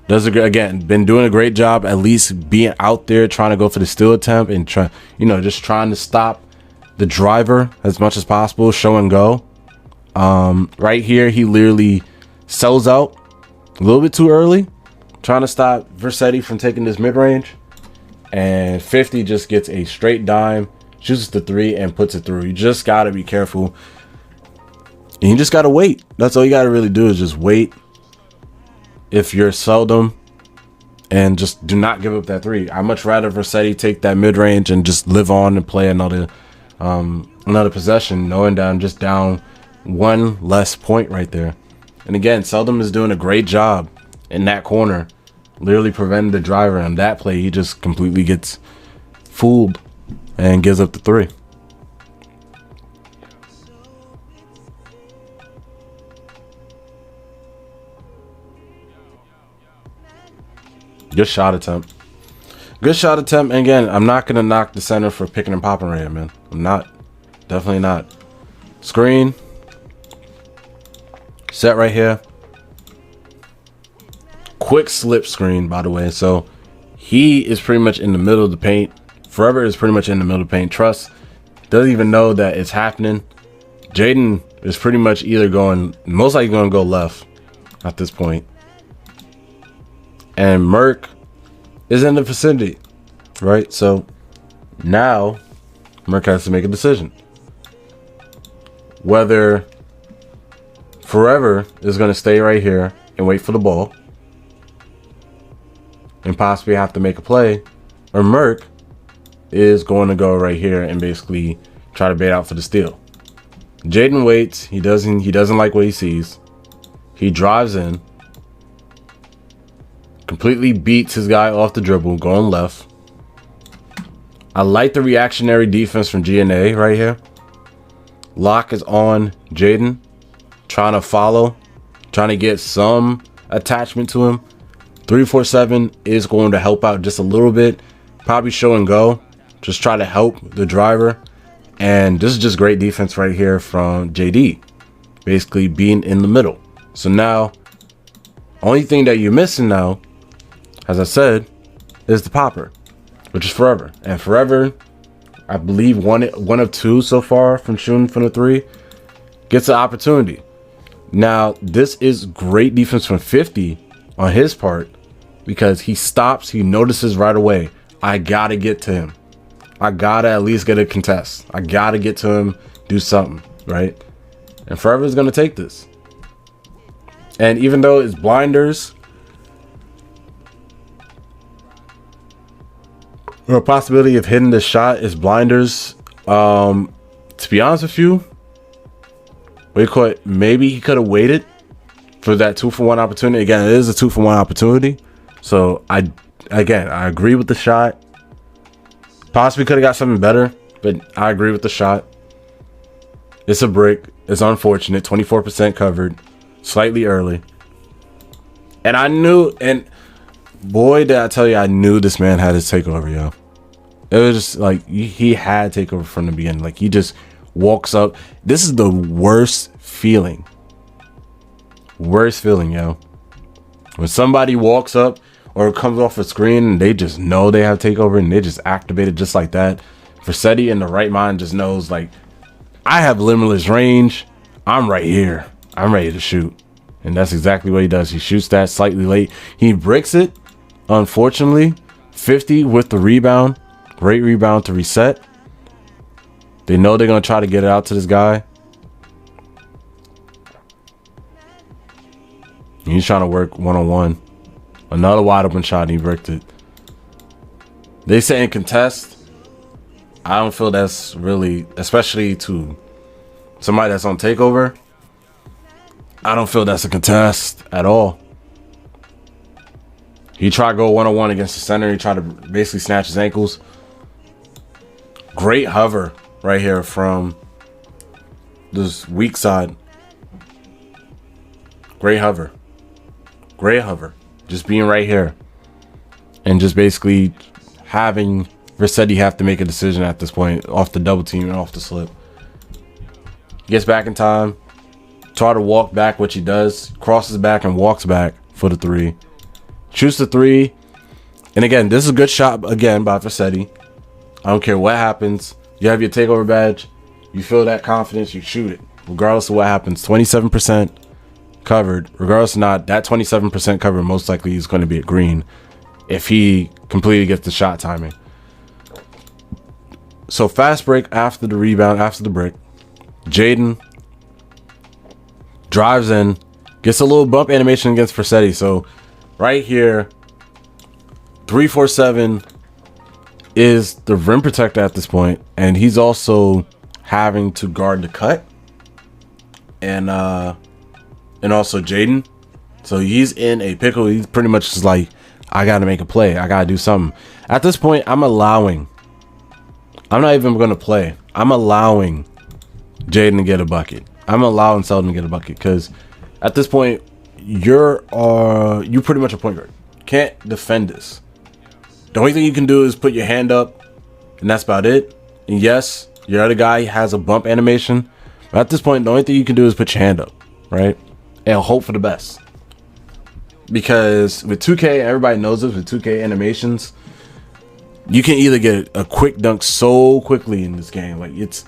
does again, been doing a great job at least being out there trying to go for the steal attempt and just trying to stop the driver as much as possible, show and go. Right here, he literally sells out a little bit too early, trying to stop Versetti from taking this mid-range, and 50 just gets a straight dime, shoots the 3 and puts it through. You just got to be careful, and you just got to wait. That's all you got to really do, is just wait if you're Seldom, and just do not give up that 3. I'd much rather Versetti take that mid-range and just live on and play another possession, knowing that I'm just down 1 less point right there. And again, Seldom is doing a great job in that corner, literally preventing the driver. On that play, he just completely gets fooled and gives up the 3. Good shot attempt. Good shot attempt. And again, I'm not going to knock the center for picking and popping right here, man. I'm not. Definitely not. Screen. Set right here. Quick slip screen, by the way. So he is pretty much in the middle of the paint. Forever is pretty much in the middle of the paint. Trust doesn't even know that it's happening. Jaden is pretty much either going, most likely going to go left at this point. And Merc is in the vicinity, right? So now Merc has to make a decision. Whether Forever is going to stay right here and wait for the ball and possibly have to make a play, or Merc is going to go right here and basically try to bait out for the steal. Jaden waits. He doesn't like what he sees. He drives in, completely beats his guy off the dribble, going left. I like the reactionary defense from GNA right here. Lock is on Jaden, trying to follow, trying to get some attachment to him. 347 is going to help out just a little bit. Probably show and go. Just try to help the driver. And this is just great defense right here from JD. Basically being in the middle. So now, only thing that you're missing now, as I said, is the popper, which is Forever. And Forever, I believe one of two so far from shooting from the three, gets an opportunity. Now, this is great defense from 50 on his part, because he stops, he notices right away, I gotta get to him. I gotta at least get a contest. I gotta get to him, do something, right? And Forever is gonna take this. And even though it's blinders, or a possibility of hitting the shot is blinders, to be honest with you, maybe he could have waited for that 2-for-1 opportunity. Again, it is a 2-for-1 opportunity. So I agree with the shot. Possibly could have got something better, but I agree with the shot. It's a brick. It's unfortunate. 24% covered, slightly early. And I knew, and boy, did I tell you, I knew this man had his takeover, yo. It was just like he had takeover from the beginning. Like, he just walks up. This is the worst feeling. Worst feeling, yo. When somebody walks up or comes off a screen and they just know they have takeover and they just activate it just like that. Vercetti in the right mind just knows, like, I have limitless range. I'm right here. I'm ready to shoot. And that's exactly what he does. He shoots that slightly late. He bricks it, unfortunately. 50 with the rebound. Great rebound to reset. They know they're going to try to get it out to this guy. He's trying to work one-on-one. Another wide open shot, and he bricked it. They say in contest. I don't feel that's really, especially to somebody that's on takeover, I don't feel that's a contest at all. He tried to go one-on-one against the center. He tried to basically snatch his ankles. Great hover right here from this weak side. Great hover. Great hover. Just being right here. And just basically having Vercetti have to make a decision at this point off the double team and off the slip. Gets back in time. Try to walk back, which he does. Crosses back and walks back for the three. Shoots the three. And again, this is a good shot again by Vercetti. I don't care what happens. You have your takeover badge. You feel that confidence, you shoot it. Regardless of what happens. 27% covered. Regardless of not, that 27% covered most likely is going to be a green if he completely gets the shot timing. So fast break after the rebound, after the brick. Jaden drives in, gets a little bump animation against Vercetti. So right here, 347 is the rim protector at this point, and he's also having to guard the cut, and also Jaden. So he's in a pickle. He's pretty much just like, I gotta make a play. I gotta do something. At this point, I'm not even gonna play. I'm allowing Jaden to get a bucket. I'm allowing Seldon to get a bucket, because at this point, you're pretty much a point guard. Can't defend this. The only thing you can do is put your hand up, and that's about it. And yes, your other guy has a bump animation, but at this point, the only thing you can do is put your hand up, right? And hope for the best. Because with 2K, everybody knows this, with 2K animations, you can either get a quick dunk so quickly in this game. Like, it's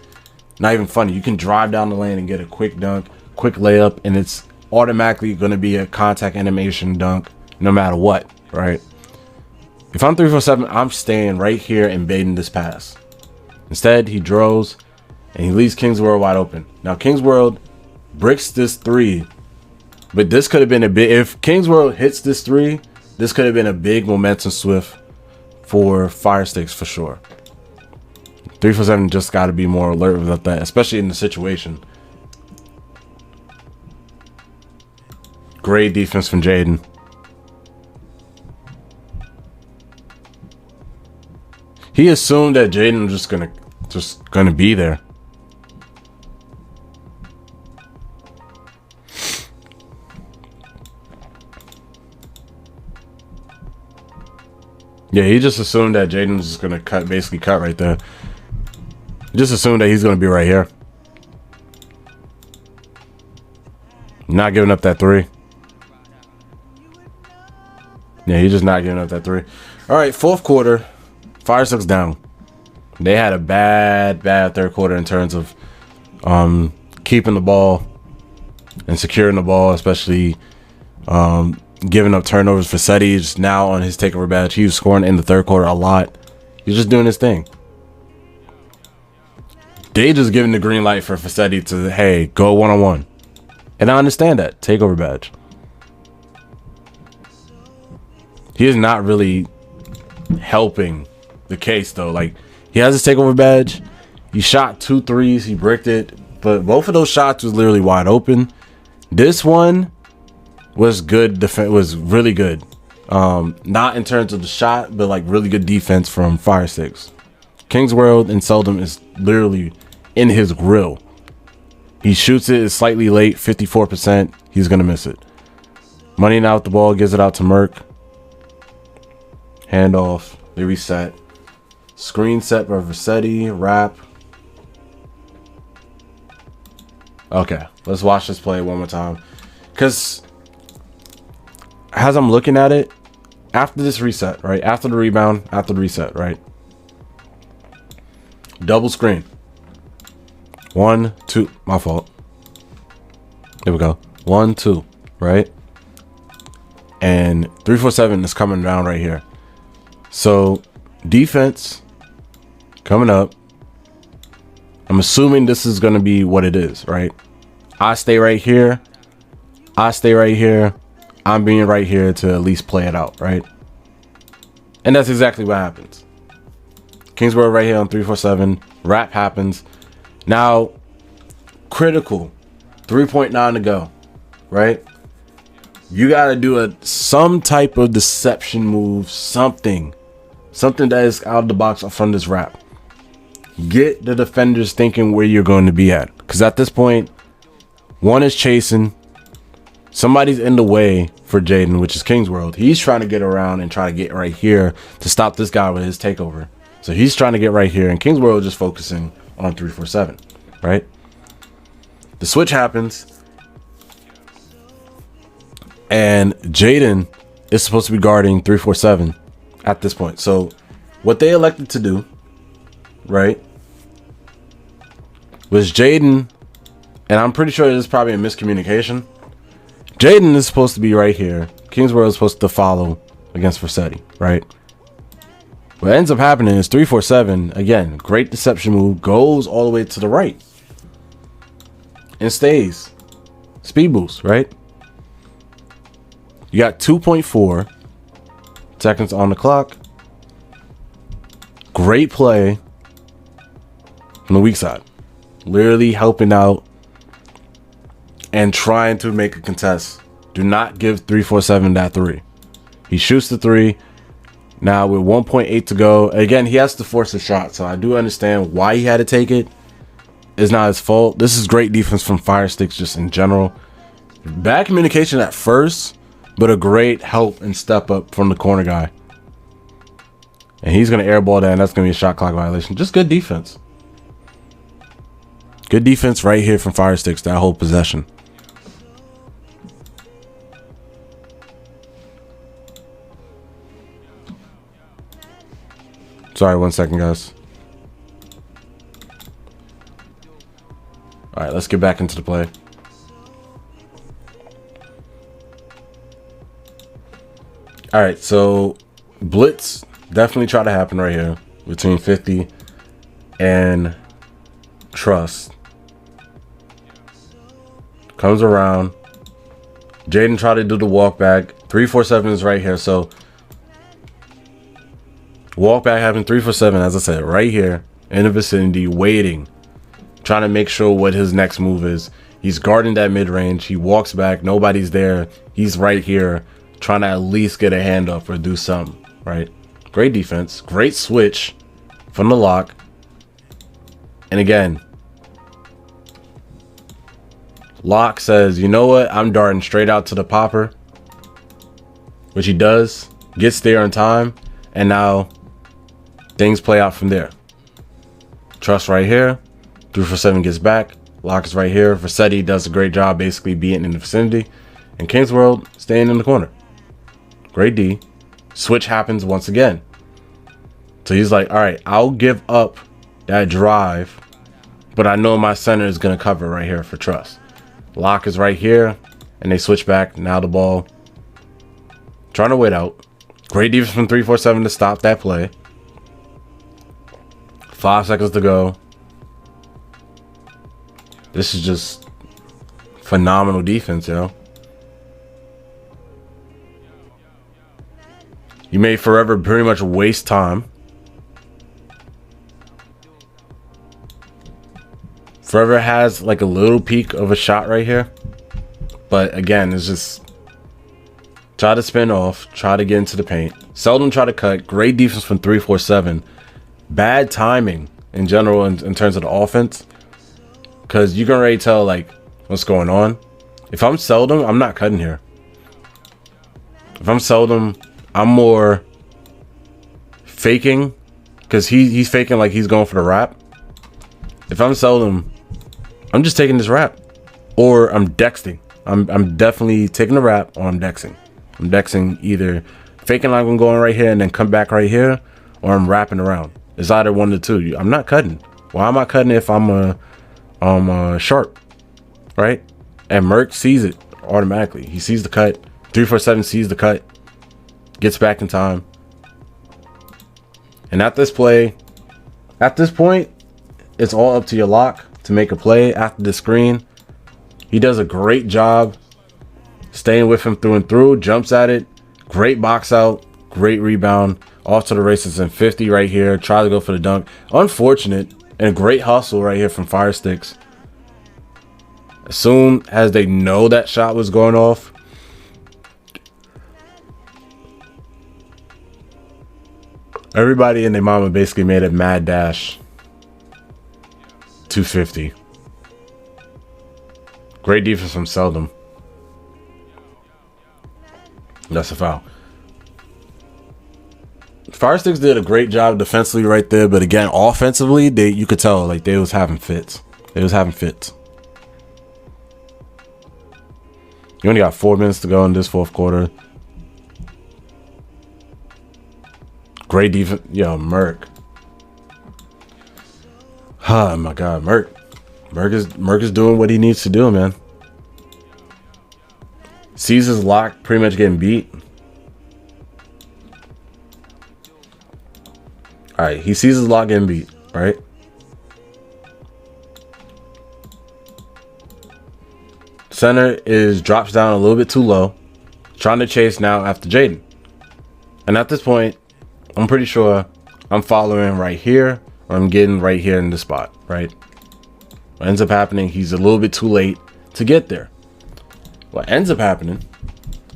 not even funny. You can drive down the lane and get a quick dunk, quick layup, and it's automatically going to be a contact animation dunk no matter what, right? If I'm 347, I'm staying right here and baiting this pass. Instead, he draws and he leaves King's World wide open. Now, King's World bricks this three, but this could have been a big, if King's World hits this three, this could have been a big momentum swift for Fire Sticks for sure. 347 just got to be more alert about that, especially in the situation. Great defense from Jaden. He assumed that Jaden was just gonna be there. Yeah, he just assumed that Jaden was just gonna basically cut right there. He just assumed that he's gonna be right here. Not giving up that three. Yeah, he's just not giving up that three. All right, fourth quarter, Fire Sticks down. They had a bad third quarter in terms of keeping the ball and securing the ball, especially giving up turnovers. Fassetti is now on his takeover badge. He was scoring in the third quarter a lot. He's just doing his thing. They just giving the green light for Fassetti to, hey, go one-on-one. And I understand that. Takeover badge. He is not really helping the case, though. Like, he has his takeover badge. He shot 2 threes. He bricked it. But both of those shots was literally wide open. This one was good. Was really good. Not in terms of the shot, but like really good defense from Fire Sticks. King's World and Seldom is literally in his grill. He shoots it, it's slightly late, 54%. He's going to miss it. Money now with the ball, gives it out to Merc. Handoff. They reset. Screen set by Vassetti. Wrap. Okay, let's watch this play one more time. Because as I'm looking at it, after this reset, right? After the rebound, after the reset, right? Double screen. 1, 2. My fault. There we go. 1, 2. Right? And 3-4-7 is coming down right here. So defense coming up. I'm assuming this is going to be what it is, right? I stay right here. I stay right here. I'm being right here to at least play it out, right? And that's exactly what happens. Kingsborough right here on 3-4-7. Wrap happens. Now, critical. 3.9 to go, right? You got to do some type of deception move, something that is out of the box from this wrap. Get the defenders thinking where you're going to be at. Because at this point, one is chasing. Somebody's in the way for Jaden, which is King's World. He's trying to get around and try to get right here to stop this guy with his takeover. So he's trying to get right here. And King's World is just focusing on 3-4-7, right? The switch happens. And Jaden is supposed to be guarding 3-4-7 at this point. So what they elected to do, right, was Jaden, and I'm pretty sure this is probably a miscommunication. Jaden is supposed to be right here. Kingsborough is supposed to follow against Fassetti, right? What ends up happening is 3-4-7, again, great deception move, goes all the way to the right and stays. Speed boost, right? You got 2.4 seconds on the clock. Great play from the weak side. Literally helping out and trying to make a contest. Do not give 3-4-7 that 3. He shoots the 3. Now with 1.8 to go. Again, he has to force a shot. So I do understand why he had to take it. It's not his fault. This is great defense from Fire Sticks just in general. Bad communication at first, but a great help and step up from the corner guy. And he's going to airball that, and that's going to be a shot clock violation. Just good defense. Good defense right here from Fire Sticks, that whole possession. Sorry, 1 second, guys. All right, let's get back into the play. All right, so blitz definitely try to happen right here between 50 and Trust. Comes around. Jaden tried to do the walk back. 3-4-7 is right here. So walk back having 3-4-7, as I said, right here in the vicinity, waiting, trying to make sure what his next move is. He's guarding that mid range. He walks back. Nobody's there. He's right here, trying to at least get a handoff or do something, right? Great defense. Great switch from the lock. And again, Lock says, you know what? I'm darting straight out to the popper, which he does. Gets there in time. And now things play out from there. Trust right here. 347 gets back. Lock is right here. Versetti does a great job basically being in the vicinity. And King's World staying in the corner. Great D. Switch happens once again. So he's like, all right, I'll give up that drive, but I know my center is going to cover right here for trust. Lock is right here, and they switch back. Now the ball trying to wait out. Great defense from 347 to stop that play. 5 seconds to go. This is just phenomenal defense, yo. You may forever pretty much waste time. Forever has like a little peak of a shot right here. But again, it's just try to spin off, try to get into the paint. Seldom try to cut. Great defense from 347. Bad timing in general in terms of the offense. Because you can already tell like what's going on. If I'm Seldom, I'm not cutting here. If I'm Seldom, I'm more faking. Because he's faking like he's going for the wrap. If I'm Seldom, I'm just taking this wrap. Or I'm dexting. I'm definitely taking the wrap or I'm dexing. I'm dexing either faking like I'm going right here and then come back right here, or I'm wrapping around. It's either one of the two. I'm not cutting. Why am I cutting if I'm sharp, right? And Merc sees it automatically. He sees the cut. 347 sees the cut, gets back in time. And at this point, it's all up to your lock to make a play after the screen. He does a great job staying with him through and through, jumps at it, great box out, great rebound, off to the races in 50 right here, try to go for the dunk. Unfortunate, and a great hustle right here from Fire Sticks. As soon as they know that shot was going off, everybody and their mama basically made a mad dash. 250. Great defense from Seldom. That's a foul. Fire Sticks did a great job defensively right there, but again, offensively, you could tell like they was having fits. They was having fits. You only got 4 minutes to go in this fourth quarter. Great defense. Yo, Merc. Oh my God, Merc is doing what he needs to do, man. Sees his lock pretty much getting beat. All right, he sees his lock getting beat, right? Center drops down a little bit too low, trying to chase now after Jaden. And at this point, I'm pretty sure I'm following right here, or I'm getting right here in the spot, right? What ends up happening, he's a little bit too late to get there. What ends up happening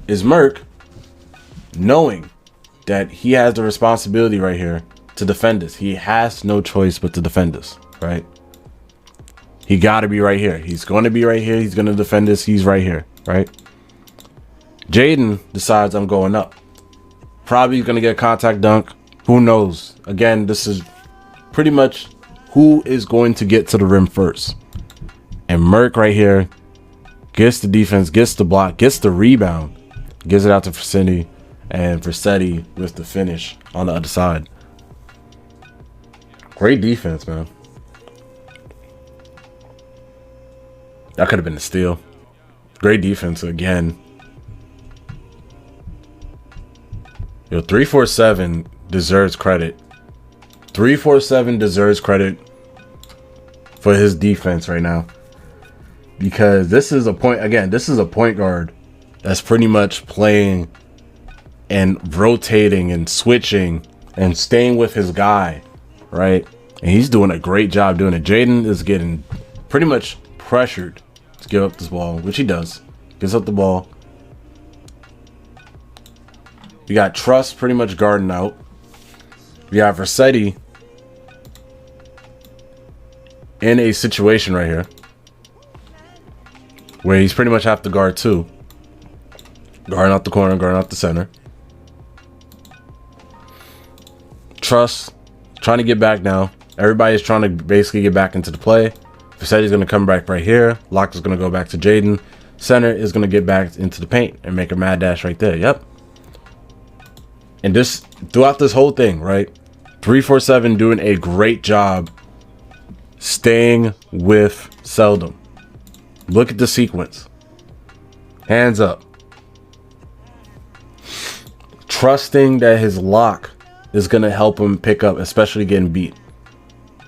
is Merc, knowing that he has the responsibility right here to defend this. He has no choice but to defend this, right? He got to be right here. He's going to be right here. He's going to defend this. He's right here, right? Jaden decides I'm going up. Probably going to get a contact dunk. Who knows? Again, this is pretty much who is going to get to the rim first. And Merc right here gets the defense, gets the block, gets the rebound, gives it out to Versetti, and Versetti with the finish on the other side. Great defense, man. That could have been a steal. Great defense again. Yo, 347 deserves credit. 347 deserves credit for his defense right now. Because this is a point, again, this is a point guard that's pretty much playing and rotating and switching and staying with his guy, right? And he's doing a great job doing it. Jaden is getting pretty much pressured to give up this ball, which he does. Gives up the ball. We got Trust pretty much guarding out. We got Versetti in a situation right here where he's pretty much have to guard two. Guarding out the corner, guarding out the center. trust, trying to get back now. Everybody's trying to basically get back into the play. Facetti's going to come back right here. Lock is going to go back to Jaden. Center is going to get back into the paint and make a mad dash right there. Yep. And this throughout this whole thing, right? 347 doing a great job staying with Seldom. Look at the sequence. Hands up. Trusting that his lock is going to help him pick up, especially getting beat.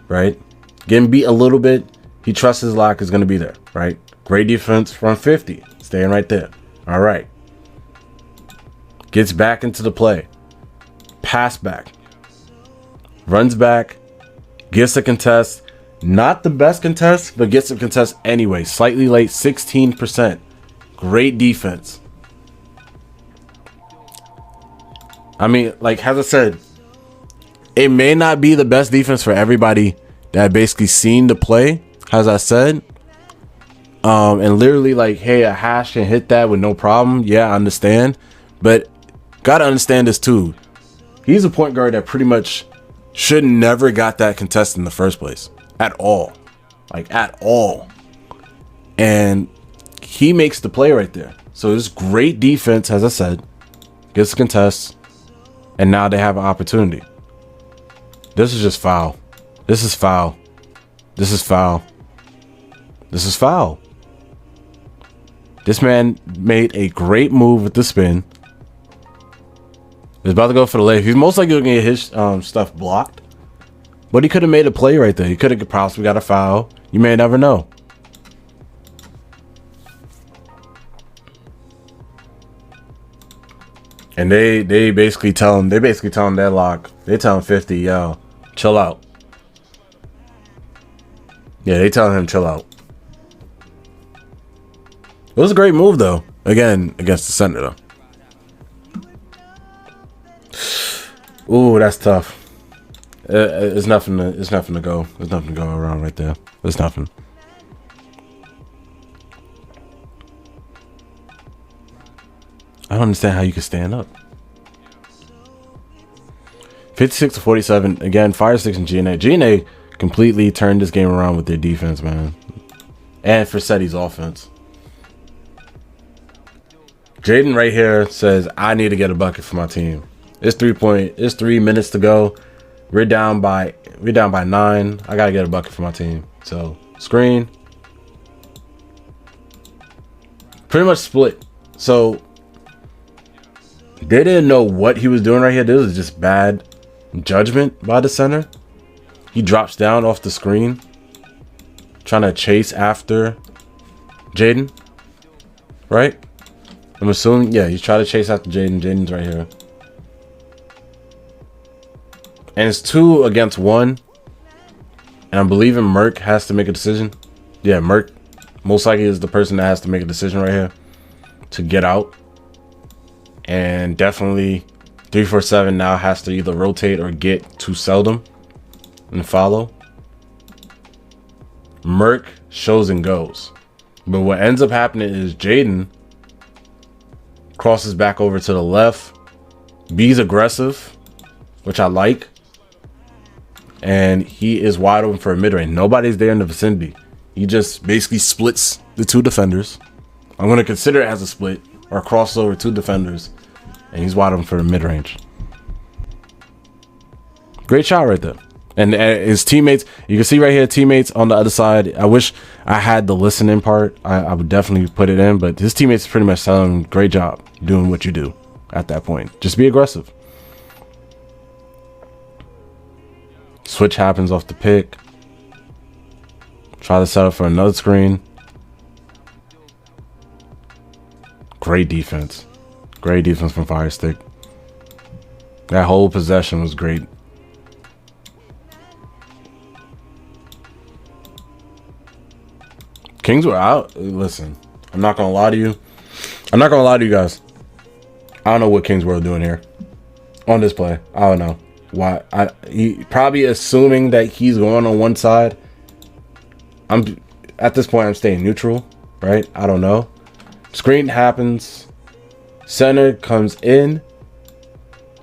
Right? Getting beat a little bit. He trusts his lock is going to be there. Right? Great defense from 50. Staying right there. All right. Gets back into the play. Pass back. Runs back. Gets a contest. Not the best contest, but gets a contest anyway. Slightly late. 16%. Great defense. I mean, like, as I said, it may not be the best defense for everybody that basically seen the play, as I said. And literally, like, hey, a hash can hit that with no problem. Yeah, I understand. But gotta understand this too. He's a point guard that pretty much should never got that contest in the first place. At all. Like, at all. And he makes the play right there. So it's great defense, as I said. Gets the contest. And now they have an opportunity. This is just foul. This is foul. This is foul. This is foul. This man made a great move with the spin. He's about to go for the layup. He's most likely going to get his stuff blocked. But he could have made a play right there. He could have possibly got a foul. You may never know. And they basically tell him that lock. They tell him 50, yo, chill out. Yeah, they tell him chill out. It was a great move though. Again, against the center though. Ooh, that's tough. It's nothing to go. There's nothing to go around right there. There's nothing. I don't understand how you can stand up. 56-47. Again, Fire Sticks and GNA. GNA completely turned this game around with their defense, man. And Facetti's offense. Jaden right here says, I need to get a bucket for my team. It's 3 minutes to go. We're down by 9. I gotta get a bucket for my team. So screen. Pretty much split. So they didn't know what he was doing right here. This was just bad judgment by the center. He drops down off the screen, trying to chase after Jaden. Right? I'm assuming, yeah, he's trying to chase after Jaden. Jaden's right here. And it's 2 against 1. And I'm believing Merc has to make a decision. Yeah, Merc most likely is the person that has to make a decision right here to get out. And definitely 347 now has to either rotate or get to Seldom and follow. Merc shows and goes. But what ends up happening is Jaden crosses back over to the left. B's aggressive, which I like. And he is wide open for a mid-range. Nobody's there in the vicinity. He just basically splits the 2 defenders. I'm going to consider it as a split or a crossover 2 defenders. And he's wide open for the mid-range. Great shot right there. And his teammates, you can see right here, teammates on the other side. I wish I had the listening part. I would definitely put it in. But his teammates pretty much telling him, great job doing what you do at that point. Just be aggressive. Switch happens off the pick. Try to set up for another screen. Great defense. Great defense from Fire Stick. That whole possession was great. Kings were out. Listen, I'm not going to lie to you. I'm not going to lie to you guys. I don't know what Kings were doing here on this play. I don't know. Why? He probably assuming that he's going on one side. At this point, I'm staying neutral, right? I don't know. Screen happens. Center comes in.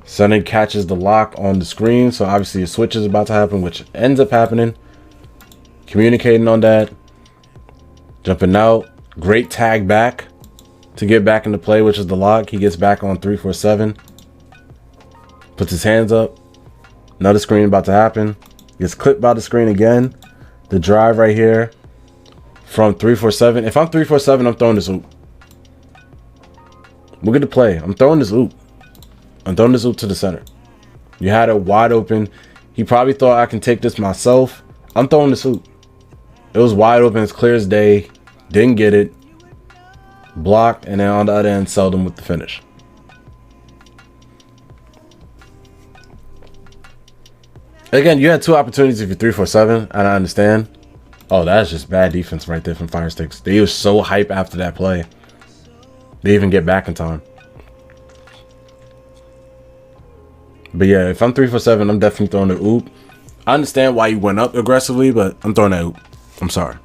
Center catches the lock on the screen, so obviously a switch is about to happen, which ends up happening. Communicating on that. Jumping out. Great tag back to get back into play, which is the lock. He gets back on 347. Puts his hands up. Another screen about to happen. Gets clipped by the screen again. The drive right here from 347. If I'm 347, I'm throwing this oop. Look at the play. I'm throwing this oop. I'm throwing this oop to the center. You had it wide open. He probably thought I can take this myself. I'm throwing this oop. It was wide open. It's clear as day. Didn't get it. Blocked. And then on the other end, Seldom with the finish. Again, you had two opportunities if you're 347, and I understand. Oh, that's just bad defense right there from Fire Sticks. They were so hype after that play. They even get back in time. But yeah, if I'm 347, I'm definitely throwing the oop. I understand why you went up aggressively, but I'm throwing that oop. I'm sorry.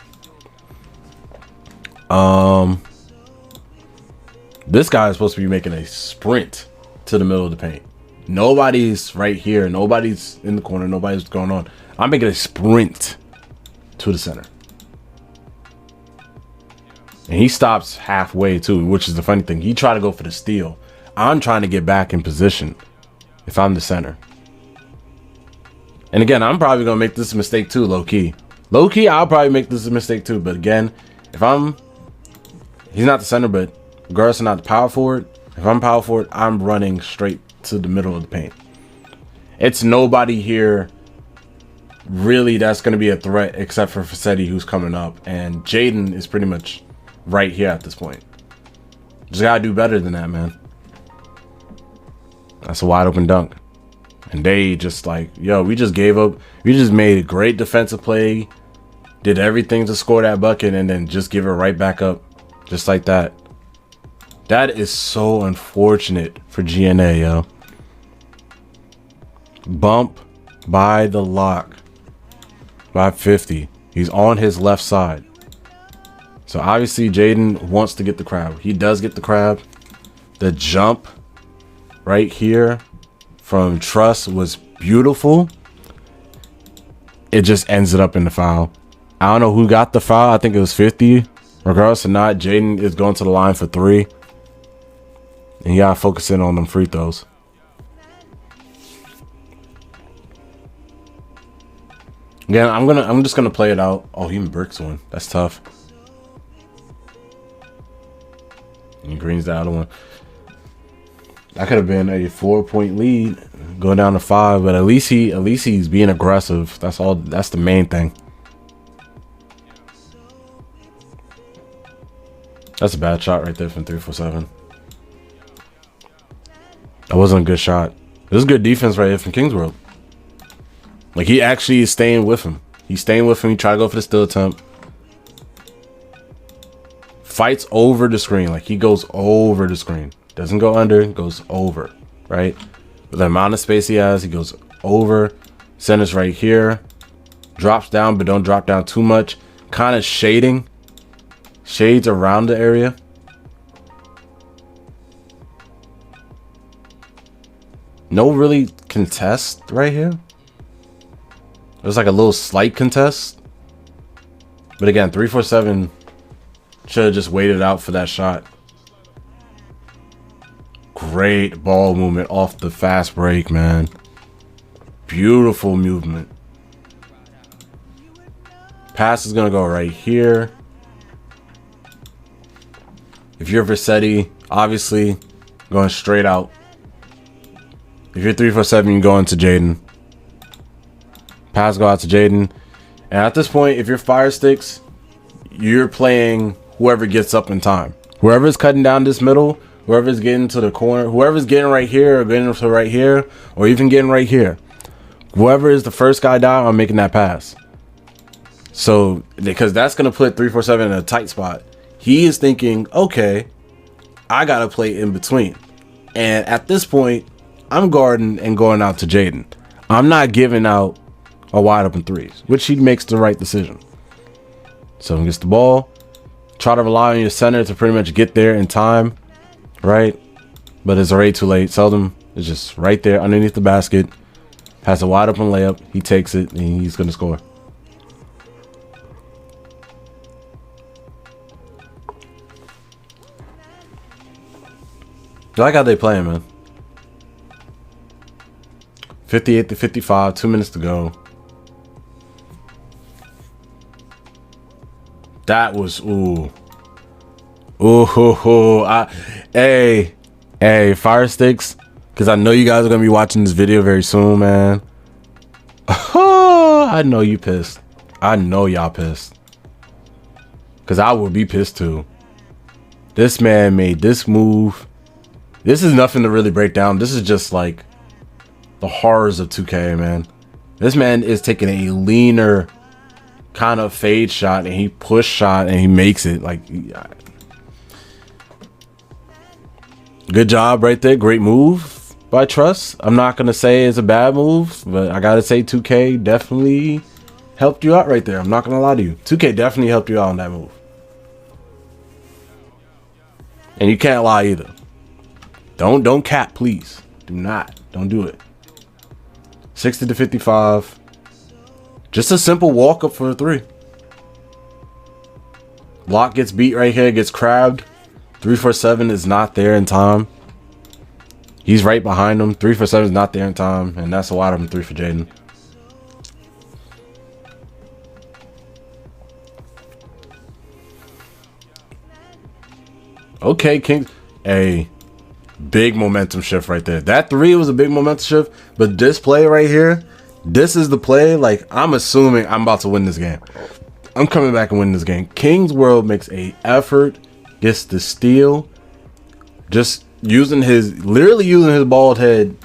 This guy is supposed to be making a sprint to the middle of the paint. Nobody's right here. Nobody's in the corner. Nobody's going on. I'm making a sprint to the center. And he stops halfway too, which is the funny thing. He tried to go for the steal. I'm trying to get back in position if I'm the center. And again, I'm probably going to make this a mistake too, low key. Low key, I'll probably make this a mistake too. But again, if he's not the center, but regardless of not the power forward, if I'm power forward, I'm running straight to the middle of the paint. It's nobody here really that's going to be a threat except for Fassetti, who's coming up, and Jaden is pretty much right here at this point. Just gotta do better than that, man. That's a wide open dunk, and they just like, yo, we just gave up. We just made a great defensive play, did everything to score that bucket, and then just give it right back up just like that. That is so unfortunate for GNA, yo. Bump by the lock by 50. He's on his left side. So obviously Jaden wants to get the crab. He does get the crab. The jump right here from Truss was beautiful. It just ends it up in the foul. I don't know who got the foul. I think it was 50. Regardless or not, Jaden is going to the line for 3. And you gotta focus in on them free throws. Again, I'm just gonna play it out. Oh, he even bricks one. That's tough. And Green's the other one. That could have been a 4-point lead, going down to 5. But at least he's being aggressive. That's all. That's the main thing. That's a bad shot right there from 347. That wasn't a good shot. This is good defense right here from Kingsworld. Like, he actually is staying with him. He's staying with him. He tried to go for the steal attempt. Fights over the screen. Like, he goes over the screen. Doesn't go under, goes over, right? With the amount of space he has, he goes over. Centers right here. Drops down, but don't drop down too much. Kind of shading. Shades around the area. No really contest right here. There's like a little slight contest. But again, 347 should have just waited out for that shot. Great ball movement off the fast break, man. Beautiful movement. Pass is going to go right here. If you're Versetti, obviously going straight out. If you're 347, you go into Jaden. Pass go out to Jaden. And at this point, if you're Fire Sticks, you're playing whoever gets up in time. Whoever's cutting down this middle, whoever's getting to the corner, whoever's getting right here or getting to right here, or even getting right here. Whoever is the first guy down, I'm making that pass. So, because that's going to put 347 in a tight spot. He is thinking, okay, I got to play in between. And at this point, I'm guarding and going out to Jaden. I'm not giving out a wide open threes, which he makes the right decision. So he gets the ball. Try to rely on your center to pretty much get there in time, right? But it's already too late. Seldom It's just right there underneath the basket. Has a wide open layup. He takes it and he's gonna score. I like how they playing, man. 58 to 55, 2 minutes to go. That was ooh. Hey, fire sticks, because I know you guys are gonna be watching this video very soon, man. I know you pissed. I know y'all pissed, because I would be pissed too. This man made this move. This is nothing to really break down. This is just like the horrors of 2K, man. This man is taking a leaner kind of fade shot and he push shot and he makes it. Like, good job right there. Great move by Trust. I'm not gonna say it's a bad move, but I gotta say 2K definitely helped you out right there. I'm not gonna lie to you. 2K definitely helped you out on that move. And you can't lie either. Don't cap, please. Do not. Don't do it. 60 to 55. Just a simple walk up for a 3. Block gets beat right here, gets crabbed. 3-4-7 is not there in time. He's right behind him. 3-4-7 is not there in time, and that's a wide open 3 for Jaden. Okay, King. Hey, big momentum shift right there. That 3 was a big momentum shift, but this play right here, this is the play. Like, I'm assuming I'm about to win this game. I'm coming back and winning this game. King's World makes a effort, gets the steal, just literally using his bald head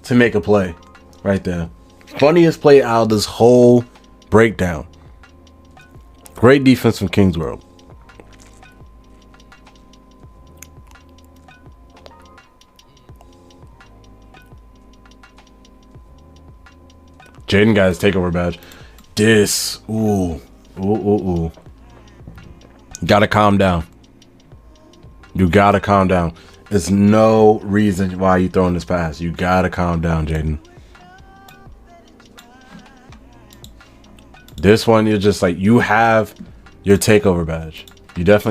to make a play right there. Funniest play out of this whole breakdown. Great defense from King's World. Jaden got his takeover badge. This, ooh. You gotta calm down. You gotta calm down. There's no reason why you throwing this pass. You gotta calm down, Jaden. This one, you're just like, you have your takeover badge. You have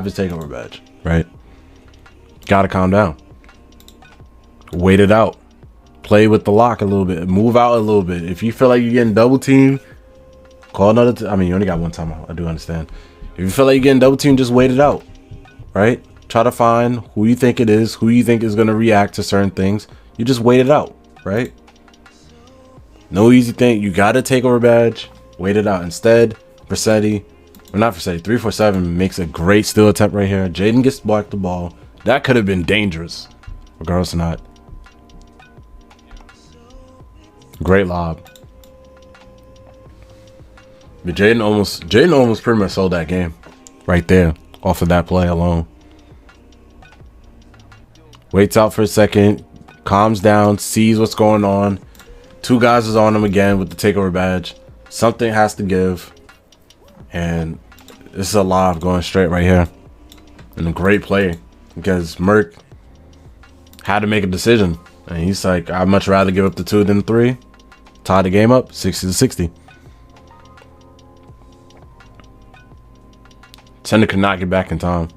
his takeover badge, right? Gotta calm down. Wait it out. Play with the lock a little bit. Move out a little bit. If you feel like you're getting double teamed, call another. I mean, you only got one timeout. I do understand. If you feel like you're getting double teamed, just wait it out, right? Try to find who you think it is, who you think is going to react to certain things. You just wait it out, right? No easy thing. You got to take over badge. Wait it out. Instead, Versetti, or not Versetti, 3-4-7 makes a great steal attempt right here. Jaden gets blocked the ball. That could have been dangerous, regardless or not. Great lob. But Jaden almost pretty much sold that game right there off of that play alone. Waits out for a second, calms down, sees what's going on. 2 guys is on him again with the takeover badge. Something has to give. And this is a lob going straight right here. And a great play because Merc had to make a decision. And he's like, I'd much rather give up the 2 than the 3. Tie the game up, 60 to 60. Center could not get back in time.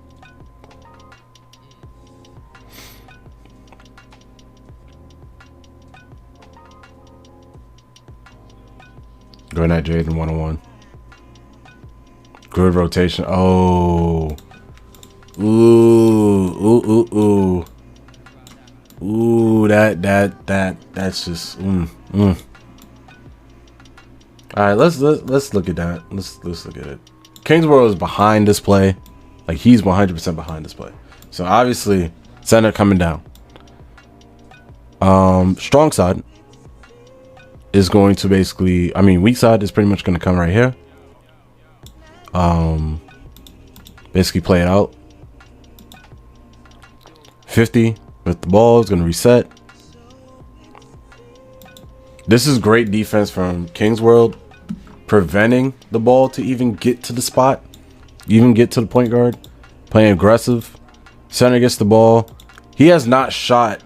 Going at Jaden 1-on-1. Good rotation. Oh. Ooh. That's just All right, let's look at that. Let's look at it. King's World is behind this play. Like, he's 100% behind this play. So obviously, center coming down. Strong side is going to basically, I mean, weak side is pretty much going to come right here. Basically play it out. 50 with the ball is going to reset. This is great defense from King's World, preventing the ball to even get to the spot, even get to the point guard. Playing aggressive. Center gets the ball. He has not shot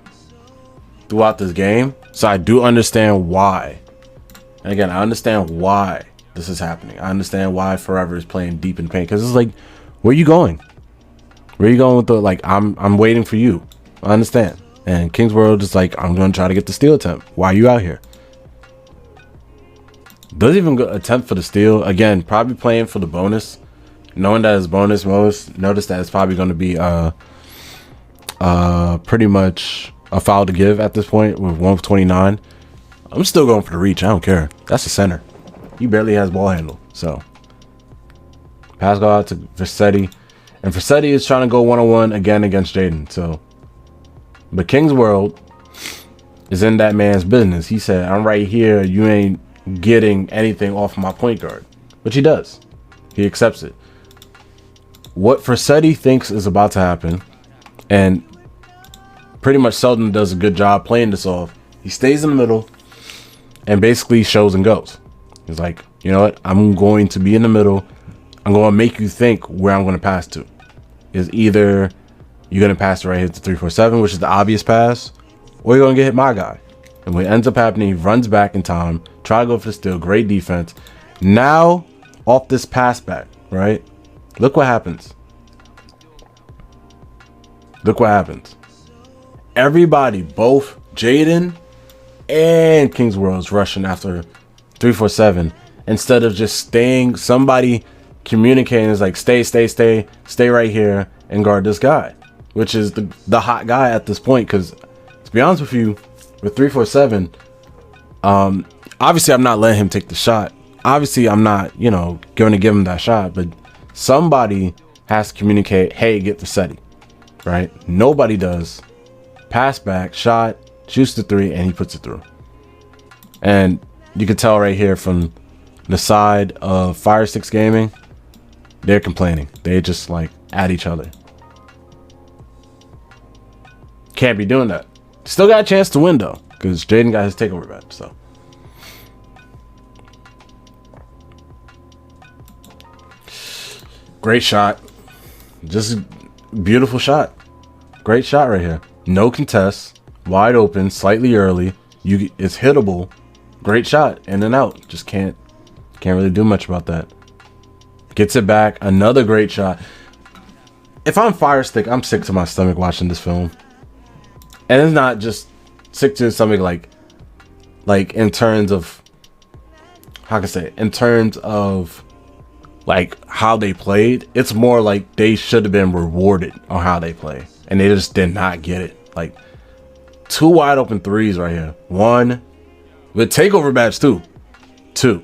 throughout this game. So I do understand why. And again, I understand why this is happening. I understand why Forever is playing deep in paint, because it's like, where you going? Where you going with the, like, I'm waiting for you. I understand. And King's World is like, I'm going to try to get the steal attempt. Why are you out here? Doesn't even go attempt for the steal. Again, probably playing for the bonus. Knowing that it's bonus, notice that it's probably going to be pretty much a foul to give at this point with 129. I'm still going for the reach. I don't care. That's the center. He barely has ball handle. So pass go out to Versetti. And Versetti is trying to go one-on-one again against Jaden. So, but King's World is in that man's business. He said, I'm right here. You ain't getting anything off my point guard. Which he does. He accepts it. What Versetti thinks is about to happen, and pretty much Selden does a good job playing this off. He stays in the middle and basically shows and goes. He's like, you know what? I'm going to be in the middle. I'm going to make you think where I'm going to pass to. Is either you're going to pass it right here to 347, which is the obvious pass, or you're going to get hit my guy. And what ends up happening, he runs back in time, try to go for the steal. Great defense. Now, off this pass back, right? Look what happens. Look what happens. Everybody, both Jaden and King's World, is rushing after 347 instead of just staying. Somebody communicating is like, stay right here and guard this guy, which is the hot guy at this point. Because to be honest with you, with 347, obviously I'm not letting him take the shot. Obviously I'm not, going to give him that shot, but somebody has to communicate, hey, get Versetti, right? Nobody does. Pass back, shot, shoots the three, and he puts it through. And you can tell right here from the side of Fire Six Gaming, they're complaining. They just like at each other. Can't be doing that. Still got a chance to win though, because Jaden got his takeover match. So great shot. Just beautiful shot. Great shot right here. No contest. Wide open. Slightly early. It's hittable. Great shot. In and out. Just can't really do much about that. Gets it back. Another great shot. If I'm Fire Stick, I'm sick to my stomach watching this film. And it's not just sick to something like in terms of, how can I say it? In terms of like how they played. It's more like they should have been rewarded on how they play, and they just did not get it. Like two wide open threes right here. One with takeover match too. Two.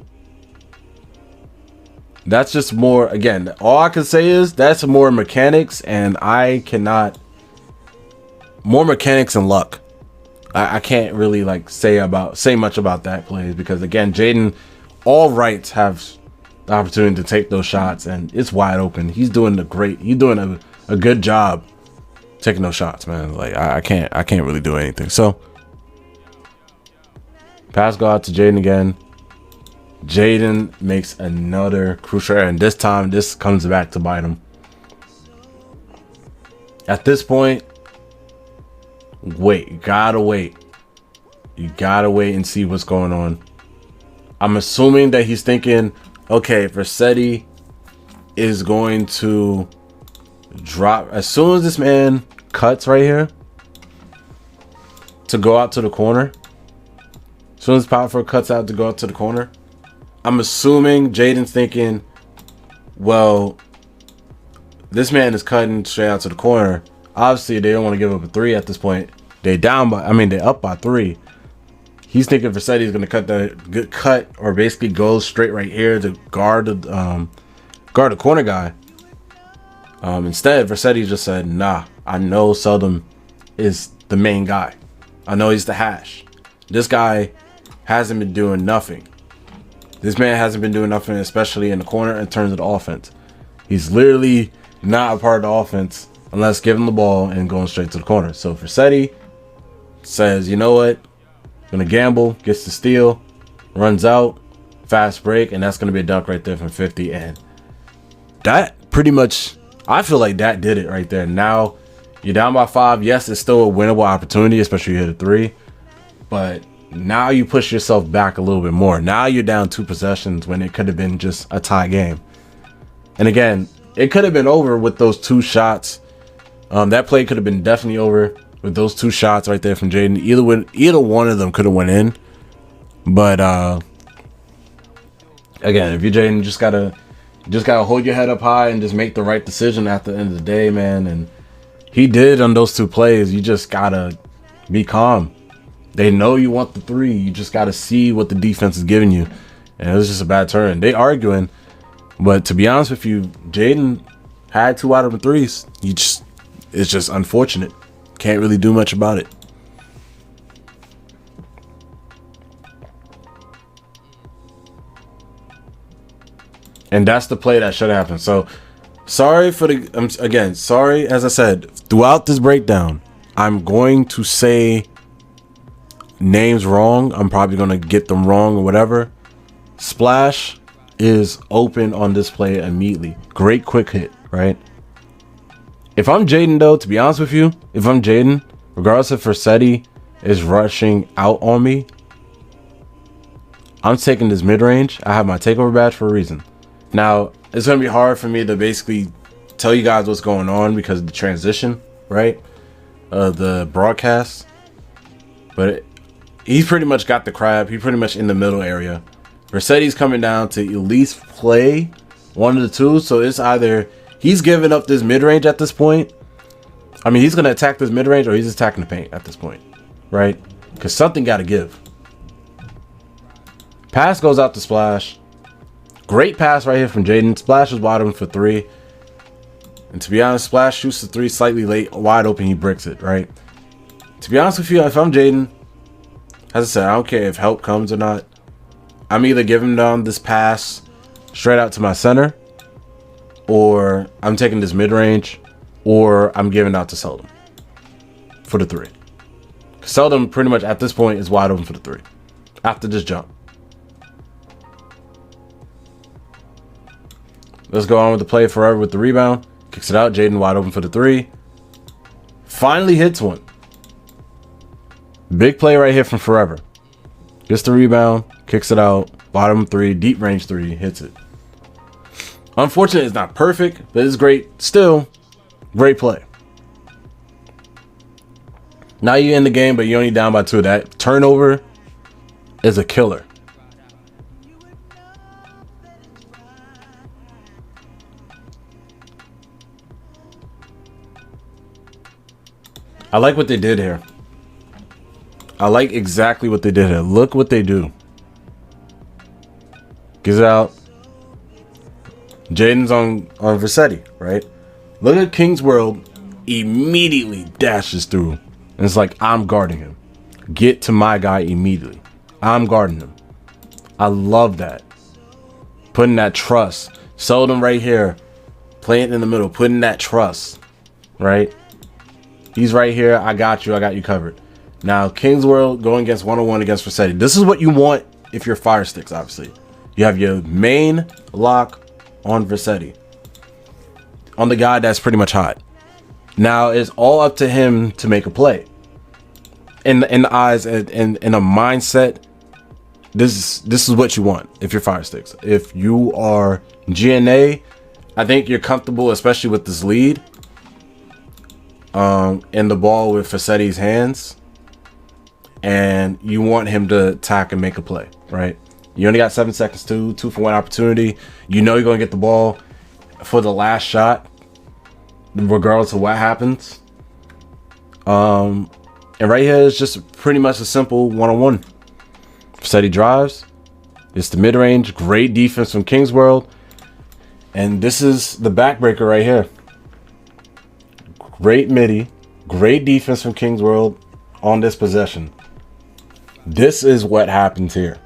That's just more, again, all I can say is that's more mechanics, and I cannot, more mechanics and luck. I can't really like say much about that plays, because again, Jaden, all rights have the opportunity to take those shots, and it's wide open. He's doing a good job taking those shots, man. Like I can't really do anything. So pass go out to Jaden again. Jaden makes another crucial error, and this time this comes back to bite him. At this point, you gotta wait and see what's going on. I'm assuming that he's thinking, okay, Versetti is going to drop as soon as this man cuts right here to go out to the corner. As soon as power forward cuts out to go out to the corner, I'm assuming Jaden's thinking, well, this man is cutting straight out to the corner. Obviously, they don't want to give up a three at this point. They're up by three. He's thinking Versetti is going to cut the good cut, or basically go straight right here to guard the corner guy. Instead, Versetti just said, nah, I know Seldom is the main guy. I know he's the hash. This guy hasn't been doing nothing. This man hasn't been doing nothing, especially in the corner in terms of the offense. He's literally not a part of the offense unless giving the ball and going straight to the corner. So Versetti says, you know what? I'm going to gamble, gets the steal, runs out, fast break, and that's going to be a dunk right there from 50. And that pretty much, I feel like that did it right there. Now you're down by 5. Yes, it's still a winnable opportunity, especially if you hit a 3. But now you push yourself back a little bit more. Now you're down 2 possessions when it could have been just a tie game. And again, it could have been over with those 2 shots. That play could have been definitely over with those 2 shots right there from Jaden. Either one of them could have went in. But again, if you're Jaden, you just gotta hold your head up high and just make the right decision at the end of the day, man. And he did on those 2 plays. You just gotta be calm. They know you want the 3. You just gotta see what the defense is giving you. And it was just a bad turn. They arguing, but to be honest with you, Jaden had 2 out of the 3s. It's just unfortunate. Can't really do much about it. And that's the play that should have happened. So sorry for the again, sorry, as I said, throughout this breakdown, I'm going to say names wrong. I'm probably going to get them wrong or whatever. Splash is open on this play immediately. Great quick hit, right? If I'm Jaden, though, to be honest with you, if I'm Jaden, regardless if Versetti is rushing out on me, I'm taking this mid-range. I have my takeover badge for a reason. Now, it's going to be hard for me to basically tell you guys what's going on because of the transition, right? The broadcast. But he's pretty much got the crab. He's pretty much in the middle area. Versetti's coming down to at least play one of the 2. So it's either he's giving up this mid-range at this point. I mean, he's going to attack this mid-range or he's attacking the paint at this point, right? Because something got to give. Pass goes out to Splash. Great pass right here from Jaden. Splash was wide open for 3. And to be honest, Splash shoots the 3 slightly late, wide open. He bricks it, right? To be honest with you, if I'm Jaden, as I said, I don't care if help comes or not. I'm either giving down this pass straight out to my center, or I'm taking this mid-range, or I'm giving out to Seldom for the 3. Seldom pretty much at this point is wide open for the 3 after this jump. Let's go on with the play. Forever with the rebound. Kicks it out. Jaden wide open for the 3. Finally hits one. Big play right here from Forever. Gets the rebound. Kicks it out. Bottom 3. Deep range 3. Hits it. Unfortunately, it's not perfect, but it's great. Still, great play. Now you're in the game, but you're only down by 2. That turnover is a killer. I like what they did here. I like exactly what they did here. Look what they do. Gives it out. Jaden's on Versetti, right? Look at King's World immediately dashes through. And it's like, I'm guarding him. Get to my guy immediately. I'm guarding him. I love that. Putting that trust. Seldom right here. Playing in the middle. Putting that trust. Right? He's right here. I got you. I got you covered. Now, King's World going against 1-on-1 against Versetti. This is what you want if you're Fire Sticks, obviously. You have your main lock on Versetti. On the guy that's pretty much hot. Now, it's all up to him to make a play. In the eyes and in a mindset, this is what you want if you're Fire Sticks. If you are GNA, I think you're comfortable, especially with this lead. In the ball with Versetti's hands, and you want him to attack and make a play, right? You only got 7 seconds to 2 for 1 opportunity. You know you're gonna get the ball for the last shot, regardless of what happens. And right here is just pretty much a simple 1-on-1. Versetti drives. It's the mid-range. Great defense from King's World. And this is the backbreaker right here. Great midi, great defense from King's World on this possession. This is what happens here.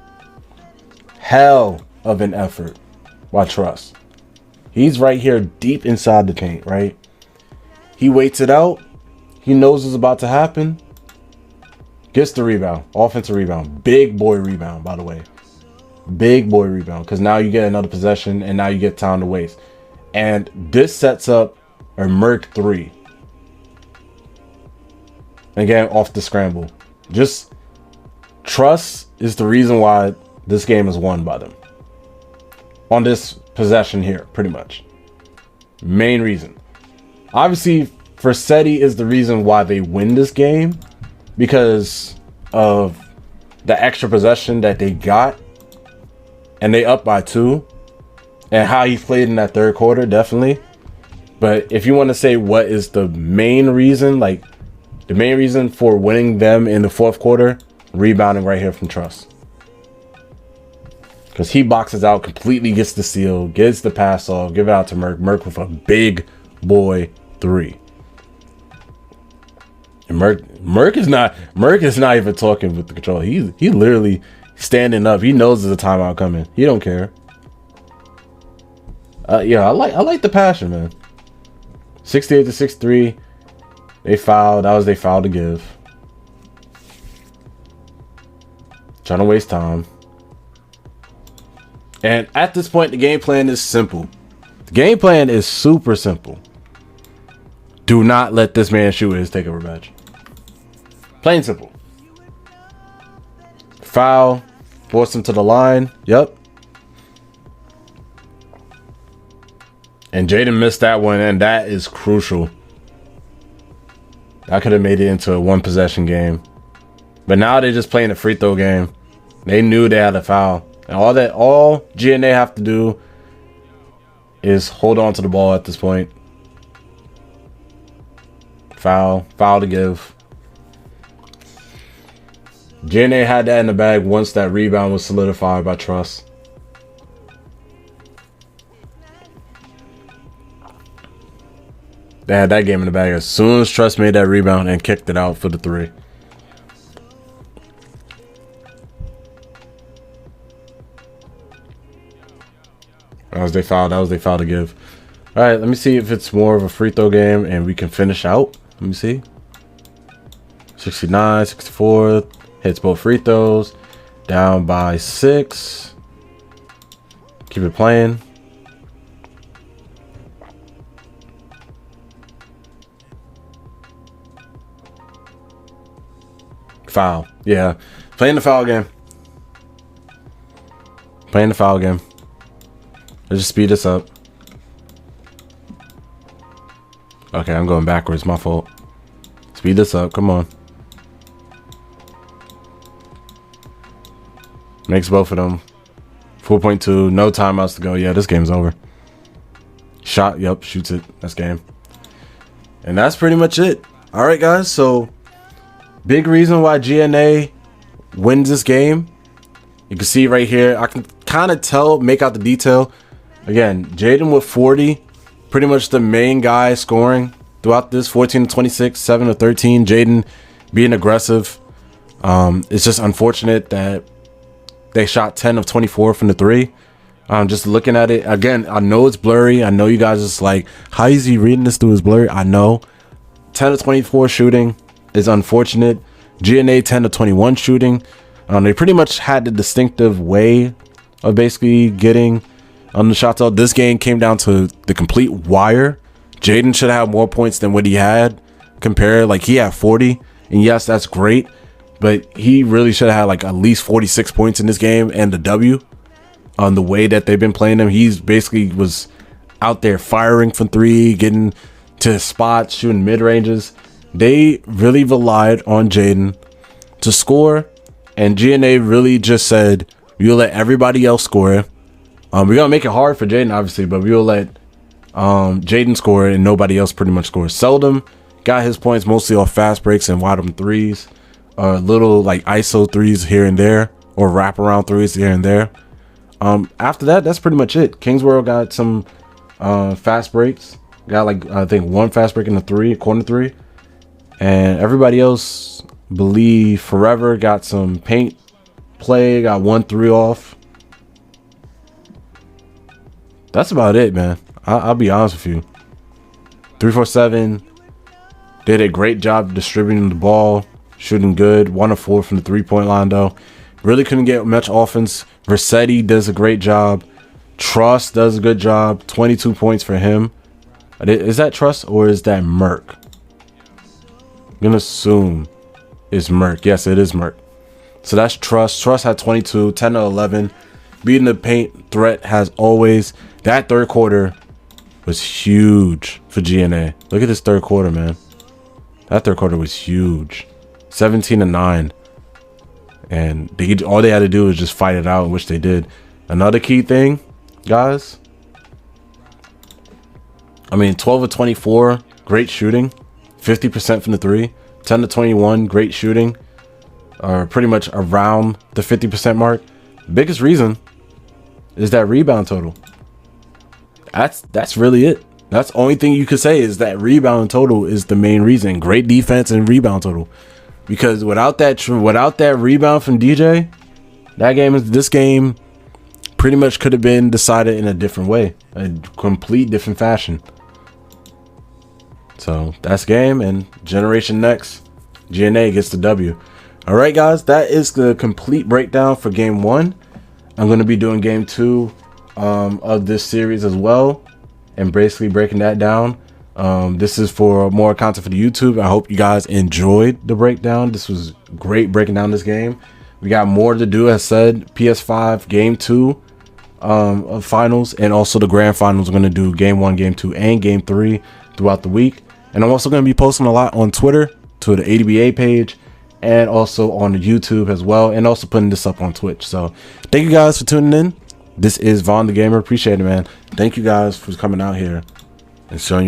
Hell of an effort by Trust. He's right here deep inside the paint, right? He waits it out. He knows it's about to happen. Gets the rebound. Offensive rebound. Big boy rebound, by the way. Big boy rebound. Because now you get another possession and now you get time to waste. And this sets up a Merc 3. Again, off the scramble. Just Trust is the reason why this game is won by them. On this possession here, pretty much. Main reason. Obviously, Versetti is the reason why they win this game because of the extra possession that they got. And they up by 2. And how he played in that third quarter, definitely. But if you want to say what is the main reason, like the main reason for winning them in the fourth quarter, rebounding right here from Trust. Because he boxes out, completely gets the steal, gets the pass off, give it out to Merk. Merk with a big boy 3. And Merk is not even talking with the control. He literally standing up. He knows there's a timeout coming. He don't care. Yeah, I like the passion, man. 68 to 63. They fouled. That was their foul to give. Trying to waste time. And at this point, the game plan is simple. The game plan is super simple. Do not let this man shoot his takeover badge. Plain simple. Foul. Force him to the line. Yep. And Jaden missed that one, and that is crucial. I could have made it into a 1 possession game. But now they're just playing a free throw game. They knew they had a foul. And all GNA have to do is hold on to the ball at this point. Foul to give. GNA had that in the bag once that rebound was solidified by Trust. They had that game in the bag as soon as Trust made that rebound and kicked it out for the 3. That was their foul. That was their foul to give. All right, let me see if it's more of a free throw game and we can finish out. Let me see. 69, 64. Hits both free throws. Down by 6. Keep it playing. Foul. Yeah. Playing the foul game. Playing the foul game. Let's just speed this up. Okay, I'm going backwards. My fault. Speed this up. Come on. Makes both of them. 4.2. No timeouts to go. Yeah, this game's over. Shot. Yep. Shoots it. That's game. And that's pretty much it. All right, guys. So, big reason why GNA wins this game. You can see right here. I can kind of make out the detail. Again, Jaden with 40. Pretty much the main guy scoring throughout this. 14 to 26, 7 to 13. Jaden being aggressive. It's just unfortunate that they shot 10 of 24 from the 3. Just looking at it. Again, I know it's blurry. I know you guys just like, how is he reading this through his blurry? I know. 10 of 24 shooting is unfortunate. GNA 10 to 21 shooting. They pretty much had the distinctive way of basically getting the shots out. This game came down to the complete wire. Jaden should have more points than what he had compared. Like, he had 40. And yes, that's great. But he really should have had like at least 46 points in this game and the W. On the way that they've been playing him, he's basically was out there firing from 3, getting to his spots, shooting mid ranges. They really relied on Jaden to score, and GNA really just said, we'll let everybody else score. We're gonna make it hard for Jaden, obviously, but we'll let Jaden score and nobody else pretty much scores. Seldom got his points mostly off fast breaks and wide open 3s, little like ISO 3s here and there, or wraparound 3s here and there. After that, that's pretty much it. Kingsborough got some fast breaks. Got like, I think, 1 fast break in the 3, corner 3. And everybody else, believe Forever got some paint play, got 1 3 off. That's about it, man. I'll be honest with you. 347 did a great job distributing the ball, shooting good. 1 of 4 from the 3-point line, though. Really couldn't get much offense. Versetti does a great job. Trust does a good job. 22 points for him. Is that Trust or is that Merk? I'm gonna assume it's Merk. Yes, it is Merk. So that's Trust. Trust had 22, 10 to 11. Beating the paint threat has always. That third quarter was huge for GNA. Look at this third quarter, man. That third quarter was huge. 17 to 9. And all they had to do was just fight it out, which they did. Another key thing, guys. I mean, 12 of 24, great shooting. 50% from the 3. 10 to 21, great shooting. Or pretty much around the 50% mark. Biggest reason is that rebound total. That's really it. That's the only thing you could say is that rebound total is the main reason. Great defense and rebound total. Because without that rebound from DJ, this game pretty much could have been decided in a different way, a complete different fashion. So that's game, and Generation Next, GNA gets the W. All right, guys, that is the complete breakdown for game 1. I'm going to be doing game 2 of this series as well, and basically breaking that down. This is for more content for the YouTube. I hope you guys enjoyed the breakdown. This was great breaking down this game. We got more to do, as said. PS5 game 2 of finals, and also the grand finals. We're going to do game 1, game 2, and game 3 throughout the week. And I'm also going to be posting a lot on Twitter to the ADBA page, and also on the YouTube as well, and also putting this up on Twitch. So thank you guys for tuning in. This is Vaughn the Gamer. Appreciate it, man. Thank you guys for coming out here and showing your